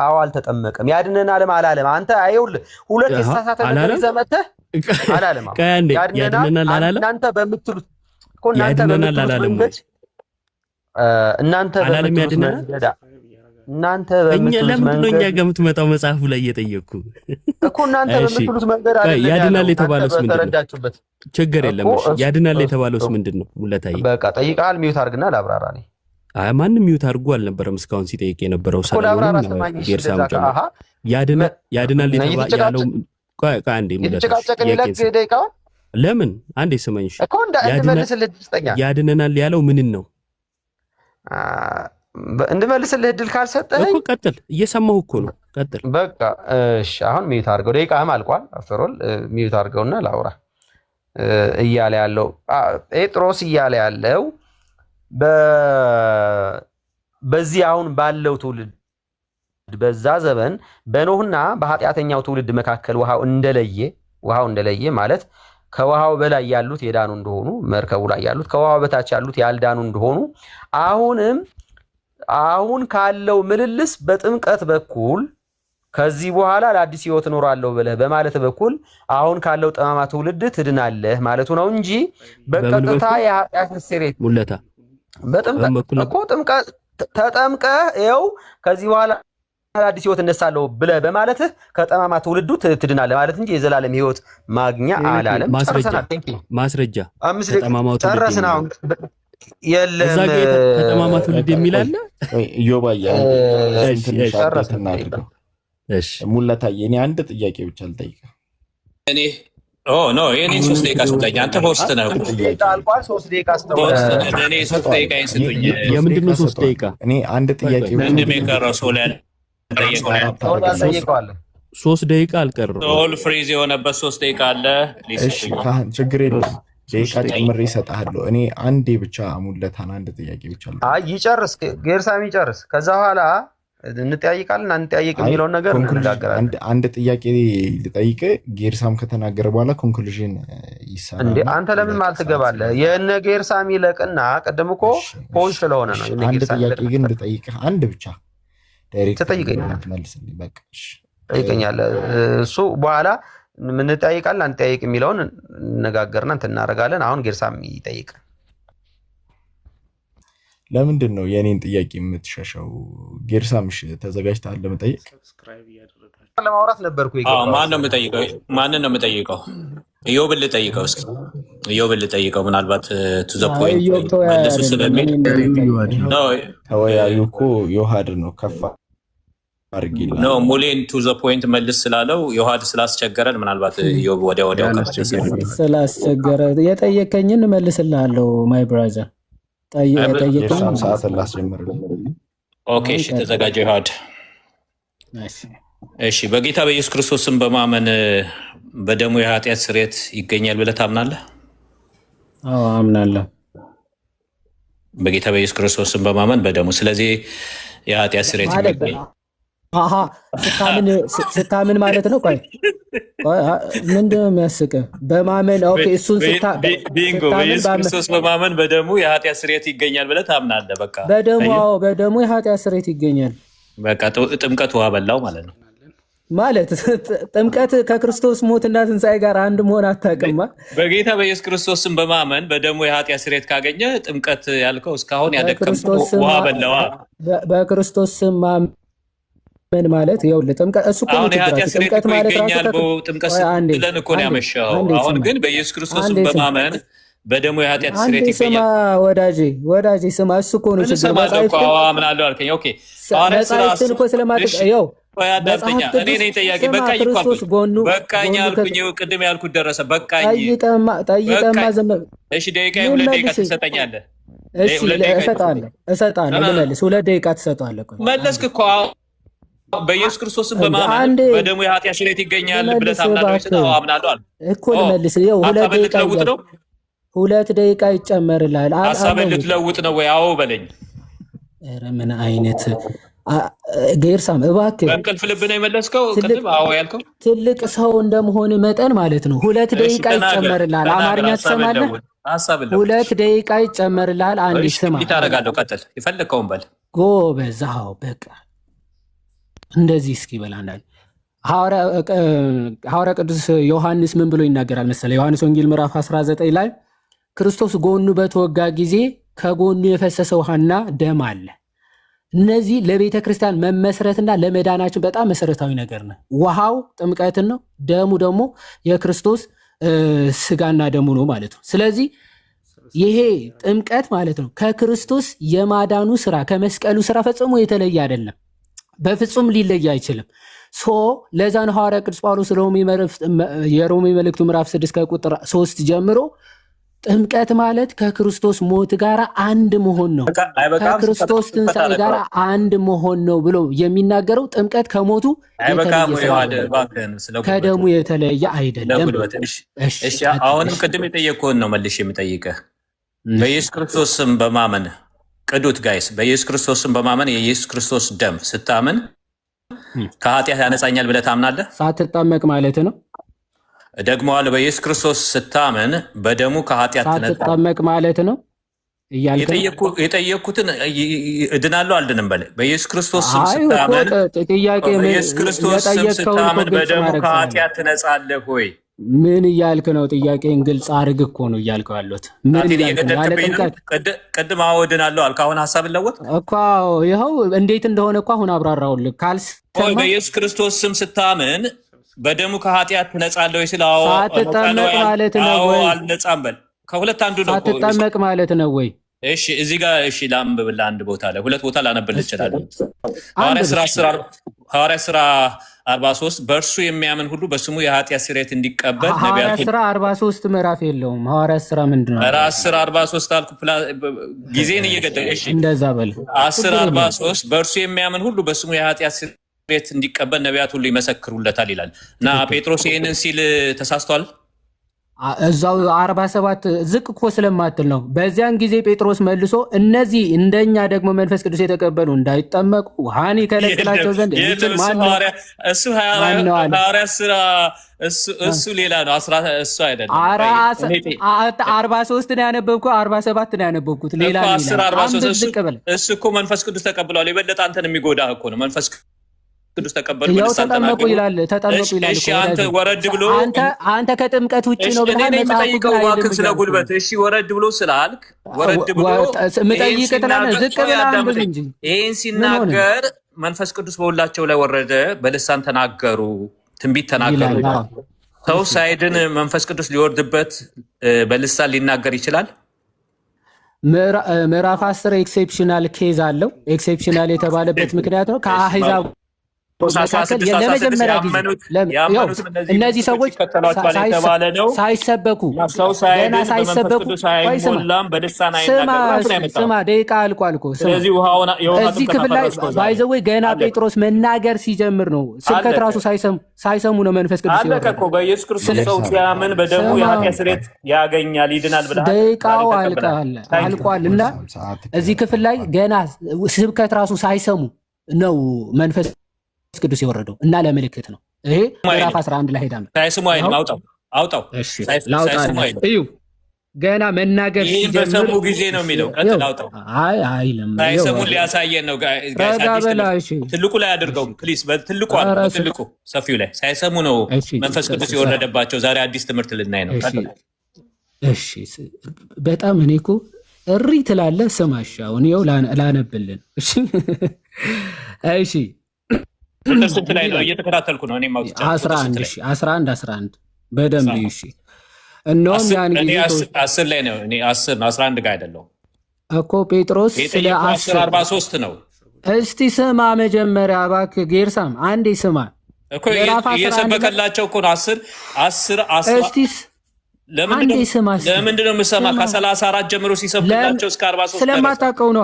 አዎ አልተጠመቀም። ያድነናልም አላለም። አንተ አይውልህ ሁለት የተሳሳተ ነገር ይዘህ መተህ አላለም። ያድነናል አላለም። እናንተ በምትሉት እኮ እናንተ በምትሉት መንገድ እናንተ በምትሉት መንገድ እናንተ በምትሉት መንገድ እኛ ጋር የምትመጣው መጽሐፉ ላይ እየጠየቅኩ እኮ እናንተ በምትሉት መንገድ አይደለም። ያድናል የተባለውስ ምንድን ነው? ችግር የለም። ያድናል የተባለውስ ምንድን ነው? ሙለታይ በቃ ጠይቃል። ሚዩት አድርግና ላብራራ ነኝ። አይ ማንም ሚዩት አድርጎ አልነበረም እስካሁን ሲጠይቅ የነበረው ሰላም ያድናል ያለው አንዴ ለምን አንዴ ስመኝሽ ያድነናል ያለው ምንን ነው እንድመልስልህ እድል ካልሰጠኝ እኮ ቀጥል። እየሰማሁ እኮ ነው። ቀጥል በቃ እሺ። አሁን ሚዩት አድርገው፣ ደቂቃህም አልቋል። አፍተሮል ሚዩት አድርገውና ላውራ እያለ ያለው ጴጥሮስ እያለ ያለው በዚህ አሁን ባለው ትውልድ በዛ ዘመን በኖህና በኃጢአተኛው ትውልድ መካከል ውሃው እንደለየ ማለት ከውሃው በላይ ያሉት የዳኑ እንደሆኑ፣ መርከቡ ላይ ያሉት ከውሃው በታች ያሉት ያልዳኑ እንደሆኑ፣ አሁን ካለው ምልልስ በጥምቀት በኩል ከዚህ በኋላ ለአዲስ ሕይወት እኖራለሁ ብለህ በማለት በኩል አሁን ካለው ጠማማ ትውልድ ትድናለህ ማለቱ ነው እንጂ በቀጥታ የኃጢአት ስርየት ሙለታ በጥምቀት እኮ ጥምቀት ተጠምቀህ ይኸው ከዚህ በኋላ አዲስ ህይወት እነሳለሁ ብለህ በማለትህ ከጠማማ ትውልዱ ትድናለህ ማለት እንጂ የዘላለም ህይወት ማግኛ አላለም። ማስረጃ ጨረስን። አሁን የለም ከጠማማ ትውልድ የሚል አለ። ዮባያ ሙላታዬ እኔ አንድ ጥያቄ ብቻ ልጠይቅህ። እኔ ኖ የኔ 3 ደቂቃ ስጠኝ። አንተ ሆስት ነህ። 3 ደቂቃ አልቋል። 3 ደቂቃ አስተውል። እኔ 3 ደቂቃ ይስጡኝ። የምንድን ነው 3 ደቂቃ? እኔ አንድ ጥያቄ ምንድን ነው የቀረው? ሶላን ጠይቀዋለሁ። 3 ደቂቃ አልቀረም። ሶል ፍሪዝ የሆነበት 3 ደቂቃ አለ። እሺ ካህን ችግር የለም ደቂቃ ጨምሬ እሰጥሃለሁ። እኔ አንዴ ብቻ ሙለታን አንድ ጥያቄ ብቻ ይጨርስ፣ ጌርሳም ይጨርስ። ከዛ በኋላ እንጠያይቃለን አንጠያይቅ የሚለውን ነገር እንነጋገራለን። አንድ ጥያቄ ልጠይቅ፣ ጌርሳም ከተናገረ በኋላ ኮንክሉዥን ይሰራል። እንዴ አንተ ለምን አልትገባለህ? የነ ጌርሳም ይለቅና ቀደም እኮ ፖንት ስለሆነ ነው። አንድ ጥያቄ ግን ልጠይቅህ፣ አንድ ብቻ ዳይሬክት ትጠይቀኛለህ። መልስልኝ በቃ እሺ። ጠይቀኛለህ። እሱ በኋላ ምን እንጠያይቃለን አንጠያይቅ የሚለውን እንነጋገርና እንትን እናደርጋለን። አሁን ጌርሳም ይጠይቅ። ለምንድን ነው የኔን ጥያቄ የምትሸሸው? ጌርሳምሽ ተዘጋጅተሃል ለመጠየቅ? ለማውራት ነበርኩ። ማን ነው የምጠይቀው? ማንን ነው የምጠይቀው? ኢዮብን ልጠይቀው። እስኪ ኢዮብን ልጠይቀው። ምናልባት ቱ ዘ ፖይንት መልሱ ስለሚል ተወያዩ እኮ ዮሐድ ነው ከፋ አርጊላ ኖ ሙሌን ቱ ዘ ፖይንት መልስ ስላለው ዮሐድ ስላስቸገረን ምናልባት ኢዮብ ወዲያው ስላስቸገረ የጠየቀኝን መልስልሃለሁ ማይ ብራዘር። ጠየቀኝ ሰዓት ላስጀምርልህ። ኦኬ እሺ ተዘጋጀ ዮሐድ። እሺ በጌታ በኢየሱስ ክርስቶስ ስም በማመን በደሙ የኃጢአት ስርየት ይገኛል ብለህ ታምናለህ? አዎ አምናለሁ። በጌታ በኢየሱስ ክርስቶስ ስም በማመን በደሙ ስለዚህ የኃጢአት ስርየት ይገኛል። ስታምን ማለት ነው። ቆይ ምንድን ነው የሚያስቅህ? በማመን ኦኬ፣ እሱን ቢንጎ በኢየሱስ ክርስቶስ በማመን በደሙ የኃጢአት ስርየት ይገኛል ብለህ ታምናለህ? በቃ በደሙ የኃጢአት ስርየት ይገኛል። በቃ ጥምቀት ውሃ በላው ማለት ነው። ማለት ጥምቀት ከክርስቶስ ሞትና ትንሣኤ ጋር አንድ መሆን አታውቅማ። በጌታ በኢየሱስ ክርስቶስ ስም በማመን በደሙ የኃጢአት ስርየት ካገኘ ጥምቀት ያልከው እስካሁን ያደከምከው ውሃ በላዋ። በክርስቶስ ስም ምን ማለት ይኸውልህ፣ ጥምቀት እሱ እኮ ነው የኃጢአት ስርየት እኮ ይገኛል። ጥምቀት ስትለን እኮ ነው ያመሻው። አሁን ግን በኢየሱስ ክርስቶስ ስም በማመን በደሙ የኃጢአት ስርየት ይገኛል። ወዳጄ ስማ፣ እሱ እኮ ነው ችግር። አምናለሁ አልከኝ። ኦኬ መጽሐፍትን እኮ ስለማትቀየው ያዳምጠኛ። እኔ ነኝ ጠያቂ። በቃኝ እኮ በቃኝ አልኩኝ። ቅድም ያልኩት ደረሰ። በቃኝ። ጠይጠማ ዘመ እሺ፣ ደቂቃ 2 ደቂቃ ትሰጠኛለህ? እሺ እሰጣለሁ። ልመልስ። 2 ደቂቃ ትሰጣለህ። መለስክ እኮ። በኢየሱስ ክርስቶስ ስም በማመን በደሙ የኃጢአት ስርየት ይገኛል ብለህ ታምናለህ? አምናለሁ አልኩ እኮ። ልመልስ። 2 ደቂቃ ይጨመርልሃል። ሀሳብህን ልትለውጥ ነው ወይ? አዎ በለኝ። ኧረ ምን አይነት ጌርሳም እባክህ፣ በእንቅልፍ ልብ ነው የመለስከው። ቅድም አዎ ያልከው ትልቅ ሰው እንደመሆን መጠን ማለት ነው። 2 ደቂቃ ይጨመርልሃል። አማርኛ ትሰማለህ? 2 ደቂቃ ይጨመርልሃል። አንዴ ስማ። ታደርጋለሁ። ቀጥል፣ የፈለግከውን በል። ጎበዝ። አዎ በቃ እንደዚህ እስኪ በላ። አንዳንድ ሐዋርያ ቅዱስ ዮሐንስ ምን ብሎ ይናገራል መሰለህ? ዮሐንስ ወንጌል ምዕራፍ 19 ላይ ክርስቶስ ጎኑ በተወጋ ጊዜ ከጎኑ የፈሰሰ ውሃና ደም አለ። እነዚህ ለቤተ ክርስቲያን መመስረትና ለመዳናችን በጣም መሰረታዊ ነገር ነው። ውሃው ጥምቀትን ነው፣ ደሙ ደግሞ የክርስቶስ ስጋና ደሙ ነው ማለት ነው። ስለዚህ ይሄ ጥምቀት ማለት ነው ከክርስቶስ የማዳኑ ስራ ከመስቀሉ ስራ ፈጽሞ የተለየ አይደለም። በፍጹም ሊለይ አይችልም። ለዛ ነው ሐዋርያ ቅዱስ ጳውሎስ የሮሜ መልእክቱ ምዕራፍ 6 ከቁጥር 3 ጀምሮ ጥምቀት ማለት ከክርስቶስ ሞት ጋር አንድ መሆን ነው፣ ከክርስቶስ ትንሣኤ ጋር አንድ መሆን ነው ብሎ የሚናገረው ጥምቀት ከሞቱ ከደሙ የተለየ አይደለም። አሁንም ቅድም የጠየቅኩህን ነው መልሼ የምጠይቅህ። በኢየሱስ ክርስቶስ ስም በማመን ቅዱት ጋይስ፣ በኢየሱስ ክርስቶስ ስም በማመን የኢየሱስ ክርስቶስ ደም ስታምን ከኃጢአት ያነጻኛል ብለህ ታምናለህ? ሳትጠመቅ ማለት ነው። ደግሞ አለ በኢየሱስ ክርስቶስ ስታምን በደሙ ከኃጢአት ሳትጠመቅ ማለት ነው። የጠየቅኩትን እድናለሁ አልድንም በለ። በኢየሱስ ክርስቶስ ስም ስታምን በኢየሱስ ክርስቶስ ስም ስታምን በደሙ ከኃጢአት ትነጻለህ ሆይ? ምን እያልክ ነው? ጥያቄን ግልጽ አድርግ እኮ ነው እያልከው ያለሁት። ምን እያልክ ነው? ያለ ጥምቀት ቅድም አወድናለሁ አልክ። አሁን ሀሳብን ለወጥ እኮ ይኸው እንዴት እንደሆነ እኮ አሁን አብራራውልህ። በኢየሱስ ክርስቶስ ስም ስታምን በደሙ ከኃጢአት ትነጻለህ ወይ? ሳትጠመቅ ማለት ነው ወይ? አልነጻም በል። ከሁለት አንዱ ነው። ሳትጠመቅ ማለት ነው ወይ? እሺ እዚህ ጋር እሺ፣ ላንብብልህ አንድ ቦታ ላይ ሁለት ቦታ ላነብልህ እችላለሁ። ሐዋርያት ሥራ 43 በእርሱ የሚያምን ሁሉ በስሙ የኃጢአት ስርየት እንዲቀበል ሐዋርያት ሥራ 43 ምዕራፍ የለውም። ሐዋርያት ሥራ ምንድን ነው? 10:43 አልኩ። ጊዜን እየገደለ እሺ፣ እንደዛ በል። 10:43 በእርሱ የሚያምን ሁሉ በስሙ የኃጢአት ስርየት እንዲቀበል ነቢያት ሁሉ ይመሰክሩለታል ይላል እና ጴጥሮስ ይህንን ሲል ተሳስቷል። እዛው 47 ዝቅ እኮ ስለማትል ነው። በዚያን ጊዜ ጴጥሮስ መልሶ እነዚህ እንደኛ ደግሞ መንፈስ ቅዱስ የተቀበሉ እንዳይጠመቁ ውሃን ይከለክላቸው ዘንድ የሚችል ማን ነው? እሱ ሐዋርያት ሥራ እሱ ሌላ ነው። እሱ አይደለም። 43 ነው ያነበብኩት፣ 47 ነው ያነበብኩት። ሌላ እሱ እኮ መንፈስ ቅዱስ ተቀብሏል። የበለጠ አንተን የሚጎዳህ እኮ ነው። መንፈስ ቅዱስ ተቀበሉ ተጠመቁ ይላል። ተጠመቁ ይላል። እሺ አንተ ወረድ ብሎ አንተ ከጥምቀት ውጪ ነው ብለህ የምጠይቀው እባክህ ስለ ጉልበት። እሺ ወረድ ብሎ ስላልክ ወረድ ብሎ የምጠይቅ ትላለህ። ዝቅ ብለህ አንብብ እንጂ። ይሄን ሲናገር መንፈስ ቅዱስ በሁላቸው ላይ ወረደ፣ በልሳን ተናገሩ፣ ትንቢት ተናገሩ። ሰው ሳይድን መንፈስ ቅዱስ ሊወርድበት በልሳን ሊናገር ይችላል? ምዕራፍ 10 ኤክሴፕሽናል ኬዝ አለው። ኤክሴፕሽናል የተባለበት ምክንያት ነው ከአሕዛብ ለመጀመሪያ ጊዜ እነዚህ ሰዎች ሳይሰበኩ ገና ሳይሰበኩ ስማ፣ ደቂቃ አልቋል እኮ። እዚህ ክፍል ላይ ባይዘወይ ገና ጴጥሮስ መናገር ሲጀምር ነው። ስብከት ራሱ ሳይሰሙ ነው መንፈስ ቅዱስ ይወርዳል። በኢየሱስ ክርስቶስ ሰው ሲያምን በደሙ የኃጢአት ስርየት ያገኛል፣ ይድናል ብለሃል። ደቂቃው አልቋል እና እዚህ ክፍል ላይ ገና ስብከት ራሱ ሳይሰሙ ነው መንፈስ ቅዱስ የወረደው እና ለምልክት ነው። ይሄ ምዕራፍ 11 ላይ ሄዳለሁ። ሳይስሙ አይልም። አውጣው። እሺ እዩ ገና መናገር ሲጀምር በሰሙ ጊዜ ነው የሚለው። ቀጥል። አውጣው። አይልም። ሳይሰሙ ሊያሳየን ነው። ትልቁ ላይ አድርገው ፕሊዝ። በትልቁ አድርገው። ትልቁ ሰፊው ላይ ሳይሰሙ ነው መንፈስ ቅዱስ የወረደባቸው። ዛሬ አዲስ ትምህርት ልናይ ነው። እሺ በጣም እኔ እኮ እሪ ትላለህ። ስማሽ አሁን ይኸው ላነብልን። እሺ እሺ ስንት ላይ ነው? እየተከታተልኩ ነው። እኔም አውጥቻለሁ። 11 በደንብ እሺ። እነሆም ያን ጊዜ 10 ላይ ነው። እኔ 10 ነው 11 ጋር አይደለሁም እኮ ጴጥሮስ ስለ 10:43 ነው። እስቲ ስማ መጀመሪያ እባክህ ጌርሳም አንዴ ስማ እኮ እየሰበከላቸው እኮ ነው። 10 እስቲ አንዴ ስማ። ለምንድን ነው የምሰማ? ከ34 ጀምሮ ሲሰብክላቸው እስከ 43 ስለማታውቀው ነው።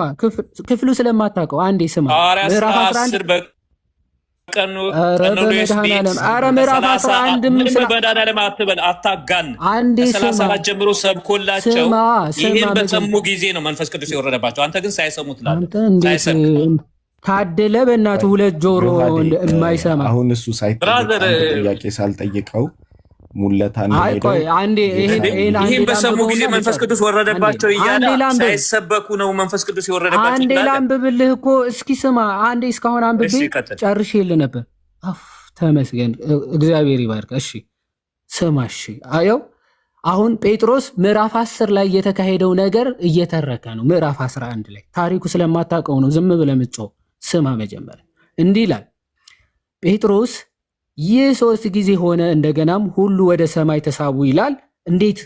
ክፍሉ ስለማታውቀው አንዴ ስማ። ምዕራፍ 11 መድኃኒዓለም አትበል፣ አታጋን። ከ34 ጀምሮ ሰብኮላቸው ይህን በሰሙ ጊዜ ነው መንፈስ ቅዱስ የወረደባቸው። አንተ ግን ሳይሰሙ ትላለህ። ታደለ በእናትህ ሁለት ጆሮ የማይሰማ አሁን እሱ ጥያቄ ሳልጠይቀው ሙለታ ይህን በሰሙ ጊዜ መንፈስ ቅዱስ ወረደባቸው እያለ ሳይሰበኩ ነው መንፈስ ቅዱስ የወረደባቸው። አንዴ ላንብብልህ እኮ እስኪ ስማ። አንዴ እስካሁን አንብቤ ጨርሼልህ ነበር። ተመስገን እግዚአብሔር ይባርክ። እሺ ስማ። እሺ አየው አሁን ጴጥሮስ ምዕራፍ 10 ላይ የተካሄደው ነገር እየተረከ ነው። ምዕራፍ 11 ላይ ታሪኩ ስለማታውቀው ነው ዝም ብለህ የምትጮህ። ስማ መጀመሪያ እንዲህ ይላል ጴጥሮስ ይህ 3 ጊዜ ሆነ፣ እንደገናም ሁሉ ወደ ሰማይ ተሳቡ ይላል። እንዴት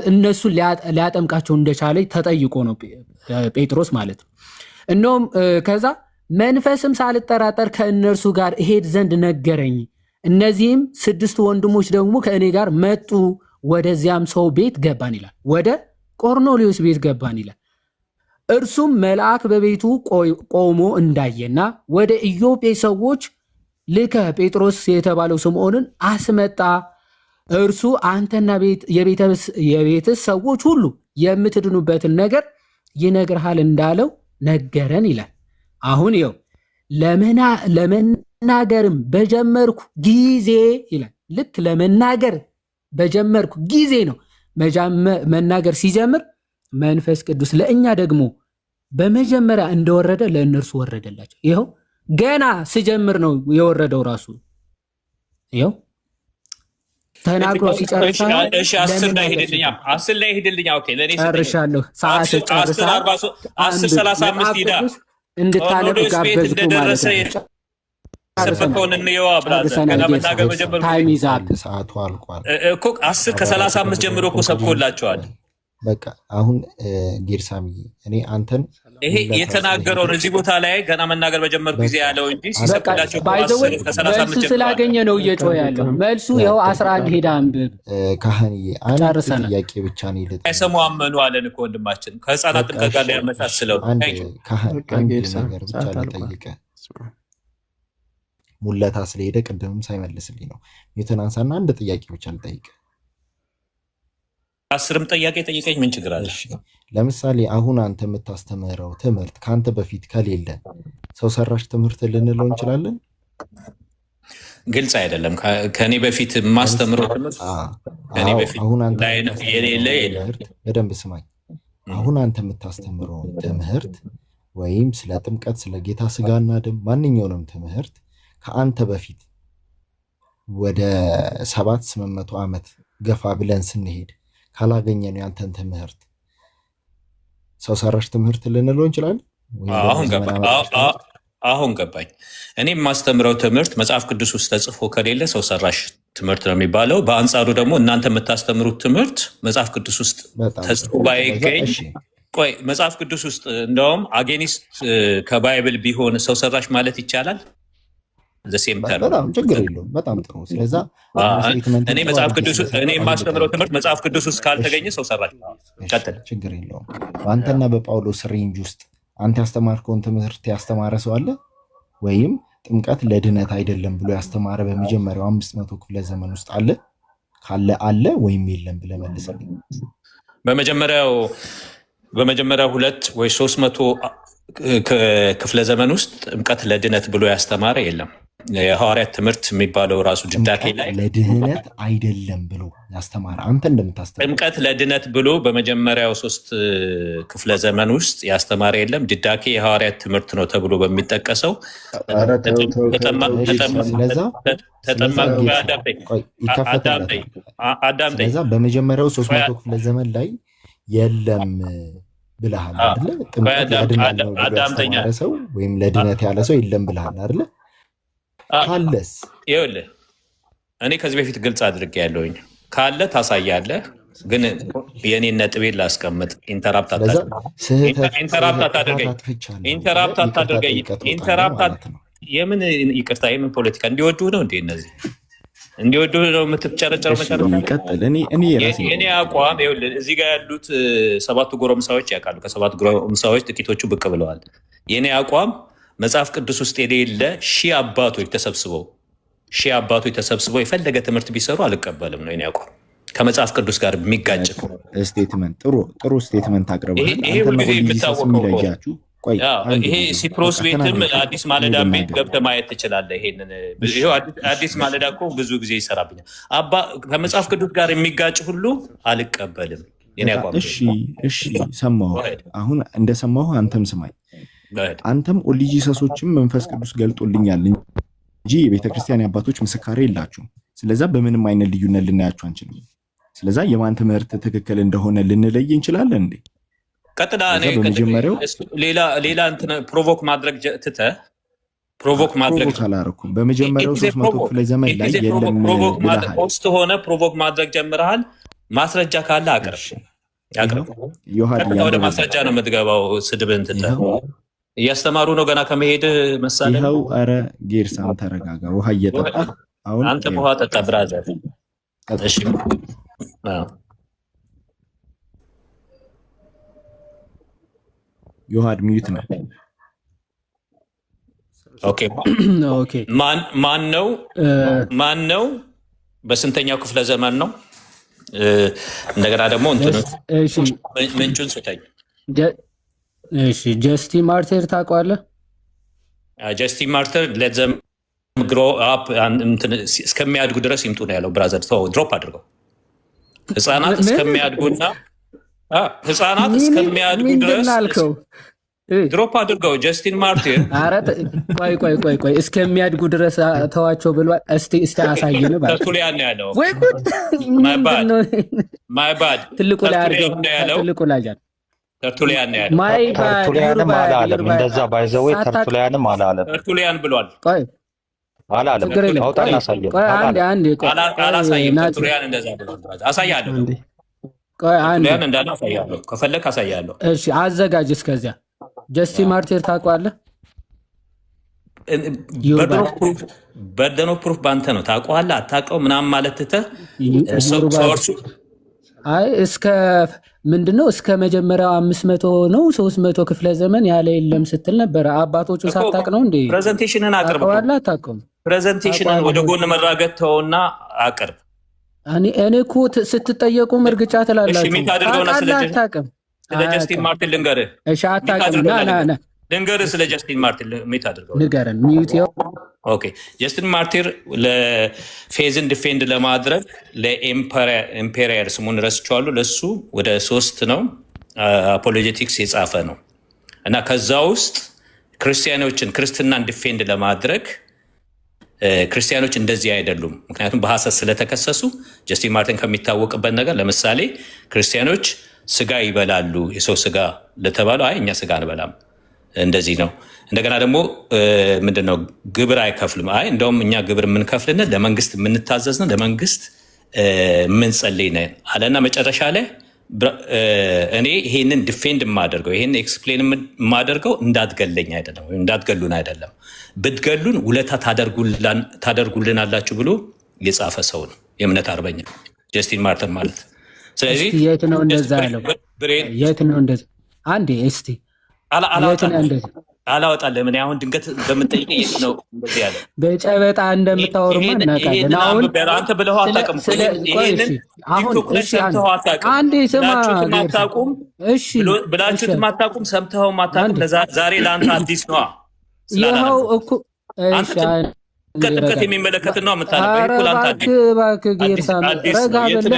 እነሱን ሊያጠምቃቸው እንደቻለ ተጠይቆ ነው ጴጥሮስ ማለት ነው። እነሆም ከዛ መንፈስም ሳልጠራጠር ከእነርሱ ጋር እሄድ ዘንድ ነገረኝ። እነዚህም 6 ወንድሞች ደግሞ ከእኔ ጋር መጡ። ወደዚያም ሰው ቤት ገባን ይላል። ወደ ቆርኔሌዎስ ቤት ገባን ይላል። እርሱም መልአክ በቤቱ ቆሞ እንዳየና ወደ ኢዮጴ ሰዎች ልከ ጴጥሮስ የተባለው ስምዖንን አስመጣ፣ እርሱ አንተና የቤትህ ሰዎች ሁሉ የምትድኑበትን ነገር ይነግርሃል እንዳለው ነገረን ይላል። አሁን ይኸው ለመናገርም በጀመርኩ ጊዜ ይላል። ልክ ለመናገር በጀመርኩ ጊዜ ነው መናገር ሲጀምር መንፈስ ቅዱስ ለእኛ ደግሞ በመጀመሪያ እንደወረደ ለእነርሱ ወረደላቸው። ይኸው ገና ስጀምር ነው የወረደው ራሱ። ይኸው ተናግሮ ሲጨርስ እሺ 10 ላይ ሄድልኛ 10 ላይ ሄድልኛ። ኦኬ ለኔ ጨርሻለሁ። ሰዓት ጨርሳ 10:35 ሂዳ እንድታነብ ጋበዝኩ ማለት ነው። ሰፈኮን እንየዋ ብራዘር ገና መናገር በጀመርኩ ታይም ይዛል። ሰዓቱ አልቋል እኮ 10:35 ጀምሮ እኮ ሰብኮላቸዋል። በቃ አሁን ጌርሳሚ እኔ አንተን ይሄ የተናገረው እዚህ ቦታ ላይ ገና መናገር በጀመርኩ ጊዜ ያለው እንጂ ሲሰብኮላቸው መልሱ ስላገኘ ነው እየጮኸ ያለው። መልሱ ይኸው 11 ሄዳ አንብብ። ካህንዬ አንድ ጥያቄ ብቻ ነው ይልጥ አይሰሙ አመኑ አለን እኮ ወንድማችን ከህፃናት ጥምቀት ጋር ያመሳስለው ካህን አንድ ነገር ብቻ ልጠይቀ ሙለታ ስለሄደ ቅድምም ሳይመልስልኝ ነው የተናንሳና አንድ ጥያቄ ብቻ ልጠይቀ 10ም ጥያቄ ጠይቀኝ ምን ችግር አለ? ለምሳሌ አሁን አንተ የምታስተምረው ትምህርት ካንተ በፊት ከሌለ ሰው ሰራሽ ትምህርት ልንለው እንችላለን? ግልጽ አይደለም። ከኔ በፊት ማስተምረው ትምህርት ከኔ በፊት አሁን አንተ የሌለ በደንብ ስማኝ። አሁን አንተ የምታስተምረው ትምህርት ወይም ስለ ጥምቀት ስለ ጌታ ስጋና ደም ማንኛውንም ትምህርት ከአንተ በፊት ወደ 700-800 ዓመት ገፋ ብለን ስንሄድ ካላገኘን ያንተን ትምህርት ሰው ሰራሽ ትምህርት ልንለው እንችላለን? አሁን ገባኝ። እኔ የማስተምረው ትምህርት መጽሐፍ ቅዱስ ውስጥ ተጽፎ ከሌለ ሰው ሰራሽ ትምህርት ነው የሚባለው። በአንጻሩ ደግሞ እናንተ የምታስተምሩት ትምህርት መጽሐፍ ቅዱስ ውስጥ ተጽፎ ባይገኝ ቆይ መጽሐፍ ቅዱስ ውስጥ እንደውም አጌኒስት ከባይብል ቢሆን ሰው ሰራሽ ማለት ይቻላል? በጣም ችግር የለውም። በጣም ጥሩ። ስለዚህ እኔ መጽሐፍ ቅዱስ እኔ የማስተምረው ትምህርት መጽሐፍ ቅዱስ ውስጥ ካልተገኘ ሰው ሰራሽ ቀጥል። ችግር የለውም። በአንተና በጳውሎስ ሬንጅ ውስጥ አንተ ያስተማርከውን ትምህርት ያስተማረ ሰው አለ? ወይም ጥምቀት ለድነት አይደለም ብሎ ያስተማረ በመጀመሪያው 500 ክፍለ ዘመን ውስጥ አለ? ካለ አለ ወይም የለም ብለህ መልስልኝ። በመጀመሪያው 200 ወይ 300 ክፍለ ዘመን ውስጥ ጥምቀት ለድነት ብሎ ያስተማረ የለም። የሐዋርያት ትምህርት የሚባለው ራሱ ድዳኬ ላይ ለድህነት አይደለም ብሎ ያስተማረ አንተ እንደምታስተምር ጥምቀት ለድነት ብሎ በመጀመሪያው 3 ክፍለ ዘመን ውስጥ ያስተማረ የለም። ድዳኬ የሐዋርያት ትምህርት ነው ተብሎ በሚጠቀሰው ስለዛ በመጀመሪያው 300 ክፍለ ዘመን ላይ የለም ብለሃል አይደለ? ጥምቀት ለድነት ነው ያስተማረ ሰው ወይም ለድነት ያለ ሰው የለም ብለሃል አይደለ? ካለስ ይኸውልህ እኔ ከዚህ በፊት ግልጽ አድርጌ ያለውኝ ካለ ታሳያለህ። ግን የኔን ነጥቤን ላስቀምጥ። ኢንተራፕት አታድርገኝ። የምን ይቅርታ የምን ፖለቲካ እንዲወዱ ነው እንዴ? እነዚህ እንዲወዱ ነው የምትጨረጨረው? የኔ አቋም ይኸውልህ እዚህ ጋር ያሉት 7 ጎረምሳዎች ያውቃሉ። ከ7 ጎረምሳዎች ጥቂቶቹ ብቅ ብለዋል። የኔ አቋም መጽሐፍ ቅዱስ ውስጥ የሌለ ሺህ አባቶች ተሰብስበው የፈለገ ትምህርት ቢሰሩ አልቀበልም ነው የኔ አቋም። ከመጽሐፍ ቅዱስ ጋር የሚጋጭ ስቴትመንት ጥሩ ስቴትመንት አቅርበሃል። ይሄ ሁልጊዜ የሚታወቀው ይሄ ሲፕሮስ ቤትም አዲስ ማለዳ ቤት ገብተህ ማየት ትችላለህ። ይሄንን አዲስ ማለዳ እኮ ብዙ ጊዜ ይሰራብኛል። ከመጽሐፍ ቅዱስ ጋር የሚጋጭ ሁሉ አልቀበልም የኔ አቋም። እሺ ሰማሁ። አሁን እንደሰማሁ አንተም ስማኝ። አንተም ኦንሊ ጂሰሶችም መንፈስ ቅዱስ ገልጦልኛል እንጂ የቤተክርስቲያን አባቶች ምስካሬ የላችሁም። ስለዛ በምንም አይነት ልዩነት ልናያችሁ አንችልም። ስለዛ የማን ትምህርት ትክክል እንደሆነ ልንለይ እንችላለን እንዴ? ቀጥታ ሌላ እንትን ፕሮቮክ ማድረግ ትተህ ፕሮቮክ ማድረግ አላረኩም። በመጀመሪያው 300 ክፍለ ዘመን ላይ የለም ፖስት ሆነ ፕሮቮክ ማድረግ ጀምረሃል። ማስረጃ ካለ አቅርብ። ወደ ማስረጃ ነው የምትገባው። ስድብህን ትተህ እያስተማሩ ነው ገና ከመሄድ መሳለ። ይኸው ኧረ ጌርሳም ተረጋጋ። ውሃ እየጠጣ አሁን አንተ ውሃ ጠጣ ብራዘር። እሺ ዮሐድ ሚዩት ነው። ኦኬ ማን ነው በስንተኛው ክፍለ ዘመን ነው? እንደገና ደግሞ ምንጩን ስጠኝ። ጀስቲን ማርተር ታውቀዋለህ? ጀስቲን ማርተር ለዘም ግሮ አፕ እስከሚያድጉ ድረስ ይምጡ ነው ያለው። ብራዘር ድሮፕ አድርገው ህፃናት እስከሚያድጉ ድረስ ድሮፕ አድርገው ጀስቲን ማርቲር። ኧረ ቆይ እስከሚያድጉ ድረስ ተዋቸው ብሏል። እስቲ አሳየን ባል ተርቱሊያን ነው ያለው። ወይ ጉድ! ማይ ባድ ትልቁ ላይ አድርገው ትልቁ ላይ ያለው ተርቱሊያን ነው ያለው። ማይ ባድ ተርቱሊያንም አላለም። እንደዛ ባይዘው ተርቱሊያንም አላለም። ተርቱሊያን ብሏል። ቆይ አላለም። አውጣና አሳየን። ቆይ አንዴ አላሳየም። ተርቱሊያን እንደዛ ብሏል። አሳያለሁ። ቆይ አንዴ ተርቱሊያን እንዳለ አሳያለሁ። ከፈለክ አሳያለሁ። እሺ አዘጋጅ። እስከዚያ ጀስቲን ማርቲር ታውቀዋለህ? በርደን ኦፍ ፕሩፍ ባንተ ነው። ታውቀዋለህ አታውቀው ምናምን ማለት ትተህ ሶርሱ አይ እስከ ምንድነው እስከ መጀመሪያው 500 ነው 300 ክፍለ ዘመን ያለ የለም ስትል ነበር። አባቶቹ ሳታውቅ ነው እንዴ? ፕሬዘንቴሽንን አቅርብ። ታውቀዋለህ አታውቀውም? ፕሬዘንቴሽንን ወደ ጎን መራገጥ ተውና አቅርብ። እኔ እኮ ስትጠየቁ እርግጫ ትላላችሁ። አታውቅም። ስለ ጀስቲን ማርቲን ልንገርህ። እሺ አታውቅም። ና ልንገርህ ስለ ጀስቲን ማርቲን ሚት አድርገው ንገረን። ሚዩት ያው ኦኬ። ጀስቲን ማርቲር ለፌዝን ዲፌንድ ለማድረግ ለኤምፔሪየር ስሙን ረስቼዋለሁ። ለሱ ወደ 3 ነው አፖሎጀቲክስ የጻፈ ነው እና ከዛ ውስጥ ክርስትናን ዲፌንድ ለማድረግ ክርስቲያኖች እንደዚህ አይደሉም፣ ምክንያቱም በሐሰት ስለተከሰሱ። ጀስቲን ማርቲን ከሚታወቅበት ነገር ለምሳሌ ክርስቲያኖች ስጋ ይበላሉ፣ የሰው ስጋ ለተባለው አይ እኛ ስጋ አንበላም እንደዚህ ነው። እንደገና ደግሞ ምንድነው ግብር አይከፍልም። አይ እንደውም እኛ ግብር የምንከፍልን ለመንግስት የምንታዘዝን ለመንግስት የምንጸልይ ነን አለና መጨረሻ ላይ እኔ ይሄንን ዲፌንድ የማደርገው ይሄንን ኤክስፕሌን የማደርገው እንዳትገለኝ አይደለም ወይም እንዳትገሉን አይደለም፣ ብትገሉን ውለታ ታደርጉልን አላችሁ ብሎ የጻፈ ሰው ነው፣ የእምነት አርበኛ ጀስቲን ማርቲን ማለት። ስለዚህ የት ነው እንደዛ ያለው? የት ነው እንደዛ? አንዴ እስቲ አላወጣልህም። እኔ አሁን ድንገት በምጠይቀኝ የት ነው እንደዚህ ያለው? በጨበጣ እንደምታወሩማ እናውቃለን። አሁን አንተ ብለኸው አታውቅም። ይሄንን ቲክቶክ ላይ ሰምተኸው አታውቅም። አንዴ ስማ ብላችሁት ማታውቁም፣ ሰምተኸው ማታውቁም። ዛሬ ለአንተ አዲስ ነዋ። ይኸው እኮ ጥምቀት የሚመለከት ነው የምታነበው። እባክህ ጌርሳም ረጋ በለ።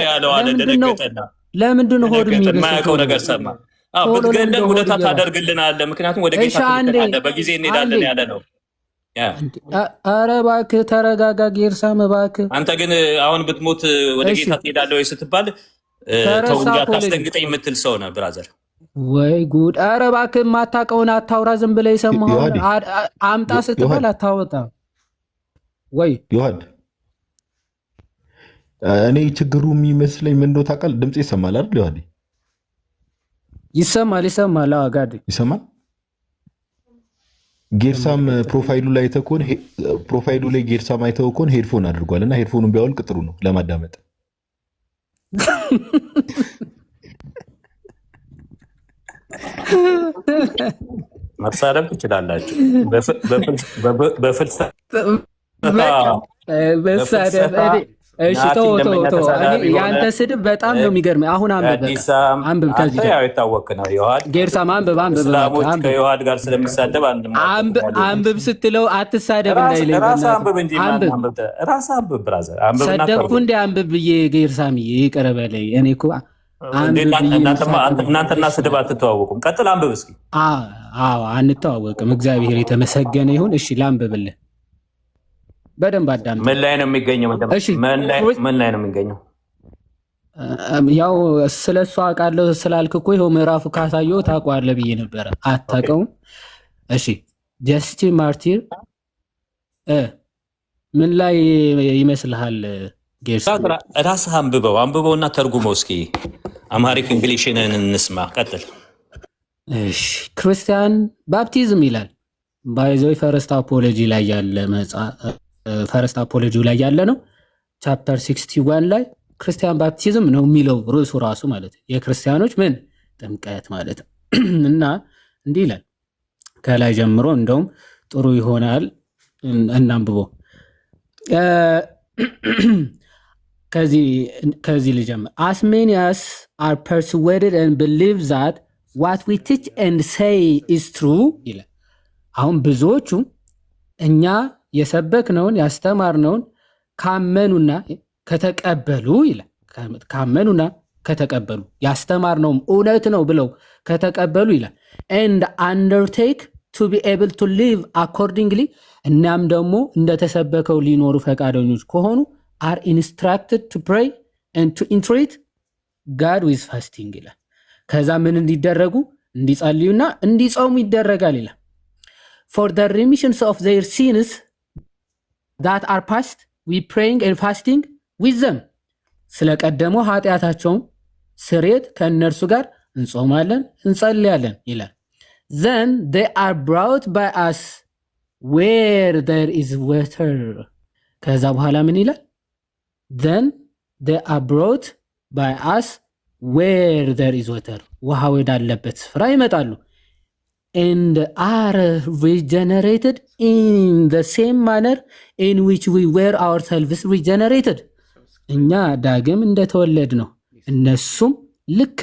ለምንድን ነው ሆድ የማያውቀው ነገር ሰማ? ብትገለን ውለታ ታደርግልናለህ፣ ምክንያቱም ወደ ጌታ ትሄዳለህ፣ በጊዜ እንሄዳለን ያለ ነው። ኧረ እባክህ ተረጋጋ ጌርሳም እባክህ። አንተ ግን አሁን ብትሞት ወደ ጌታ ትሄዳለህ ወይ ስትባል ተው እንጂ አታስደንግጠኝ የምትል ሰው ነህ ብራዘር። ወይ ጉድ! ኧረ እባክህ የማታውቀውን አታውራ። ዝም ብለህ የሰማኸውን አምጣ ስትባል አታወጣም ወይ? ዮሐድ እኔ ችግሩ የሚመስለኝ ምን እንደው ታውቃለህ? ድምፅ ይሰማል አይደል ዮሐድ? ይሰማል። አጋድ ይሰማል። ጌርሳም ፕሮፋይሉ ላይ ተኮን ፕሮፋይሉ ላይ ጌርሳም አይተው ኮን ሄድፎን አድርጓል እና ሄድፎኑን ቢያወልቅ ጥሩ ነው ለማዳመጥ። መሳረም ትችላላችሁ በፍልሰት እሺ ተው የአንተ ስድብ በጣም ነው የሚገርመኝ። አሁን አንብብ ከዚህ ጋር የታወቅ ነው። ጌርሳም አንብብ ከዮሐድ ጋር ስለሚሳደብ አንብብ ስትለው አትሳደብ እንዳይለኝ ራስህ አንብብ ብራዘር። ሰደብኩ እንደ አንብብ ብዬ ጌርሳም ይቅር በለኝ። እኔ እኮ እናንተና ስድብ አትተዋወቁም። ቀጥል አንብብ እስኪ። አንተዋወቅም። እግዚአብሔር የተመሰገነ ይሁን። እሺ ላንብብልህ በደንብ አዳምጥ። ምን ላይ ነው የሚገኘው? ምን ላይ ነው የሚገኘው? ያው ስለሱ አውቃለሁ ስላልክ እኮ ይኸው ምዕራፉ ካሳየው ታውቀዋለህ ብዬ ነበረ። አታውቀውም? እሺ ጀስቲን ማርቲር ምን ላይ ይመስልሃል? ራስህ አንብበውና ተርጉመው እስኪ። አምሃሪክ እንግሊሽንን እንስማ። ቀጥል። እሺ ክርስቲያን ባፕቲዝም ይላል ባይዘው ፈርስት አፖሎጂ ላይ ያለ ፈርስት አፖሎጂ ላይ ያለ ነው። ቻፕተር 61 ላይ ክርስቲያን ባፕቲዝም ነው የሚለው ርዕሱ ራሱ ማለት የክርስቲያኖች ምን ጥምቀት ማለት እና እንዲህ ይላል ከላይ ጀምሮ እንደውም ጥሩ ይሆናል እናንብበው። ከዚህ ልጀምር። as many as are persuaded and believe that what we teach and say is true ይላል። አሁን ብዙዎቹ እኛ የሰበክነውን ያስተማርነውን ካመኑና ከተቀበሉ ይላል። ካመኑና ከተቀበሉ ያስተማርነውም እውነት ነው ብለው ከተቀበሉ ይላል and undertake to be able to live accordingly እናም ደግሞ እንደተሰበከው ሊኖሩ ፈቃደኞች ከሆኑ are instructed to pray and to entreat God with fasting ይላል። ከዛ ምን እንዲደረጉ እንዲጸልዩና እንዲጾሙ ይደረጋል ይላል። for the remissions of their sins that are past we praying and fasting with them ስለቀደመው ኃጢአታቸውን ስርየት ከእነርሱ ጋር እንጾማለን እንጸልያለን ይላል። then they are brought by us where there is water ከዛ በኋላ ምን ይላል? then they are brought by us where there is water ውሃ ወዳለበት ስፍራ ይመጣሉ and are regenerated in the same manner in which we were ourselves regenerated እኛ ዳግም እንደተወለድ ነው እነሱም ልክ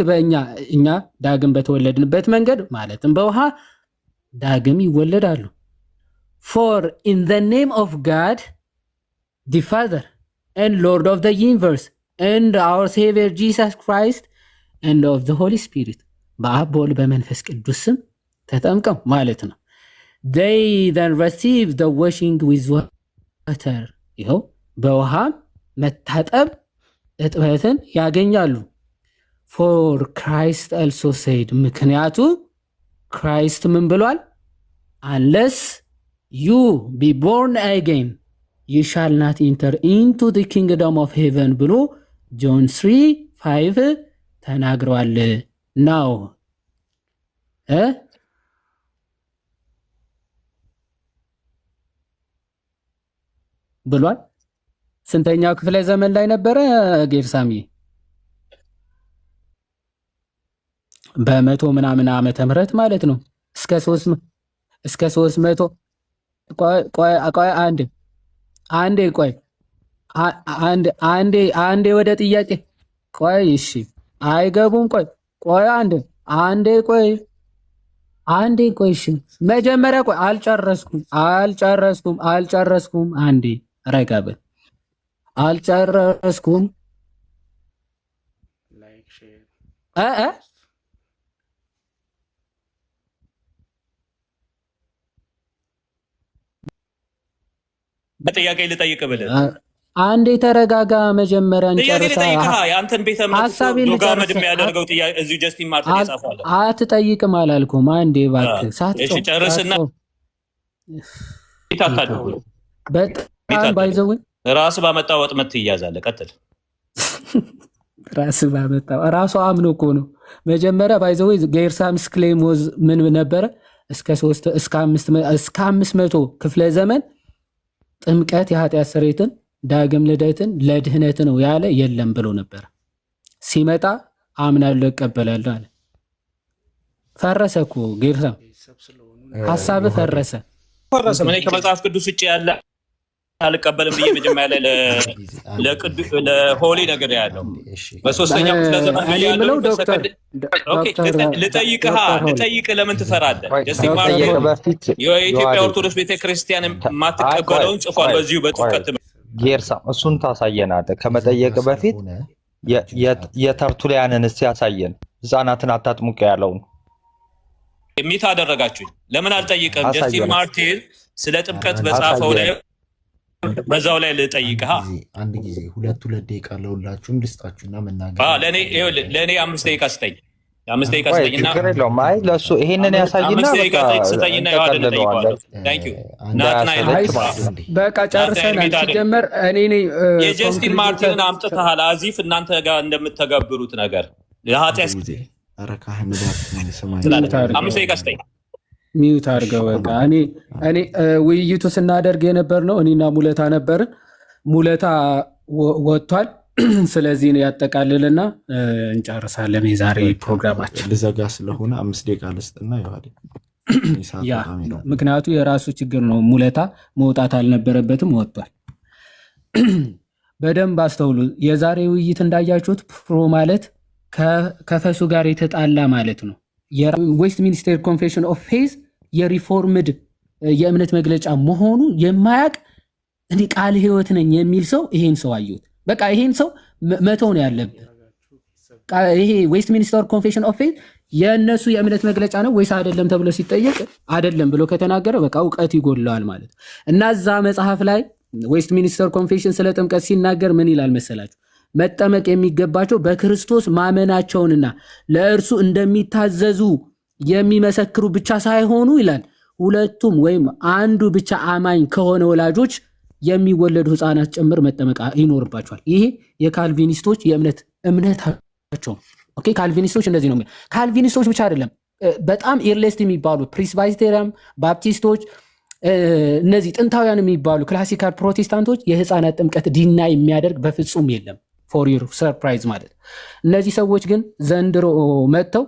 እኛ ዳግም በተወለድንበት መንገድ ማለትም በውሃ ዳግም ይወለዳሉ። for in the name of God the Father and Lord of the universe and our Savior Jesus Christ and of the Holy Spirit በአብ በወልድ በመንፈስ ቅዱስ ስም ተጠምቀው ማለት ነው። they then receive the washing with water ይኸው በውሃ መታጠብ እጥበትን ያገኛሉ። for Christ also said ምክንያቱ ክራይስት ምን ብሏል? unless you be born again you shall not enter into the kingdom of heaven ብሎ ጆን 3:5 ተናግሯል። now ብሏል። ስንተኛው ክፍለ ዘመን ላይ ነበረ ጌርሳሚ? በመቶ ምናምን ዓመተ ምህረት ማለት ነው። እስከ 300 አንዴ ወደ ጥያቄ ቆይ። እሺ አይገቡም። ቆይ አንዴ ቆይ። እሺ መጀመሪያ ቆይ አልጨረስኩም። አንዴ ረጋበል አልጨረስኩም። በጥያቄ ልጠይቅ ብለህ አንዴ ተረጋጋ። መጀመሪያ እንጨርሳ። የአንተን ቤተ እምነት ዶጋመድ የሚያደርገው ጥያቄ እዚሁ ጀስቲን ማርቲን ይጻፋል። አትጠይቅም አላልኩም። አንዴ እባክህ እሺ ጨርስና ይታታደው በጣም ባይዘው ራስ ባመጣው ወጥመት ትያዛለህ። ቀጥል። ራስ ባመጣው ራሱ አምኖ እኮ ነው። መጀመሪያ ባይዘው ጌርሳምስ ክሌም ምን ነበረ? እስከ 500 ክፍለ ዘመን ጥምቀት የኃጢአት ስርየትን ዳግም ልደትን ለድህነት ነው ያለ የለም ብሎ ነበር። ሲመጣ አምናለሁ እቀበላለሁ አለ። ፈረሰ እኮ ጌርሳም፣ ሐሳብ ፈረሰ። እኔ ከመጽሐፍ ቅዱስ ውጭ ያለ አልቀበልም ብዬ መጀመሪያ ላይ ለሆሊ ነገር ያለው በሶስተኛው ክፍለ ዘመን ያለው ልጠይቅህ ለምን ትፈራለህ? ጀስቲን ማርቲን የኢትዮጵያ ኦርቶዶክስ ቤተክርስቲያን የማትቀበለውን ጽፏል በዚሁ በጥምቀት ጌርሳም። እሱን ታሳየናለህ። ከመጠየቅ በፊት የተርቱሊያንን እስቲ ያሳየን። ህፃናትን አታጥምቁ ያለውን ሚት አደረጋችሁኝ። ለምን አልጠይቅም? ጀስቲን ማርቲን ስለ ጥምቀት በጻፈው ላይ በዛው ላይ ልጠይቅህ። አንድ ጊዜ ሁለት ደቂቃ ለሁላችሁም ልስጣችሁና መናገር ለእኔ 5 ደቂቃ ስጠኝ። 5 ደቂቃ ስጠኝና ችግር የለውም። አይ ለእሱ ይሄንን ያሳይና 5 ደቂቃ ስጠኝና ያዋደን ጠይቀዋለሁ። ታንክ ዩ በቃ ጨርሰናል። ሲጀመር እኔ የጀስቲን ማርቲንን አምጥተሃል አዚፍ እናንተ ጋር እንደምትተገብሩት ነገር ለኃጢአት አረካህ ምዳት 5 ደቂቃ ስጠኝ። ሚዩት አድርገው። በቃ እኔ ውይይቱ ስናደርግ የነበር ነው እኔና ሙለታ ነበርን። ሙለታ ወጥቷል። ስለዚህ ያጠቃልልና እንጨርሳለን የዛሬ ፕሮግራማችን። ልዘጋ ስለሆነ 5 ደቂቃ ልስጥና ይዋል። ምክንያቱ የራሱ ችግር ነው። ሙለታ መውጣት አልነበረበትም፣ ወጥቷል። በደንብ አስተውሉ። የዛሬ ውይይት እንዳያችሁት ፕሮ ማለት ከፈሱ ጋር የተጣላ ማለት ነው። የዌስት ሚኒስተር ኮንፌሽን ኦፍ ፌዝ የሪፎርምድ የእምነት መግለጫ መሆኑ የማያቅ እኔ ቃል ህይወት ነኝ የሚል ሰው ይሄን ሰው አየሁት። በቃ ይሄን ሰው መተው ነው ያለብህ። ይሄ ዌስት ሚኒስተር ኮንፌሽን ኦፍ ፌዝ የእነሱ የእምነት መግለጫ ነው ወይስ አይደለም ተብሎ ሲጠየቅ አይደለም ብሎ ከተናገረ በቃ እውቀት ይጎድለዋል ማለት ነው። እና እዛ መጽሐፍ ላይ ዌስት ሚኒስተር ኮንፌሽን ስለ ጥምቀት ሲናገር ምን ይላል መሰላችሁ? መጠመቅ የሚገባቸው በክርስቶስ ማመናቸውንና ለእርሱ እንደሚታዘዙ የሚመሰክሩ ብቻ ሳይሆኑ ይላል ሁለቱም ወይም አንዱ ብቻ አማኝ ከሆነ ወላጆች የሚወለዱ ህፃናት ጭምር መጠመቅ ይኖርባቸዋል። ይሄ የካልቪኒስቶች እምነታቸው። ኦኬ ካልቪኒስቶች እንደዚህ ነው። ካልቪኒስቶች ብቻ አይደለም፣ በጣም ኢርሌስት የሚባሉ ፕሪስባይቴሪያን፣ ባፕቲስቶች፣ እነዚህ ጥንታውያን የሚባሉ ክላሲካል ፕሮቴስታንቶች የህፃናት ጥምቀት ዲና የሚያደርግ በፍጹም የለም። ፎር ዩር ሰርፕራይዝ ማለት እነዚህ ሰዎች ግን ዘንድሮ መጥተው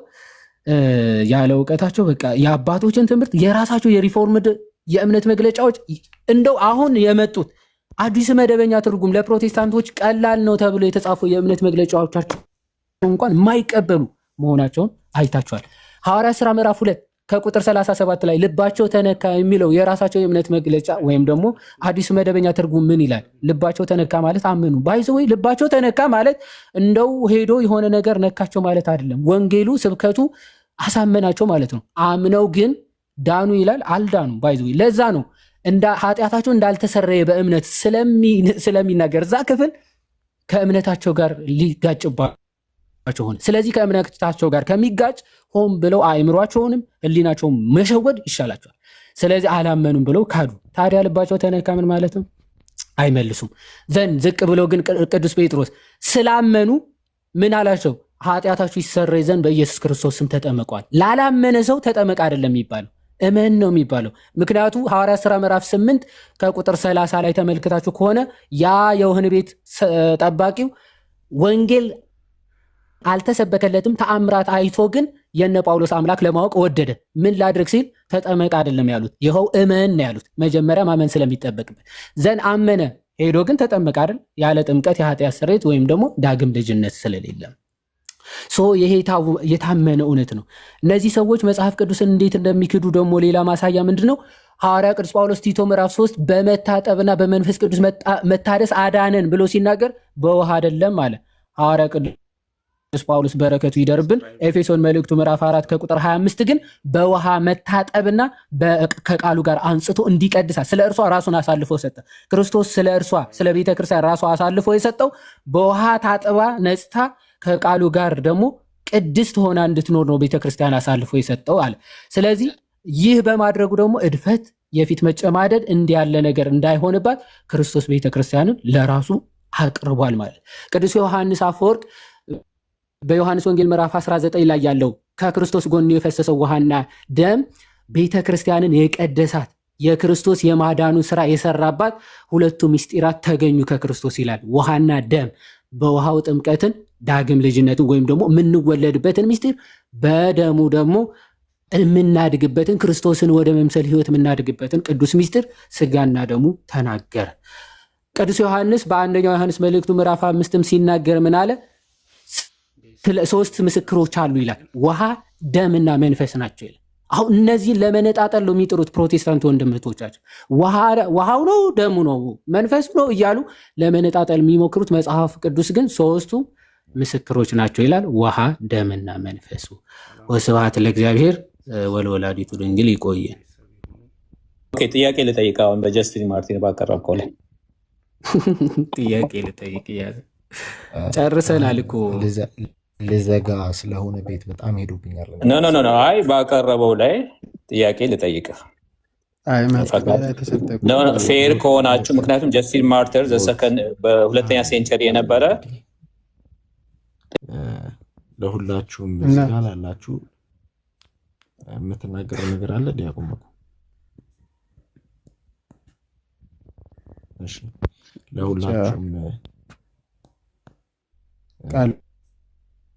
ያለ እውቀታቸው በቃ የአባቶችን ትምህርት የራሳቸው የሪፎርምድ የእምነት መግለጫዎች እንደው አሁን የመጡት አዲስ መደበኛ ትርጉም ለፕሮቴስታንቶች ቀላል ነው ተብሎ የተጻፉ የእምነት መግለጫዎቻቸው እንኳን የማይቀበሉ መሆናቸውን አይታቸዋል። ሐዋርያት ሥራ ምዕራፍ 2 ከቁጥር 37 ላይ ልባቸው ተነካ የሚለው የራሳቸው የእምነት መግለጫ ወይም ደግሞ አዲስ መደበኛ ትርጉም ምን ይላል? ልባቸው ተነካ ማለት አመኑ። ባይዘወይ ልባቸው ተነካ ማለት እንደው ሄዶ የሆነ ነገር ነካቸው ማለት አይደለም። ወንጌሉ ስብከቱ አሳመናቸው ማለት ነው። አምነው ግን ዳኑ ይላል፣ አልዳኑ። ባይዘወይ ለዛ ነው ኃጢአታቸው እንዳልተሰረየ በእምነት ስለሚናገር እዛ ክፍል ከእምነታቸው ጋር ሊጋጭባቸው ሆነ። ስለዚህ ከእምነታቸው ጋር ከሚጋጭ ሆን ብለው አእምሯቸውንም ህሊናቸውን መሸወድ ይሻላቸዋል። ስለዚህ አላመኑም ብለው ካዱ። ታዲያ ልባቸው ተነካ ምን ማለት ነው? አይመልሱም። ዘንድ ዝቅ ብለው ግን ቅዱስ ጴጥሮስ ስላመኑ ምን አላቸው? ኃጢአታችሁ ይሰረይ ዘንድ በኢየሱስ ክርስቶስ ስም ተጠመቋል። ላላመነ ሰው ተጠመቅ አይደለም የሚባለው እመን ነው የሚባለው። ምክንያቱ ሐዋርያት ሥራ ምዕራፍ 8 ከቁጥር 30 ላይ ተመልክታችሁ ከሆነ ያ የወህኒ ቤት ጠባቂው ወንጌል አልተሰበከለትም፣ ተአምራት አይቶ ግን የነ ጳውሎስ አምላክ ለማወቅ ወደደ። ምን ላድርግ ሲል ተጠመቅ አይደለም ያሉት፣ ይኸው እመን ነው ያሉት። መጀመሪያ ማመን ስለሚጠበቅበት ዘንድ አመነ፣ ሄዶ ግን ተጠመቅ አይደል? ያለ ጥምቀት የኃጢአት ስርየት ወይም ደግሞ ዳግም ልጅነት ስለሌለ ይሄ የታመነ እውነት ነው። እነዚህ ሰዎች መጽሐፍ ቅዱስን እንዴት እንደሚክዱ ደግሞ ሌላ ማሳያ ምንድን ነው? ሐዋርያ ቅዱስ ጳውሎስ ቲቶ ምዕራፍ 3 በመታጠብና በመንፈስ ቅዱስ መታደስ አዳነን ብሎ ሲናገር በውሃ አይደለም አለ። ሐዋርያ ቅዱስ ጳውሎስ በረከቱ ይደርብን። ኤፌሶን መልእክቱ ምዕራፍ 4 ከቁጥር 25 ግን በውሃ መታጠብና ከቃሉ ጋር አንጽቶ እንዲቀድሳት ስለ እርሷ ራሱን አሳልፎ ሰጠ። ክርስቶስ ስለ እርሷ ስለ ቤተክርስቲያን ራሷ አሳልፎ የሰጠው በውሃ ታጥባ ነጽታ ከቃሉ ጋር ደግሞ ቅድስት ሆና እንድትኖር ነው ቤተክርስቲያን አሳልፎ የሰጠው አለ። ስለዚህ ይህ በማድረጉ ደግሞ እድፈት፣ የፊት መጨማደድ እንዲህ ያለ ነገር እንዳይሆንባት ክርስቶስ ቤተክርስቲያንን ለራሱ አቅርቧል ማለት። ቅዱስ ዮሐንስ አፈወርቅ በዮሐንስ ወንጌል ምዕራፍ 19 ላይ ያለው ከክርስቶስ ጎን የፈሰሰው ውሃና ደም ቤተክርስቲያንን የቀደሳት የክርስቶስ የማዳኑ ስራ የሰራባት ሁለቱ ምስጢራት ተገኙ ከክርስቶስ ይላል። ውሃና ደም በውሃው ጥምቀትን ዳግም ልጅነትን ወይም ደግሞ የምንወለድበትን ምስጢር፣ በደሙ ደግሞ የምናድግበትን ክርስቶስን ወደ መምሰል ህይወት የምናድግበትን ቅዱስ ምስጢር ስጋና ደሙ ተናገረ። ቅዱስ ዮሐንስ በአንደኛው ዮሐንስ መልእክቱ ምዕራፍ 5 ሲናገር ምን አለ? ሶስት ምስክሮች አሉ ይላል። ውሃ ደምና መንፈስ ናቸው ይላል። አሁን እነዚህን ለመነጣጠል ነው የሚጥሩት ፕሮቴስታንት ወንድምቶቻቸው። ውሃው ነው ደሙ ነው መንፈሱ ነው እያሉ ለመነጣጠል የሚሞክሩት፣ መጽሐፍ ቅዱስ ግን ሶስቱ ምስክሮች ናቸው ይላል። ውሃ ደምና መንፈሱ። ወስብሐት ለእግዚአብሔር ወለወላዲቱ ድንግል። ይቆየን። ጥያቄ ልጠይቅ። አሁን በጀስቲን ማርቲን ባቀረብከው ላይ ጥያቄ ልጠይቅ እያለ ጨርሰናል እኮ ልዘጋ ስለሆነ ቤት በጣም ሄዱብኛል። ኖ አይ ባቀረበው ላይ ጥያቄ ልጠይቅ ፌር ከሆናችሁ። ምክንያቱም ጀስቲን ማርተር ዘሰከንድ በሁለተኛ ሴንቸሪ የነበረ ለሁላችሁም እዚህ ጋር ላላችሁ የምትናገረው ነገር አለ ዲያቆን? እሺ ለሁላችሁም ቃል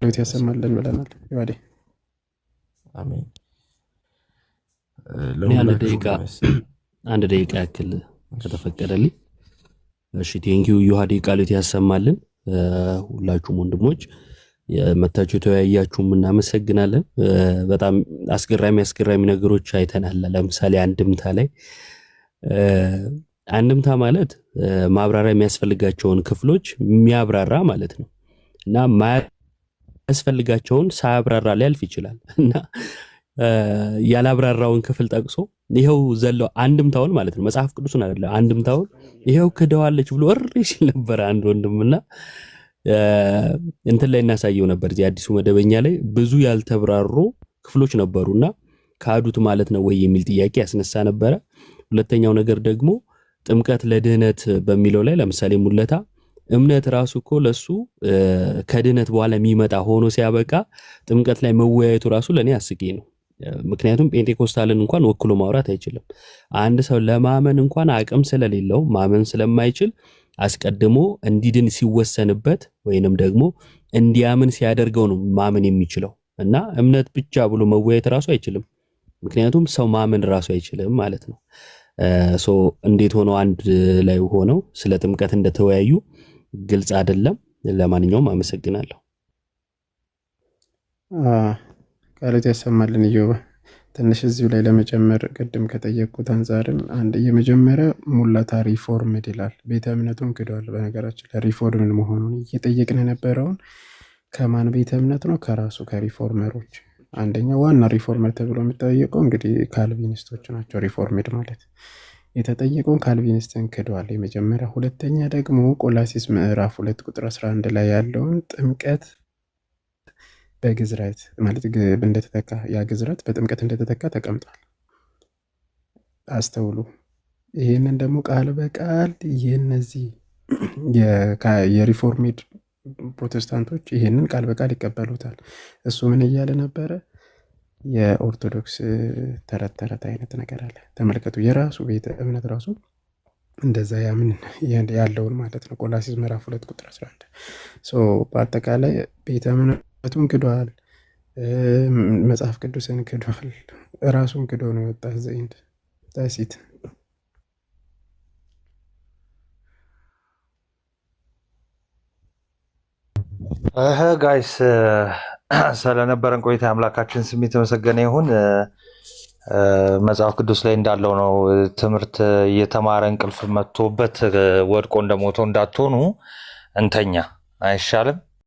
ሎት ያሰማልን ብለናል። ይዋዴ አሜን። አንድ ደቂቃ ያክል ከተፈቀደልኝ። እሺ ቴንኪዩ ዮሐዴ ቃሉት ያሰማልን። ሁላችሁም ወንድሞች መታችሁ ተወያያችሁም እናመሰግናለን። በጣም አስገራሚ ነገሮች አይተናል። ለምሳሌ አንድምታ ላይ አንድምታ ማለት ማብራሪያ የሚያስፈልጋቸውን ክፍሎች የሚያብራራ ማለት ነው እና ያስፈልጋቸውን ሳያብራራ ሊያልፍ ይችላል እና ያላብራራውን ክፍል ጠቅሶ ይሄው ዘለው አንድምታውን ማለት ነው መጽሐፍ ቅዱስን አይደለም አንድምታውን ይሄው ክደዋለች ብሎ እሪ ሲል ነበር አንድ ወንድምና እንትን ላይ እናሳየው ነበር እዚህ አዲሱ መደበኛ ላይ ብዙ ያልተብራሩ ክፍሎች ነበሩና ካዱት ማለት ነው ወይ የሚል ጥያቄ ያስነሳ ነበር። ሁለተኛው ነገር ደግሞ ጥምቀት ለድህነት በሚለው ላይ ለምሳሌ ሙለታ እምነት ራሱ እኮ ለሱ ከድህነት በኋላ የሚመጣ ሆኖ ሲያበቃ ጥምቀት ላይ መወያየቱ ራሱ ለኔ አስቂ ነው። ምክንያቱም ጴንጤኮስታልን እንኳን ወክሎ ማውራት አይችልም። አንድ ሰው ለማመን እንኳን አቅም ስለሌለው ማመን ስለማይችል አስቀድሞ እንዲድን ሲወሰንበት ወይንም ደግሞ እንዲያምን ሲያደርገው ነው ማመን የሚችለው እና እምነት ብቻ ብሎ መወያየት ራሱ አይችልም። ምክንያቱም ሰው ማመን ራሱ አይችልም ማለት ነው። ሶ እንዴት ሆኖ አንድ ላይ ሆነው ስለ ጥምቀት እንደተወያዩ ግልጽ አይደለም። ለማንኛውም አመሰግናለሁ። ቃሎት ያሰማልን። ኢዮብ ትንሽ እዚሁ ላይ ለመጨመር ቅድም ከጠየቁት አንፃርም አንድ የመጀመሪያ ሙላታ ሪፎርምድ ይላል። ቤተ እምነቱን ክዷል። በነገራችን ለሪፎርምን መሆኑን እየጠየቅን የነበረውን ከማን ቤተ እምነት ነው? ከራሱ ከሪፎርመሮች። አንደኛ ዋና ሪፎርመር ተብሎ የሚጠየቀው እንግዲህ ካልቪኒስቶች ናቸው። ሪፎርምድ ማለት የተጠየቀውን ካልቪኒስትን ክዷል የመጀመሪያ። ሁለተኛ ደግሞ ቆላሲስ ምዕራፍ 2 ቁጥር 11 ላይ ያለውን ጥምቀት በግዝረት ማለት እንደተተካ ያ ግዝረት በጥምቀት እንደተተካ ተቀምጧል። አስተውሉ። ይህንን ደግሞ ቃል በቃል የነዚህ የሪፎርሜድ ፕሮቴስታንቶች ይህንን ቃል በቃል ይቀበሉታል። እሱ ምን እያለ ነበረ? የኦርቶዶክስ ተረት ተረት አይነት ነገር አለ። ተመልከቱ። የራሱ ቤተ እምነት ራሱ እንደዛ ያምን ያለውን ማለት ነው። ቆላሲስ ምዕራፍ 2 ቁጥር 11 በአጠቃላይ ቤተ እምነቱን ክዷል፣ መጽሐፍ ቅዱስን ክዷል፣ ራሱን ክዶ ነው የወጣ ዘይንድ ታሲት። ጋይስ ስለነበረን ቆይታ አምላካችን ስም የተመሰገነ ይሁን። መጽሐፍ ቅዱስ ላይ እንዳለው ነው ትምህርት እየተማረ እንቅልፍ መጥቶበት ወድቆ እንደሞተው እንዳትሆኑ እንተኛ አይሻልም?